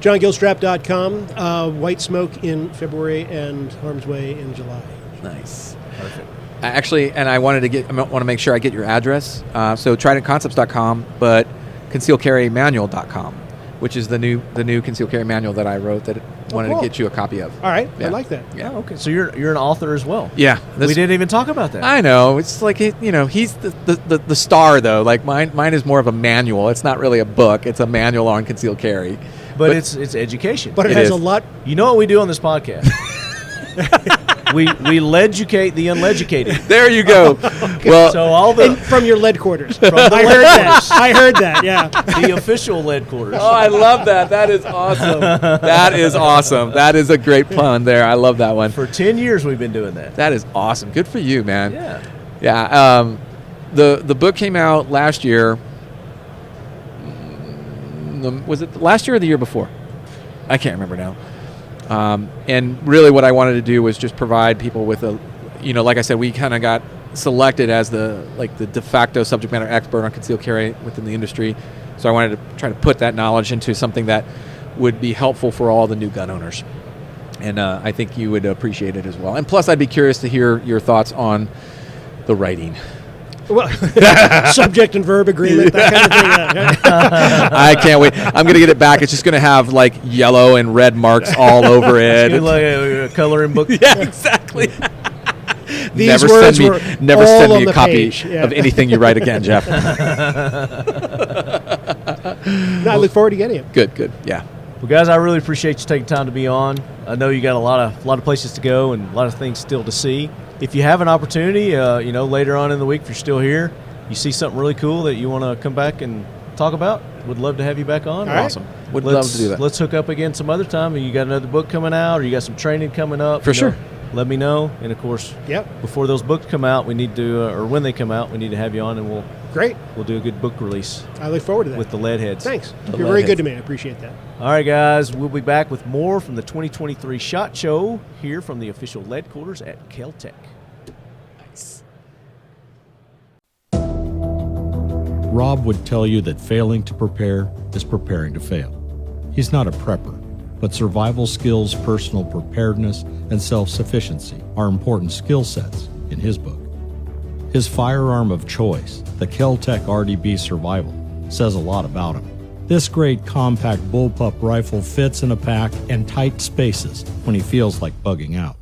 JohnGilstrap.com. White Smoke in February and Harm's Way in July. Nice. Perfect. Actually, and I want to make sure I get your address. So TridentConcepts.com, but ConcealCarryManual.com, which is the new concealed carry manual that I wrote that I wanted cool. to get you a copy of. All right. Yeah. I like that. Yeah. Oh, okay. So you're an author as well. Yeah. We didn't even talk about that. I know. It's like, he's the star, though. Like mine is more of a manual. It's not really a book. It's a manual on concealed carry. But it's education. But it It has is. a lot. You know what we do on this podcast? we leducate the uneducated. There you go. Well, So all the From your lead quarters. the I heard lead that. I heard that, yeah. the official lead quarters. oh, I love that. That is awesome. That is awesome. That is a great pun there. I love that one. For 10 years we've been doing that. That is awesome. Good for you, man. Yeah. Yeah. The book came out last year. Was it last year or the year before? I can't remember now. And really what I wanted to do was just provide people with like I said, we kind of got selected as the de facto subject matter expert on concealed carry within the industry. So I wanted to try to put that knowledge into something that would be helpful for all the new gun owners. And I think you would appreciate it as well. And plus, I'd be curious to hear your thoughts on the writing. Well, subject and verb agreement, that kind of thing. I can't wait. I'm going to get it back. It's just going to have like yellow and red marks all over it. It's like a coloring book. Yeah, exactly. These never words send were me, never all send on me a the copy page, yeah. of anything you write again, Jeff. No, I look forward to getting it. Good. Yeah. Well, guys, I really appreciate you taking time to be on. I know you got a lot of places to go and a lot of things still to see. If you have an opportunity, later on in the week, if you're still here, you see something really cool that you want to come back and talk about, would love to have you back on. All right. Awesome. Would love to do that. Let's hook up again some other time. You got another book coming out, or you got some training coming up. For sure. Let me know. And, of course, before those books come out, we need to, or when they come out, we need to have you on, and we'll do a good book release. I look forward to that. With the lead heads. Thanks. You're very good to me. I appreciate that. All right, guys. We'll be back with more from the 2023 SHOT Show here from the official Leadquaters at Kel-Tec. Nice. Rob would tell you that failing to prepare is preparing to fail. He's not a prepper, but survival skills, personal preparedness, and self-sufficiency are important skill sets in his book. His firearm of choice, the Kel-Tec RDB Survival, says a lot about him. This great compact bullpup rifle fits in a pack and tight spaces when he feels like bugging out.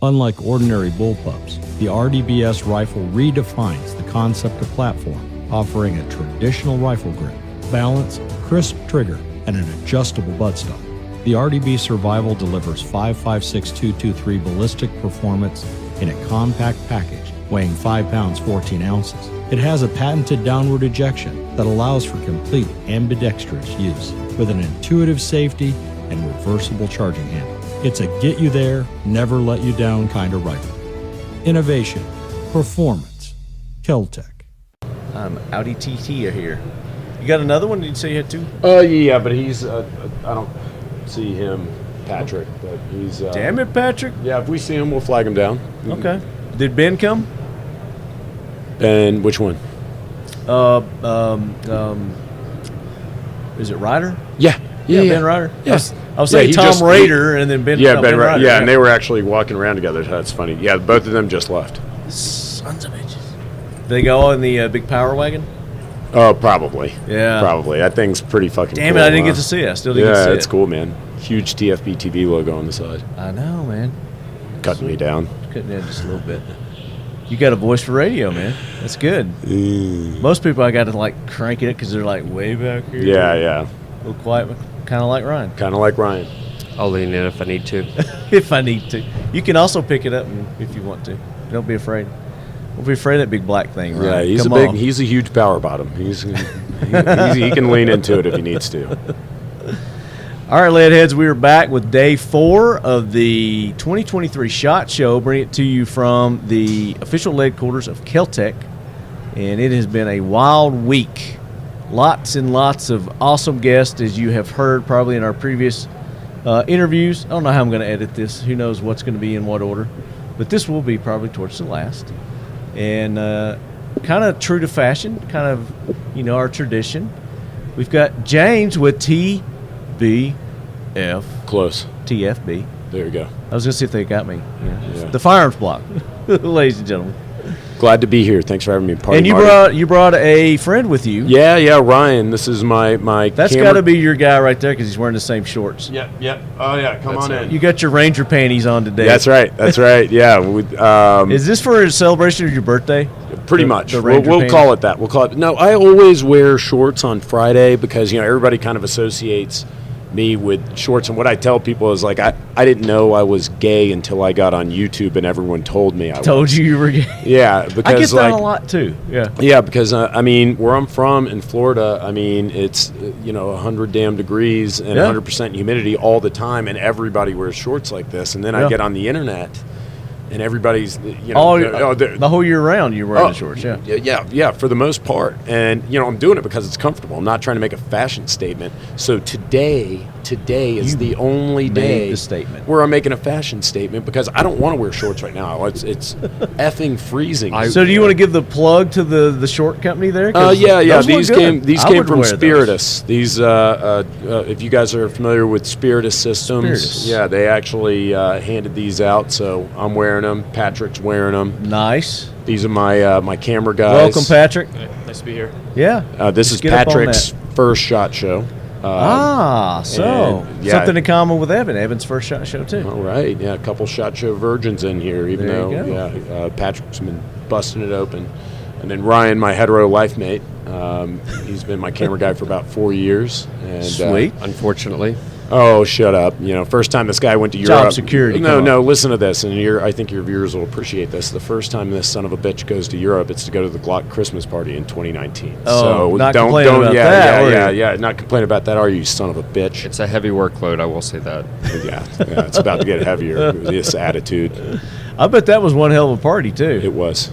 Unlike ordinary bullpups, the RDBS rifle redefines the concept of platform, offering a traditional rifle grip, balance, crisp trigger, and an adjustable buttstock. The RDB Survival delivers 5.56 ballistic performance in a compact package weighing 5 pounds 14 ounces. It has a patented downward ejection that allows for complete ambidextrous use with an intuitive safety and reversible charging handle. It's a get you there, never let you down kind of rifle. Innovation, performance, Kel-Tec. I'm Audi TT here. You got another one? Did you say you had two? Yeah, but he's I don't see him, Patrick, but he's Damn it, Patrick. Yeah, if we see him, we'll flag him down. Okay. Did Ben come? Ben, which one? Is it Ryder? Yeah, Ben Ryder. Yes. I was saying Tom Raider and then Ben. Yeah, Ben Ryder. Yeah, and they were actually walking around together. That's funny. Yeah, both of them just left. Sons of bitches. They go all in the big power wagon? Oh, probably. Yeah. Probably. That thing's pretty fucking Damn cool. it, I didn't get to see it. I still didn't get to see it. Yeah, it's cool, man. Huge TFB TV logo on the side. I know, man. Cutting me down. Cutting in just a little bit. You got a voice for radio, man. That's good. Most people, I got to like crank it because they're like way back here. Yeah. A little quiet, kind of like Ryan. Kind of like Ryan. I'll lean in if I need to. If I need to. You can also pick it up if you want to. Don't be afraid. Don't be afraid of that big black thing, right? Yeah, he's a huge power bottom. He can lean into it if he needs to. All right, Leadheads, we are back with day 4 of the 2023 SHOT Show, bringing it to you from the official Leadquaters of Kel-Tec, and it has been a wild week. Lots and lots of awesome guests, as you have heard probably in our previous interviews. I don't know how I'm going to edit this. Who knows what's going to be in what order, but this will be probably towards the last. And kind of true to fashion, kind of, our tradition. We've got James with TBF. Close. TFB. There you go. I was going to see if they got me. Yeah. The Firearms block, ladies and gentlemen. Glad to be here. Thanks for having me. And you brought a friend with you. Yeah, Ryan. This is my That's got to be your guy right there because he's wearing the same shorts. Yep. Oh, yeah. Come on in. You got your Ranger panties on today. That's right. Yeah. Is this for a celebration of your birthday? Pretty much. We'll call it that. No, I always wear shorts on Friday because, everybody kind of associates me with shorts, and what I tell people is like I didn't know I was gay until I got on YouTube and everyone told me I told was. You were gay. Yeah, because I get that a lot too. Yeah, because where I'm from in Florida, it's 100 damn degrees and 100% humidity all the time, and everybody wears shorts like this, and then I get on the internet. And everybody's, the whole year round you're wearing the shorts, yeah, for the most part. And, I'm doing it because it's comfortable. I'm not trying to make a fashion statement. So today is the only day where I'm making a fashion statement because I don't want to wear shorts right now. It's effing freezing. So do you want to give the plug to the short company there? Yeah. These came from Spiritus. These, if you guys are familiar with Spiritus systems, yeah, they actually handed these out. So I'm wearing them. Patrick's wearing them. Nice. These are my camera guys. Welcome, Patrick. Nice to be here. Yeah. This is Patrick's first SHOT Show. Something in common with Evan. Evan's first SHOT Show too. All right, yeah, a couple SHOT Show virgins in here, even though Patrick's been busting it open. And then Ryan, my hetero life mate, he's been my camera guy for about 4 years. And, Sweet. Unfortunately. Oh, shut up. First time this guy went to Job Europe. security. No, listen to this, and I think your viewers will appreciate this. The first time this son of a bitch goes to Europe, it's to go to the Glock Christmas party in 2019. Oh, so not don't, complaining about that. Yeah, not complaining about that, are you, son of a bitch? It's a heavy workload, I will say that. Yeah, it's about to get heavier with this attitude. I bet that was one hell of a party, too. It was.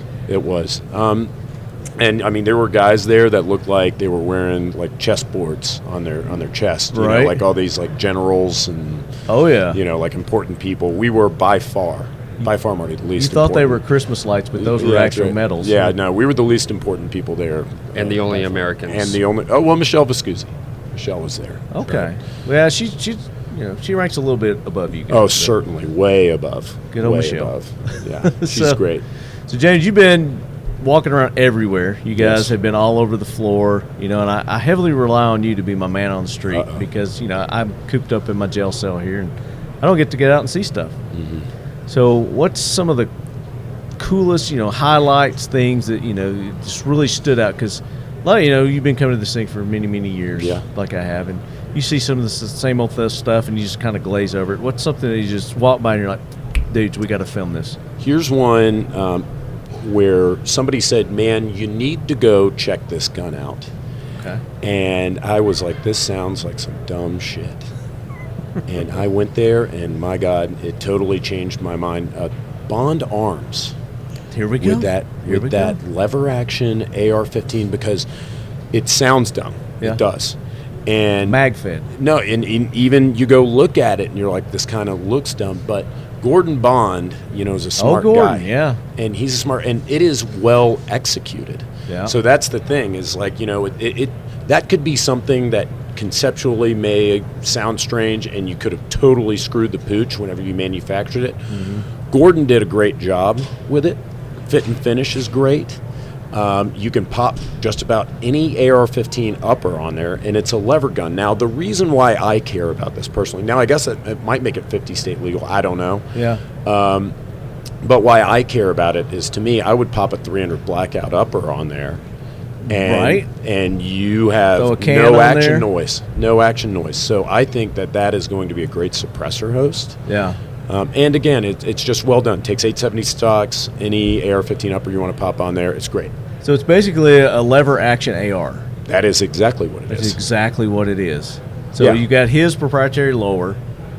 And I mean, there were guys there that looked like they were wearing like chessboards on their chest, right? Like all these like generals and like important people. We were by far, Marty, the least. You thought important. they were Christmas lights, but those were actual medals. Yeah, no, we were the least important people there, and the only Americans. And Michelle Vescuzzi. Michelle was there. Okay, well, she ranks a little bit above you guys. Oh, certainly, way above. Good old way Michelle. Above. Yeah, she's great. So, James, you've been walking around everywhere. You guys have been all over the floor, and I heavily rely on you to be my man on the street because, I'm cooped up in my jail cell here and I don't get to get out and see stuff. Mm-hmm. So what's some of the coolest, highlights, things that, just really stood out? Because, you've been coming to this thing for many, many years, like I have, and you see some of the same old stuff and you just kind of glaze over it. What's something that you just walk by and you're like, dudes, we got to film this? Here's one where somebody said, man, you need to go check this gun out. Okay. And I was like, this sounds like some dumb shit. And I went there, and my God, it totally changed my mind. Bond Arms. Here we go. With that lever action AR-15, because it sounds dumb. Yeah. It does. And MagFed. No, and even you go look at it, and you're like, this kind of looks dumb, but Gordon Bond, is a smart guy. Yeah. And he's a smart, and it is well executed. Yeah. So that's the thing is like, it that could be something that conceptually may sound strange and you could have totally screwed the pooch whenever you manufactured it. Mm-hmm. Gordon did a great job with it. Fit and finish is great. You can pop just about any AR-15 upper on there, and it's a lever gun. Now, the reason why I care about this personally, now I guess it might make it 50 state legal. I don't know. Yeah. But why I care about it is, to me, I would pop a 300 blackout upper on there, and you have no action noise. No action noise. So I think that is going to be a great suppressor host. Yeah. And again, it's just well done. Takes 870 stocks, any AR-15 upper you want to pop on there, it's great. So it's basically a lever action AR. That is exactly what it is. That's exactly what it is. So you got his proprietary lower,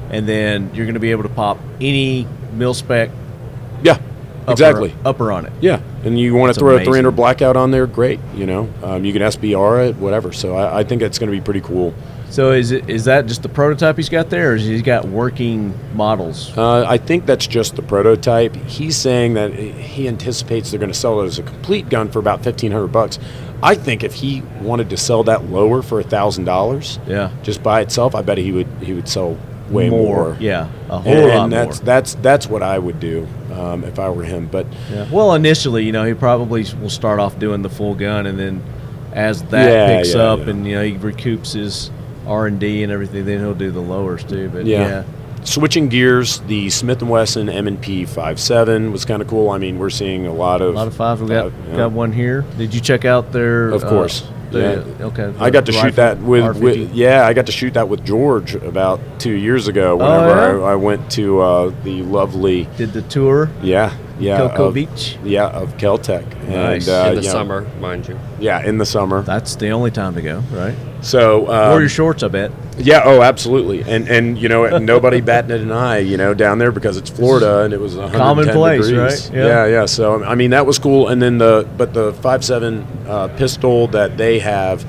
and then you're going to be able to pop any mil-spec upper on it. Yeah, and you want to throw a 300 blackout on there, great. You can SBR it, whatever. So I think it's going to be pretty cool. So is that just the prototype he's got there, or has he got working models? I think that's just the prototype. He's saying that he anticipates they're going to sell it as a complete gun for about $1,500. I think if he wanted to sell that lower for $1,000, just by itself, I bet he would sell way more. Yeah, a whole lot more. That's what I would do if I were him. But well, initially, he probably will start off doing the full gun, and then as that picks up, and he recoups his R&D and everything, then he'll do the lowers too. But switching gears, the Smith & Wesson M&P 5.7 was kind of cool. I mean, we're seeing a lot of fives. We got one here. Did you check out their? Of course. Okay. I got to shoot that I got to shoot that with George about 2 years ago. Whenever I went to the lovely. Did the tour? Yeah. Cocoa Beach. Yeah, of Kel-Tec. Nice. And, in the summer, mind you. Yeah, in the summer. That's the only time to go, right? So wore your shorts, I bet. Yeah. Oh, absolutely. And nobody batted an eye, down there because it's Florida and it was 110 commonplace, degrees. Right? Yeah. So I mean, that was cool. And then the 5.7 pistol that they have,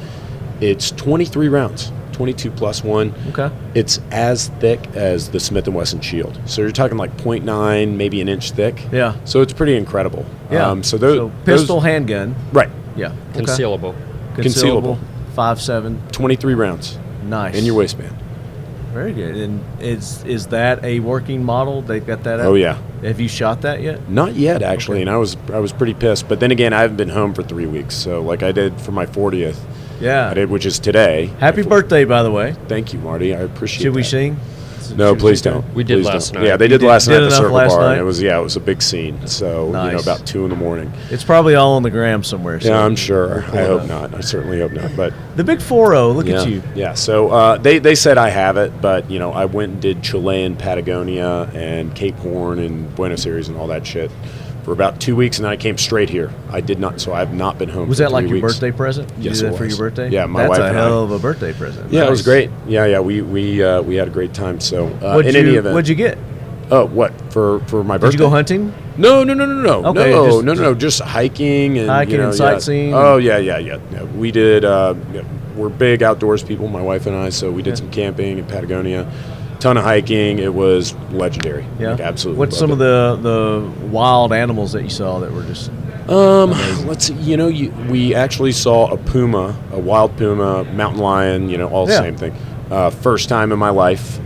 it's 23 rounds. 22 plus 1. Okay. It's as thick as the Smith & Wesson Shield. So you're talking like 0.9, maybe an inch thick. Yeah. So it's pretty incredible. Yeah. So pistol, handgun. Right. Yeah. Concealable. 5.7. 23 rounds. Nice. In your waistband. Very good. And is that a working model? They've got that out? Oh, yeah. Have you shot that yet? Not yet, actually. Okay. And I was pretty pissed. But then again, I haven't been home for 3 weeks. So like I did for my 40th. Yeah. I did, which is today. Happy birthday, by the way. Thank you, Marty. I appreciate it. Should we sing? No, please don't. We did Please last don't. night. Yeah, they did last night at the Circle last Bar, night? and it was a big scene. So Nice. about 2 a.m. It's probably all on the gram somewhere. So Yeah, I'm sure. we'll pull I it hope up. not. I certainly hope not. But The big 4-0. Look yeah, at you. yeah. So they said I have it, but I went and did Chile and Patagonia and Cape Horn and Buenos Aires and all that shit for about 2 weeks, and then I came straight here. I did not. So I have not been home. Was for that 3 like your weeks. birthday present? You Yes, did it that for was. your birthday? Yeah, my That's wife a and I. hell of a birthday present. Yeah, it was Nice. great. Yeah. We had a great time. So in any event, What'd you get? Oh, what for my birthday? Did you go hunting? No. Okay, No. Just hiking and Hiking and sightseeing. Oh yeah. We did. We're big outdoors people, my wife and I. So we did some camping in Patagonia, ton of hiking. It was legendary. Yeah, Like, absolutely. What's some of the wild animals that you saw that were just? Let's see. We actually saw a puma, a wild puma, mountain lion. All the Yeah. same thing. First time in my life.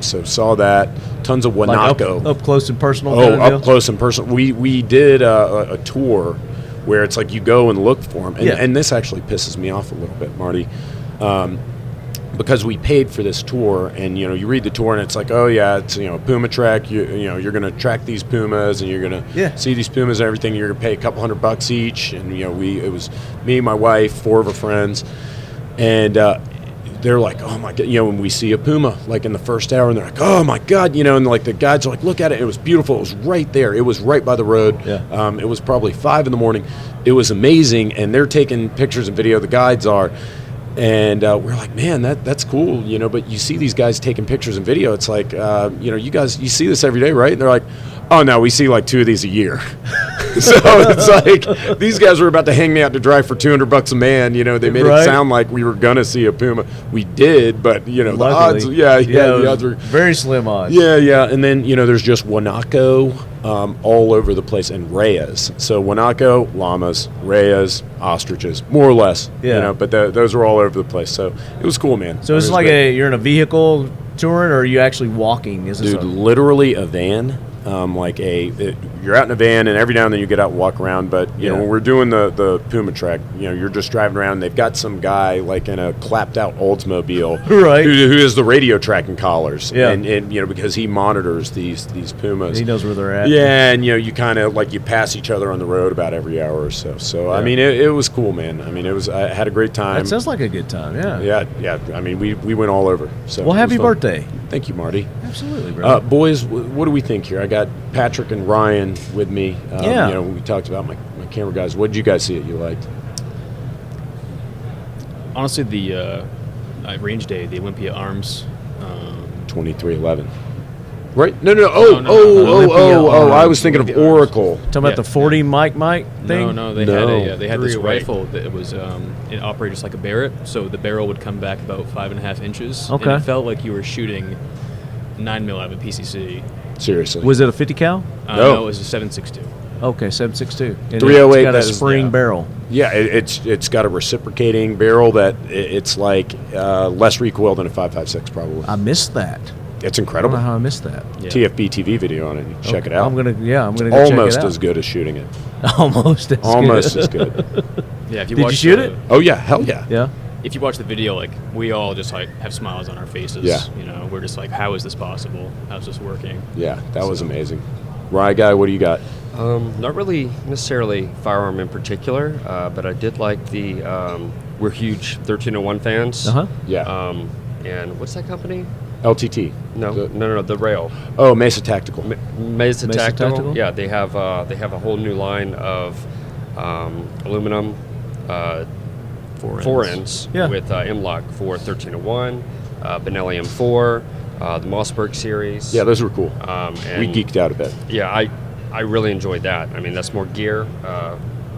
So saw that. Tons of Wanako. Like up close and personal. Oh, kind of up deal? close and personal. We did a tour where it's like you go and look for them, and this actually pisses me off a little bit, Marty, because we paid for this tour, and you read the tour and it's like, oh yeah, it's a puma track. You're gonna track these pumas, and you're gonna see these pumas and everything. You're gonna pay a couple $100 each, and it was me, my wife, 4 of our friends, and. They're like, oh my God, when we see a puma, like in the first hour, and they're like, oh my God, and like the guides are like, look at it. It was beautiful. It was right there. It was right by the road. Yeah. It was probably 5 a.m. It was amazing. And they're taking pictures and video. The guides are. And we're like, man, that's cool, but you see these guys taking pictures and video. It's like, you guys, you see this every day, right? And they're like, oh no, we see like 2 of these a year. So it's like these guys were about to hang me out to dry for $200 a man. They made it sound like we were gonna see a puma. We did, but the odds, the odds were very slim odds. Yeah. And then there's just Wanako all over the place, and reyes. So Wanako, llamas, reyes, ostriches, more or less. Yeah. But those were all over the place. So it was cool, man. So it's like you're in a vehicle touring, or are you actually walking? Dude, literally a van. You're out in a van, and every now and then you get out and walk around. But when we're doing the Puma track, you're just driving around. And they've got some guy like in a clapped out Oldsmobile, right? Who has the radio tracking collars, yeah. and because he monitors these pumas, he knows where they're at. Yeah, and you kind of like you pass each other on the road about every hour or so. So I mean, it was cool, man. I mean, I had a great time. That sounds like a good time. Yeah. Yeah. I mean, we went all over. So well, happy birthday. Thank you, Marty. Absolutely, bro. Boys, what do we think here? I got Patrick and Ryan with me. We talked about my camera guys. What did you guys see that you liked? Honestly, the range day, the Olympia Arms. 2311. Right? No. Oh! I was thinking of Oracle. Talking about the 40 Mike thing? No. They had this rifle that was it operated just like a Barrett, so the barrel would come back about 5.5 inches. Okay. And it felt like you were shooting 9mm out of a PCC. Seriously. Was it a 50 cal? No, it was a 7.62. Okay, 7.62. And 308. It's got a spring barrel. Yeah, it's got a reciprocating barrel that it's like less recoil than a 5.56 probably. I missed that. It's incredible. I don't know how I missed that. Yeah. TFB TV video on it. You check it out. I'm gonna go almost check it out. as good as shooting it. Almost as good. Yeah. If you Did you shoot it? Oh yeah, hell yeah. Yeah. If you watch the video, like we all just like have smiles on our faces. Yeah. We're just like, how is this possible? How's this working? Yeah, that was amazing. Rye guy, what do you got? Not really necessarily firearm in particular, but I did like the. We're huge 1301 fans. Yeah. And what's that company? LTT. No. The rail. Oh, Mesa Tactical. Mesa Tactical. Yeah, they have a whole new line of aluminum. 4 ends with M-Lock for 1301, Benelli M4, the Mossberg series. Yeah, those were cool. And we geeked out a bit. Yeah, I really enjoyed that. I mean, that's more gear,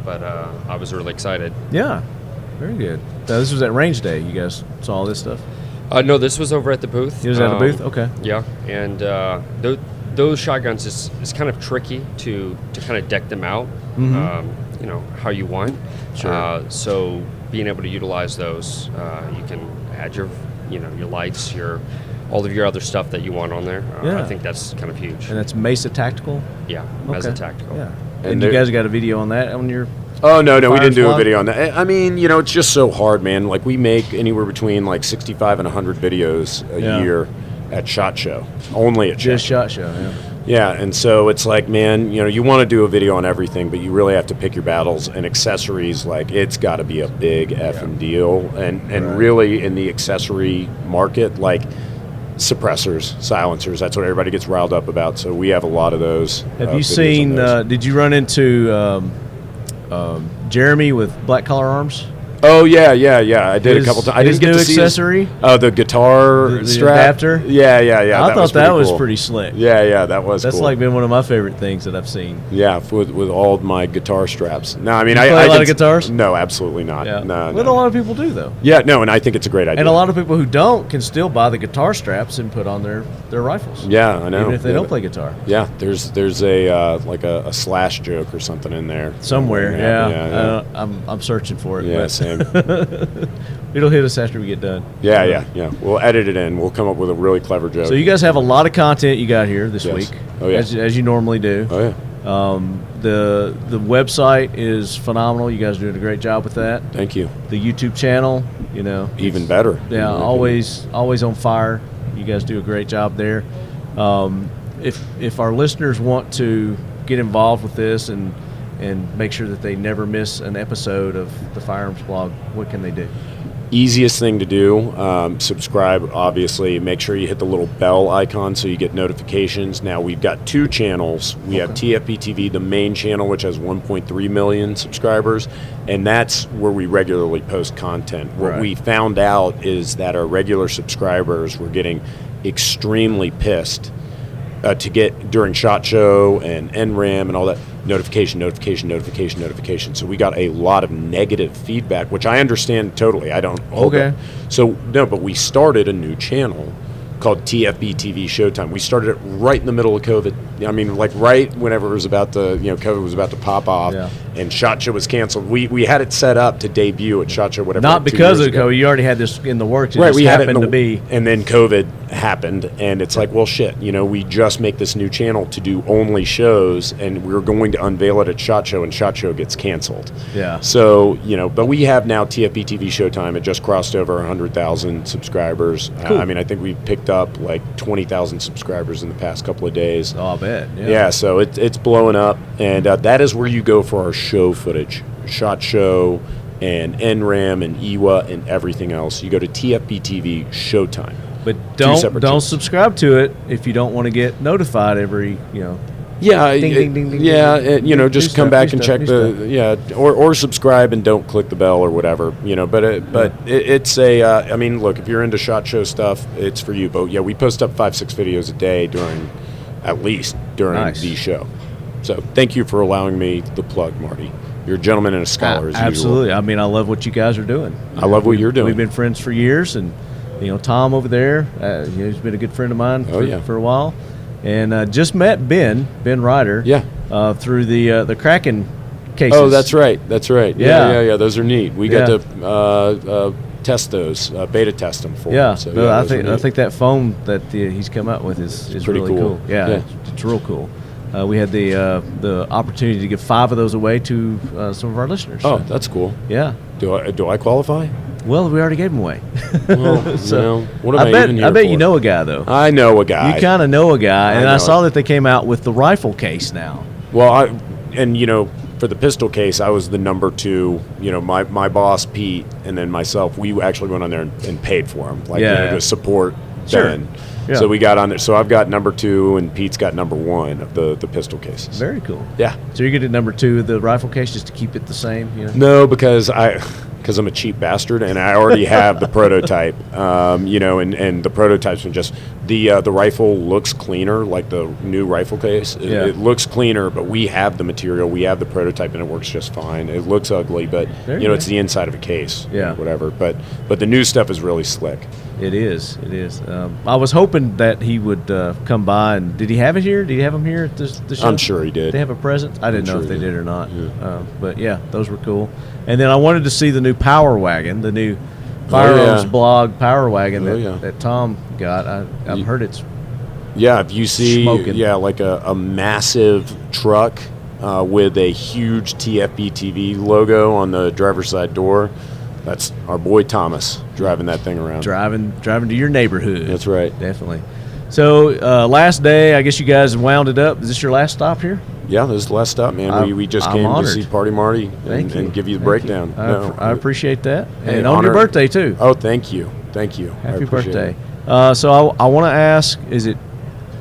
but I was really excited. Yeah, very good. Now, this was at range day. You guys saw all this stuff? No, this was over at the booth. It was at the booth? Okay. Yeah, and those shotguns is kind of tricky to kind of deck them out, how you want. Sure. So being able to utilize those, you can add your lights, all of your other stuff that you want on there. I think that's kind of huge. And that's Mesa Tactical? Yeah, Mesa Tactical. Yeah. And you guys got a video on that on your... Oh, no, we didn't do a video on that. I mean, it's just so hard, man. Like, we make anywhere between, like, 65 and 100 videos a year. at SHOT Show. Only at just SHOT Show, yeah. Yeah, and so it's like, man, you want to do a video on everything, but you really have to pick your battles. And accessories, like, it's got to be a big effing deal. And really, in the accessory market, like, suppressors, silencers, that's what everybody gets riled up about. So we have a lot of those. Have you seen, did you run into Jeremy with Black Collar Arms? Oh, yeah. I did a couple times. I didn't get to see accessory. Oh, the guitar the strap. Adapter. Yeah. I thought that was pretty slick. Yeah, that was. That's cool. like been one of my favorite things that I've seen. Yeah, with all my guitar straps. No, I mean, you play a lot of guitars. No, absolutely not. Yeah. No. But a lot of people do though. Yeah, no, and I think it's a great idea. And a lot of people who don't can still buy the guitar straps and put on their rifles. Yeah, I know. Even if they don't play guitar. Yeah, there's a like a slash joke or something in there somewhere. Yeah. I'm searching for it. Yeah, same. It'll hit us after we get done. Yeah. We'll edit it in. We'll come up with a really clever joke. So you guys have a lot of content you got here this week. Oh yeah. As you normally do. Oh yeah. The website is phenomenal. You guys are doing a great job with that. Thank you. The YouTube channel, even better. Yeah, always on fire. You guys do a great job there. If our listeners want to get involved with this and make sure that they never miss an episode of the Firearms blog, what can they do? Easiest thing to do, subscribe, obviously. Make sure you hit the little bell icon so you get notifications. Now, we've got 2 channels. We have TFB TV, the main channel, which has 1.3 million subscribers, and that's where we regularly post content. What we found out is that our regular subscribers were getting extremely pissed to get during SHOT Show and NRAM and all that notification. So we got a lot of negative feedback, which I understand totally. I don't. Okay. So no, but we started a new channel called TFB TV Showtime. We started it right in the middle of COVID. I mean, like right whenever it was about to, COVID was about to pop off, and SHOT Show was canceled. We had it set up to debut at SHOT Show, whatever. Not because of COVID. You already had this in the works. It just we had it to be. And then COVID happened, and it's like, well, shit. We just make this new channel to do only shows, and we're going to unveil it at SHOT Show, and SHOT Show gets canceled. Yeah. So but we have now TFB TV Showtime. It just crossed over 100,000 subscribers. Cool. I think we picked up like 20,000 subscribers in the past couple of days. Oh, I bet. Yeah, so it's blowing up, and that is where you go for our show footage, SHOT Show, and NRAM and EWA and everything else. You go to TFB TV Showtime. But don't subscribe to it if you don't want to get notified every Yeah, ding, ding, ding, and, just come back and check or subscribe and don't click the bell or whatever, but it's a, look, if you're into SHOT Show stuff, it's for you. But yeah, we post up 5-6 videos a day during the show. So thank you for allowing me the plug, Marty. You're a gentleman and a scholar, as absolutely. usual. I love what you guys are doing. I love what you're doing. We've been friends for years, and Tom over there, he's been a good friend of mine for a while. And just met Ben Ryder. Through the Kraken cases. Oh, that's right. Yeah. Those are neat. We got to test those, beta test them for. Yeah. Him. So, no, I think that foam that he's come out with is pretty really cool. Yeah, it's real cool. We had the opportunity to give 5 of those away to some of our listeners. Oh, that's cool. Yeah. Do I qualify? Well, we already gave them away. Well, what am I even here I bet for? you know a guy, though. I know a guy. You kind of know a guy, and I saw that they came out with the rifle case now. Well, for the pistol case, I was the number 2. My boss, Pete, and then myself, we actually went on there and paid for them, to support Ben. Yeah. So we got on there. So I've got number 2, and Pete's got number 1 of the pistol cases. Very cool. Yeah. So you're getting number 2 of the rifle case just to keep it the same? No, because I'm a cheap bastard, and I already have the prototype. And the prototype's been just the rifle looks cleaner, like the new rifle case. It looks cleaner, but we have the material, we have the prototype, and it works just fine. It looks ugly, but it's the inside of a case. Yeah. Whatever. But the new stuff is really slick. It is. I was hoping that he would come by. And did he have it here? Did he have them here at the show? I'm sure he did. Did they have a present? I didn't know if they did or not. Yeah. But yeah, those were cool. And then I wanted to see the new Power Wagon, the new Firearms blog Power Wagon that Tom got. I've heard it's if you see smoking. Like a massive truck with a huge TFB TV logo on the driver's side door. That's our boy Thomas driving that thing around. Driving to your neighborhood. That's right. Definitely. So last day, I guess you guys wound it up. Is this your last stop here? Yeah, this is the last stop, man. We just came honored. to see Party Marty and give you the breakdown. I appreciate that. Hey, and on your birthday, too. Oh, thank you. Happy birthday. So I want to ask, is it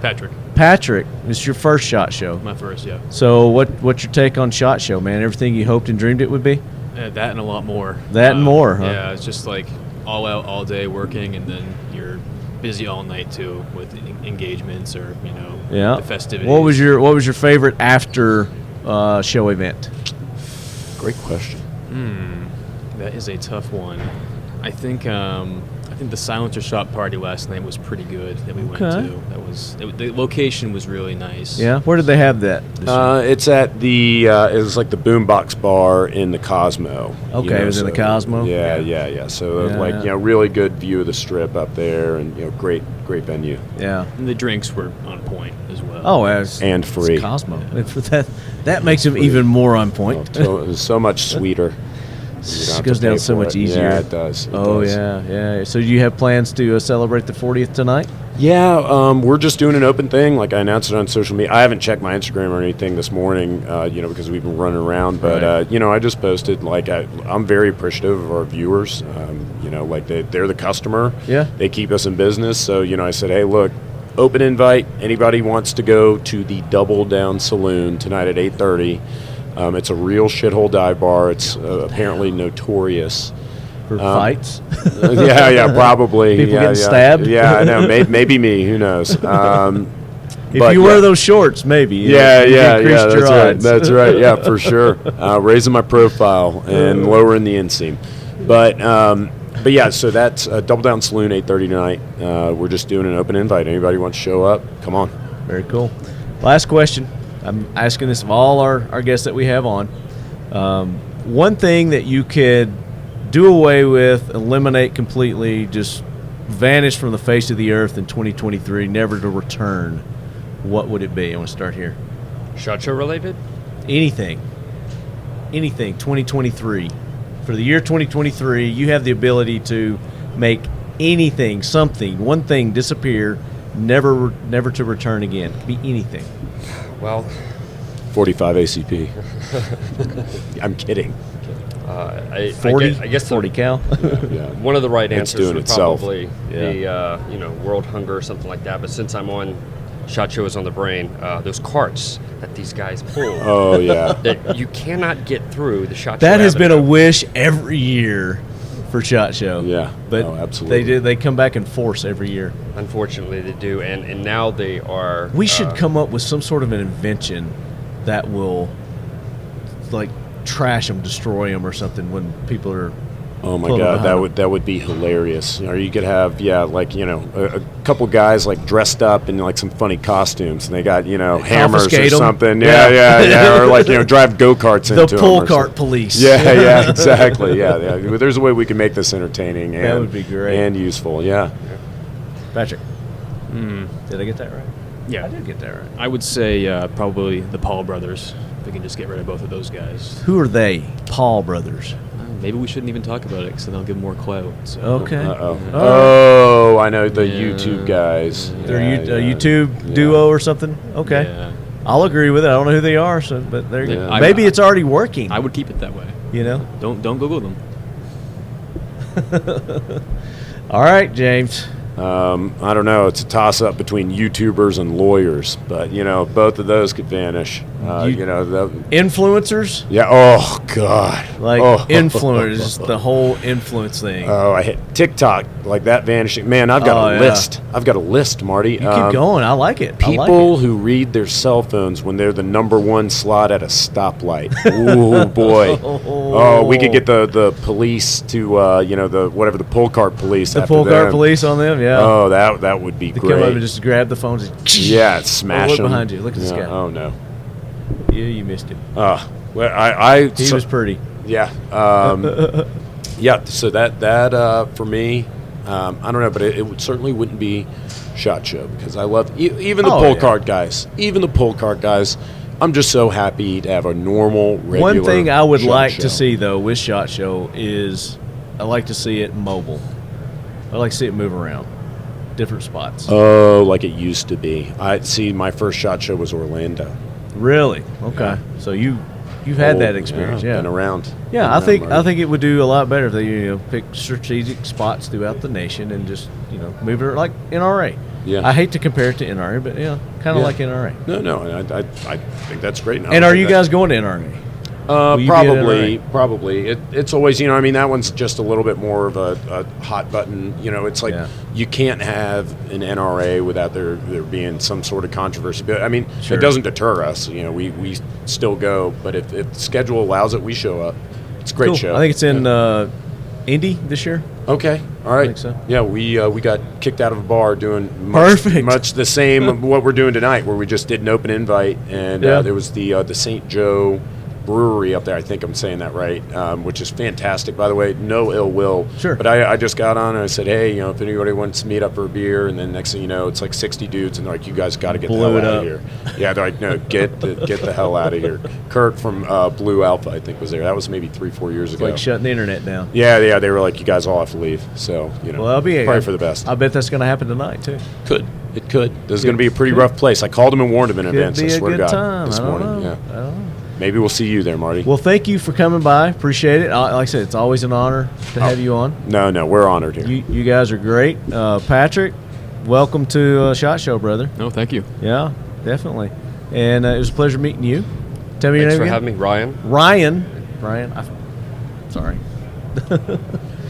Patrick? Patrick, this is your first SHOT Show. My first, yeah. So what's your take on SHOT Show, man? Everything you hoped and dreamed it would be? That and a lot more. That and more, huh? Yeah, it's just like all out all day working, and then you're busy all night too with engagements or the festivities. What was your favorite after show event? Great question. That is a tough one. I think the silencer shot party last night was pretty good that we went to. The location was really nice. Yeah, where did they have that? It's at the it was like the Boombox Bar in the Cosmo. Okay, it was in the Cosmo. Yeah. So really good view of the Strip up there, and great venue. Yeah, and the drinks were on point as well. Oh, and free. It's Cosmo. That makes them even more on point. So much sweeter. It goes down so much easier. Yeah, it does. Yeah. So do you have plans to celebrate the 40th tonight? Yeah, we're just doing an open thing. Like I announced it on social media. I haven't checked my Instagram or anything this morning, because we've been running around. But I just posted. Like I'm very appreciative of our viewers. Like they're the customer. Yeah. They keep us in business. So I said, hey, look, open invite. Anybody wants to go to the Double Down Saloon tonight at 8:30. It's a real shithole dive bar. It's apparently notorious for fights. Yeah, probably. People getting stabbed. Yeah, I know. Maybe me. Who knows? If you wear those shorts, maybe. Yeah. That's right. Yeah, for sure. Raising my profile and lowering the inseam. But yeah. So that's Double Down Saloon, 8:30 tonight. We're just doing an open invite. Anybody wants to show up? Come on. Very cool. Last question. I'm asking this of all our guests that we have on. One thing that you could do away with, eliminate completely, just vanish from the face of the earth in 2023, never to return, what would it be? I want to start here. SHOT Show related? Anything, 2023. For the year 2023, you have the ability to make anything, one thing disappear, never to return again. It could be anything. Well, 45 ACP. I'm kidding. I 40, I guess 40 cal. Yeah. One of the right It's answers doing would itself. probably be world hunger or something like that. But since I'm on SHOT Show is on the brain, those carts that these guys pull. Oh yeah. That you cannot get through the SHOT Show. That has been a avenue. wish every year for SHOT Show. Yeah. But absolutely. they come back in force every year. Unfortunately, they do, and now they are. We should come up with some sort of an invention that will, like, trash them, destroy them, or something when people are. Oh my God, that would be hilarious. Or you could have a couple guys like dressed up in like some funny costumes, and they got hammers or something. Yeah. Or like drive go-karts into the them. pull cart police. Yeah, exactly. Yeah. There's a way we can make this entertaining and that would be great and useful. Yeah. Patrick, did I get that right? Yeah, I did get that right. I would say probably the Paul brothers. If we can just get rid of both of those guys. Who are they? Paul brothers. Maybe we shouldn't even talk about it because then I'll give more clout. So. Okay. Oh, I know the YouTube guys. They're a YouTube duo or something. Okay. Yeah. I'll agree with it. I don't know who they are, but maybe it's already working. I would keep it that way. Don't Google them. All right, James. I don't know. It's a toss-up between YouTubers and lawyers, but both of those could vanish. Influencers? Yeah. Oh God. Influencers, the whole influence thing. Oh, I hit TikTok, like that vanishing. Man, I've got a list. I've got a list, Marty. You keep going. I like it. People who read their cell phones when they're the number one slot at a stoplight. Oh boy. Oh, we could get the police to the pull cart police. The pull cart police on them. Yeah. Oh, that would be great. Come up and just grab the phones. Yeah, smash them. Look behind you. Look at this guy. Oh no. Yeah, you missed him. Well, he was pretty. Yeah. Yeah. So that for me, I don't know, but it certainly wouldn't be SHOT Show because I love even the pull cart guys. Even the pull cart guys. I'm just so happy to have a normal, regular. One thing I would SHOT like show. to see though with SHOT Show is I like to see it mobile. I like to see it move around, different spots. Oh, like it used to be. I see. My first SHOT Show was Orlando. Really? Okay. Yeah. So you've had that experience, yeah. Been around. Yeah, I think it would do a lot better if they pick strategic spots throughout the nation and just move it like NRA. Yeah. I hate to compare it to NRA, but kind of like NRA. No, I think that's great. And are you guys going to NRA? Probably. It's always, that one's just a little bit more of a hot button. It's like you can't have an NRA without there being some sort of controversy. But I mean, Sure. It doesn't deter us. We still go. But if the schedule allows it, we show up. It's a great Cool. show. I think it's in Indy this year. Okay. All right. I think so. Yeah, we got kicked out of a bar doing Perfect. much the same of what we're doing tonight, where we just did an open invite, and there was the St. Joe Brewery up there. I think I'm saying that right, which is fantastic, by the way. No ill will. Sure. But I just got on and I said, hey, if anybody wants to meet up for a beer, and then next thing you know, it's like 60 dudes, and they're like, you guys got to get the hell out of here. Yeah, they're like, no, get the hell out of here. Kirk from Blue Alpha, I think, was there. That was maybe 3-4 years ago. Like shutting the internet down. Yeah, they were like, you guys all have to leave. So Well, that'll be pray for the best. I bet that's going to happen tonight too. It could. This is going to be a pretty rough place. I called him and warned him in advance. I swear to God. Time. This I don't morning. know. Yeah. I don't know. Maybe we'll see you there, Marty. Well, thank you for coming by. Appreciate it. Like I said, it's always an honor to have you on. No, we're honored here. You guys are great. Patrick, welcome to SHOT Show, brother. No, thank you. Yeah, definitely. And it was a pleasure meeting you. Tell me your name Thanks for again. having me, Ryan. Ryan. Sorry.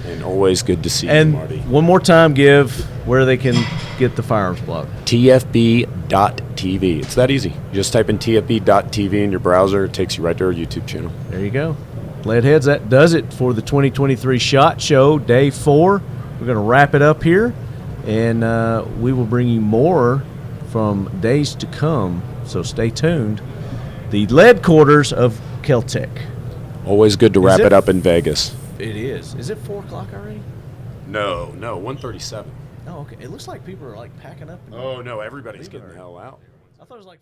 And always good to see and you, Marty. One more time, give where they can get the Firearms blog. TFB.TV. It's that easy. You just type in TFB.TV in your browser. It takes you right to our YouTube channel. There you go. Leadheads, that does it for the 2023 SHOT Show, Day 4. We're going to wrap it up here, and we will bring you more from days to come, so stay tuned. The Leadquaters of Kel-Tec. Always good to wrap it up in Vegas. It is. Is it 4 o'clock already? No, 1:37. Oh, okay. It looks like people are like packing up. Oh, no, everybody's getting the hell out. I thought it was like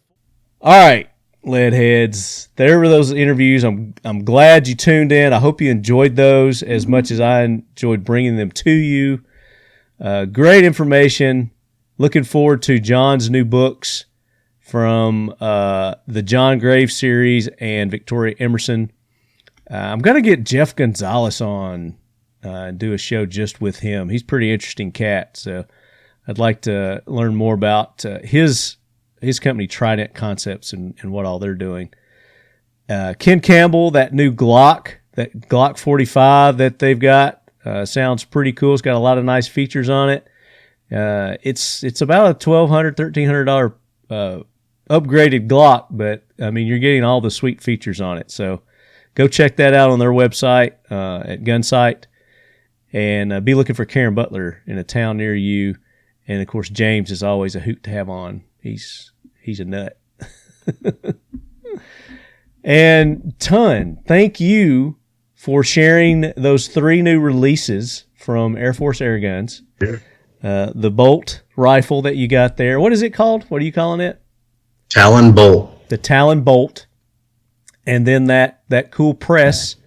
4. All right, Leadheads. There were those interviews. I'm glad you tuned in. I hope you enjoyed those as much as I enjoyed bringing them to you. Great information. Looking forward to John's new books from the John Graves series and Victoria Emerson. I'm going to get Jeff Gonzales on and do a show just with him. He's a pretty interesting cat, so I'd like to learn more about his company, Trident Concepts, and what all they're doing. Ken Campbell, that new Glock, that Glock 45 that they've got, sounds pretty cool. It's got a lot of nice features on it. It's about a $1,200, $1,300 upgraded Glock, but I mean, you're getting all the sweet features on it. So go check that out on their website at Gunsite, and be looking for Karen Butler in a town near you. And of course, James is always a hoot to have on. He's a nut. And thank you for sharing those 3 new releases from Airforce Air Guns. Yeah. The bolt rifle that you got there. What is it called? What are you calling it? Talon bolt. The Talon bolt. And then that cool press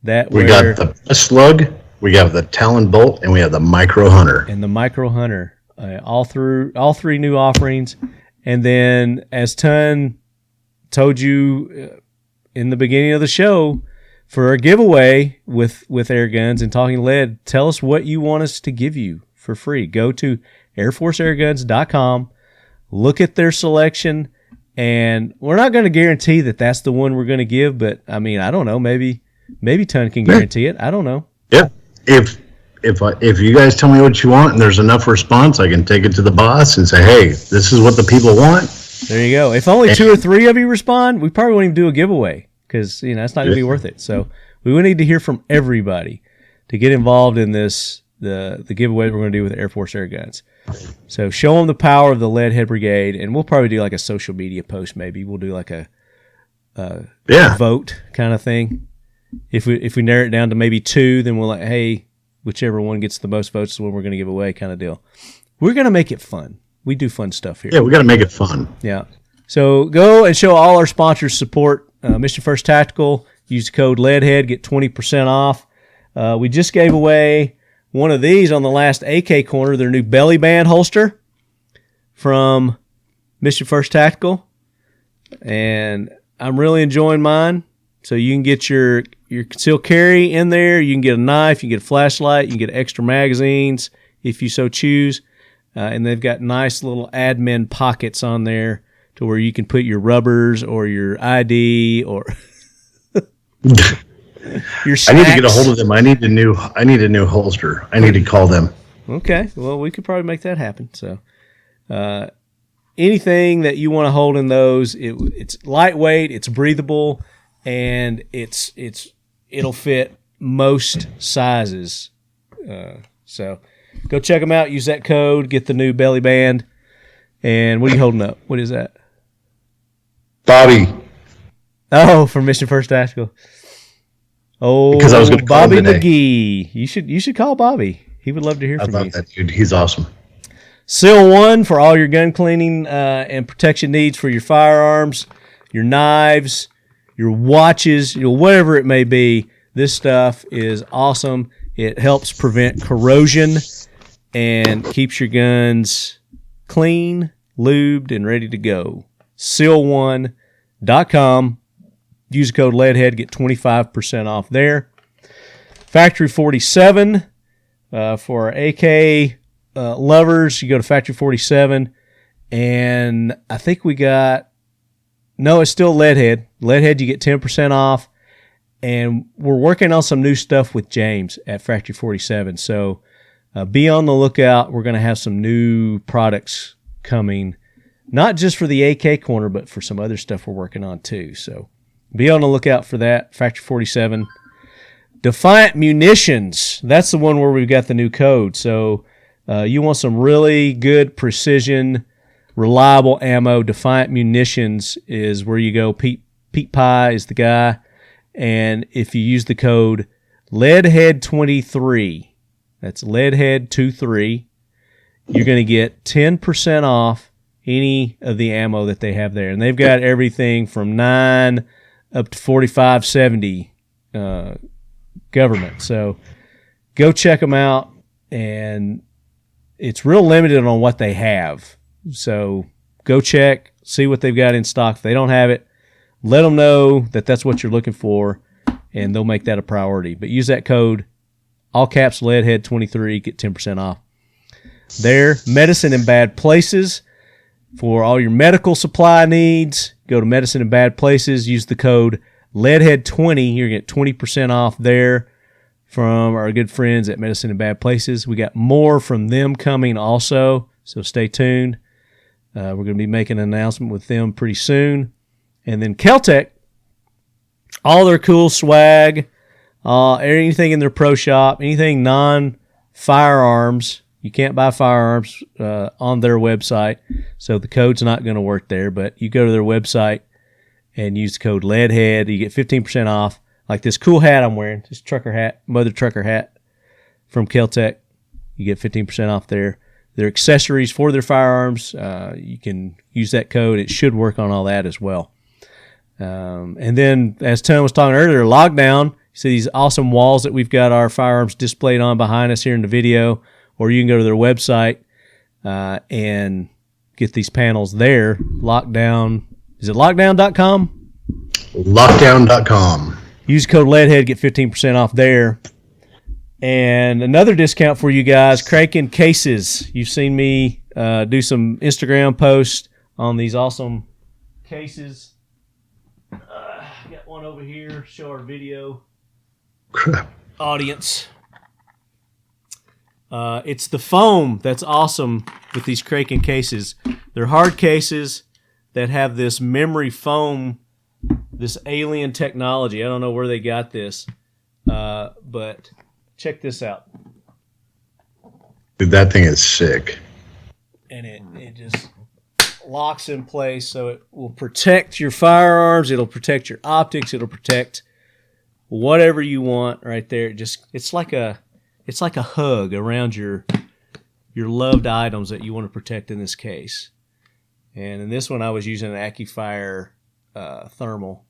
that We got the slug, we have the Talon bolt, and we have the Micro Hunter. And the Micro Hunter. All 3 new offerings. And then, as Ton told you in the beginning of the show, for a giveaway with Air Guns and Talking Lead, tell us what you want us to give you for free. Go to airforceairguns.com, look at their selection, and we're not going to guarantee that that's the one we're going to give, but I mean, I don't know, maybe Ton can guarantee it. I don't know. Yeah. If you guys tell me what you want and there's enough response, I can take it to the boss and say, hey, this is what the people want. There you go. If only 2 or 3 of you respond, we probably won't even do a giveaway because it's not going to be worth it. So we would need to hear from everybody to get involved in this the giveaway we're going to do with Airforce Air Guns. So show them the power of the Leadhead Brigade, and we'll probably do like a social media post. Maybe we'll do like a vote kind of thing. If we narrow it down to maybe 2, then we'll hey, whichever one gets the most votes is what we're going to give away kind of deal. We're going to make it fun. We do fun stuff here. Yeah, we got to make it fun. Yeah. So go and show all our sponsors support. Mission First Tactical. Use the code LEADHEAD. Get 20% off. We just gave away one of these on the last AK Corner, their new belly band holster from Mission First Tactical. And I'm really enjoying mine. So you can get your concealed carry in there. You can get a knife. You can get a flashlight. You can get extra magazines if you so choose. And they've got nice little admin pockets on there to where you can put your rubbers or your ID or your snacks. I need to get a hold of them. I need a new holster. I need to call them. Okay. Well, we could probably make that happen. So anything that you want to hold in those, it's lightweight, it's breathable, and it'll fit most sizes. So go check them out. Use that code. Get the new belly band. And what are you holding up? What is that? Bobby. Oh, from Mission First Tactical. Oh, because I was going to call Bobby him today. McGee. You should call Bobby. He would love to hear from you. I love that dude. He's awesome. SEAL 1 for all your gun cleaning and protection needs for your firearms, your knives, your watches, whatever it may be. This stuff is awesome. It helps prevent corrosion and keeps your guns clean, lubed, and ready to go. SEAL1.com. Use the code LEADHEAD, get 25% off there. Factory 47 for our AK lovers. You go to Factory 47, and I think we got... No, it's still Leadhead. Leadhead, you get 10% off. And we're working on some new stuff with James at Factory 47. So be on the lookout. We're going to have some new products coming, not just for the AK Corner, but for some other stuff we're working on too. So be on the lookout for that. Factory 47. Defiant Munitions. That's the one where we've got the new code. So you want some really good precision, reliable ammo. Defiant Munitions is where you go. Pete Pie is the guy. And if you use the code LEADHEAD23, that's LEADHEAD23, you're going to get 10% off any of the ammo that they have there. And they've got everything from 9 up to 4570 government. So go check them out. And it's real limited on what they have. So go check, see what they've got in stock. If they don't have it, let them know that that's what you're looking for, and they'll make that a priority. But use that code, all caps LEADHEAD23, get 10% off. There, Medicine in Bad Places. For all your medical supply needs, go to Medicine in Bad Places. Use the code LEADHEAD20. You're going to get 20% off there from our good friends at Medicine in Bad Places. We got more from them coming also, so stay tuned. We're going to be making an announcement with them pretty soon. And then Keltec, all their cool swag, anything in their pro shop, anything non-firearms. You can't buy firearms on their website, so the code's not going to work there. But you go to their website and use the code LEADHEAD. You get 15% off. Like this cool hat I'm wearing, this trucker hat, Mother Trucker hat from Keltec. You get 15% off there. Their accessories for their firearms, you can use that code. It should work on all that as well. And then, as Tom was talking earlier, Lockdown. You see these awesome walls that we've got our firearms displayed on behind us here in the video, or you can go to their website and get these panels there. Lockdown. Is it lockdown.com? Lockdown.com. Use code LEADHEAD, get 15% off there. And another discount for you guys, Kraken cases. You've seen me do some Instagram posts on these awesome cases. Got one over here, show our video audience. It's the foam that's awesome with these Kraken cases. They're hard cases that have this memory foam, this alien technology. I don't know where they got this, but check this out. Dude, that thing is sick. And it just locks in place, so it will protect your firearms. It'll protect your optics. It'll protect whatever you want right there. It's like a hug around your loved items that you want to protect in this case. And in this one, I was using an AccuFire thermal.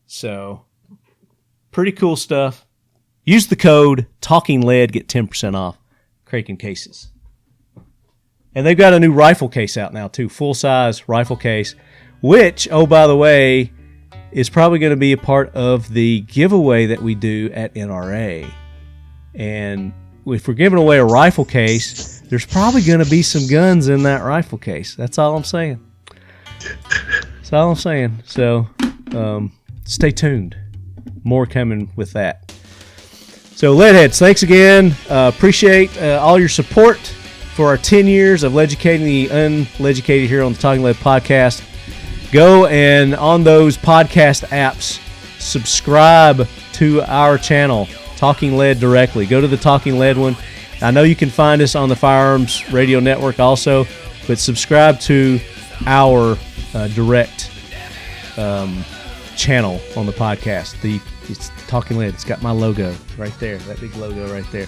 So pretty cool stuff. Use the code TalkingLead, get 10% off Kraken cases. And they've got a new rifle case out now too, full-size rifle case, which, oh, by the way, is probably going to be a part of the giveaway that we do at NRA. And if we're giving away a rifle case, there's probably going to be some guns in that rifle case. That's all I'm saying. That's all I'm saying. So stay tuned. More coming with that. So, Leadheads, thanks again. Appreciate all your support for our 10 years of educating the uneducated here on the Talking Lead podcast. Go and on those podcast apps, subscribe to our channel, Talking Lead directly. Go to the Talking Lead one. I know you can find us on the Firearms Radio Network also, but subscribe to our direct channel on the podcast. It's Talking Lead. It's got my logo right there, that big logo right there,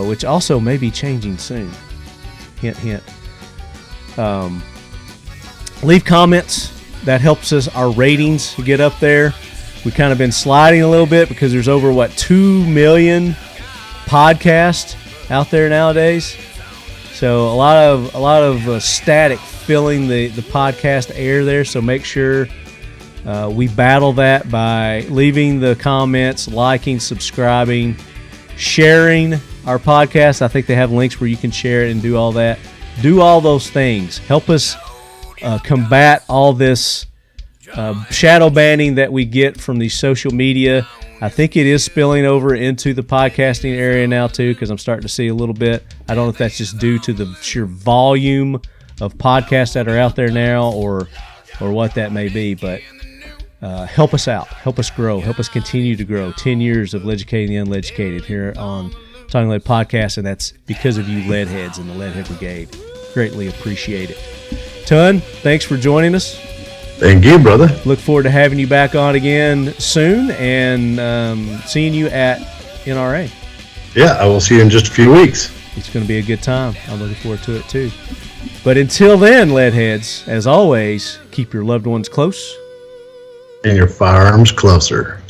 which also may be changing soon. Hint, hint. Leave comments. That helps us, our ratings get up there. We've kind of been sliding a little bit because there's over, 2 million podcasts out there nowadays. So a lot of static filling the podcast air there. So make sure we battle that by leaving the comments, liking, subscribing, sharing our podcast. I think they have links where you can share it and do all that. Do all those things. Help us combat all this shadow banning that we get from the social media. I think it is spilling over into the podcasting area now too, because I'm starting to see a little bit. I don't know if that's just due to the sheer volume of podcasts that are out there now, or what that may be. But help us out, help us grow, help us continue to grow. 10 years of educating the uneducated here on Talking Lead Podcast, and that's because of you Leadheads and the Leadhead Brigade. Greatly appreciate it. Ton, thanks for joining us. Thank you, brother. Look forward to having you back on again soon and seeing you at NRA. Yeah, I will see you in just a few weeks. It's going to be a good time. I'm looking forward to it too. But until then, Leadheads, as always, keep your loved ones close and your firearms closer.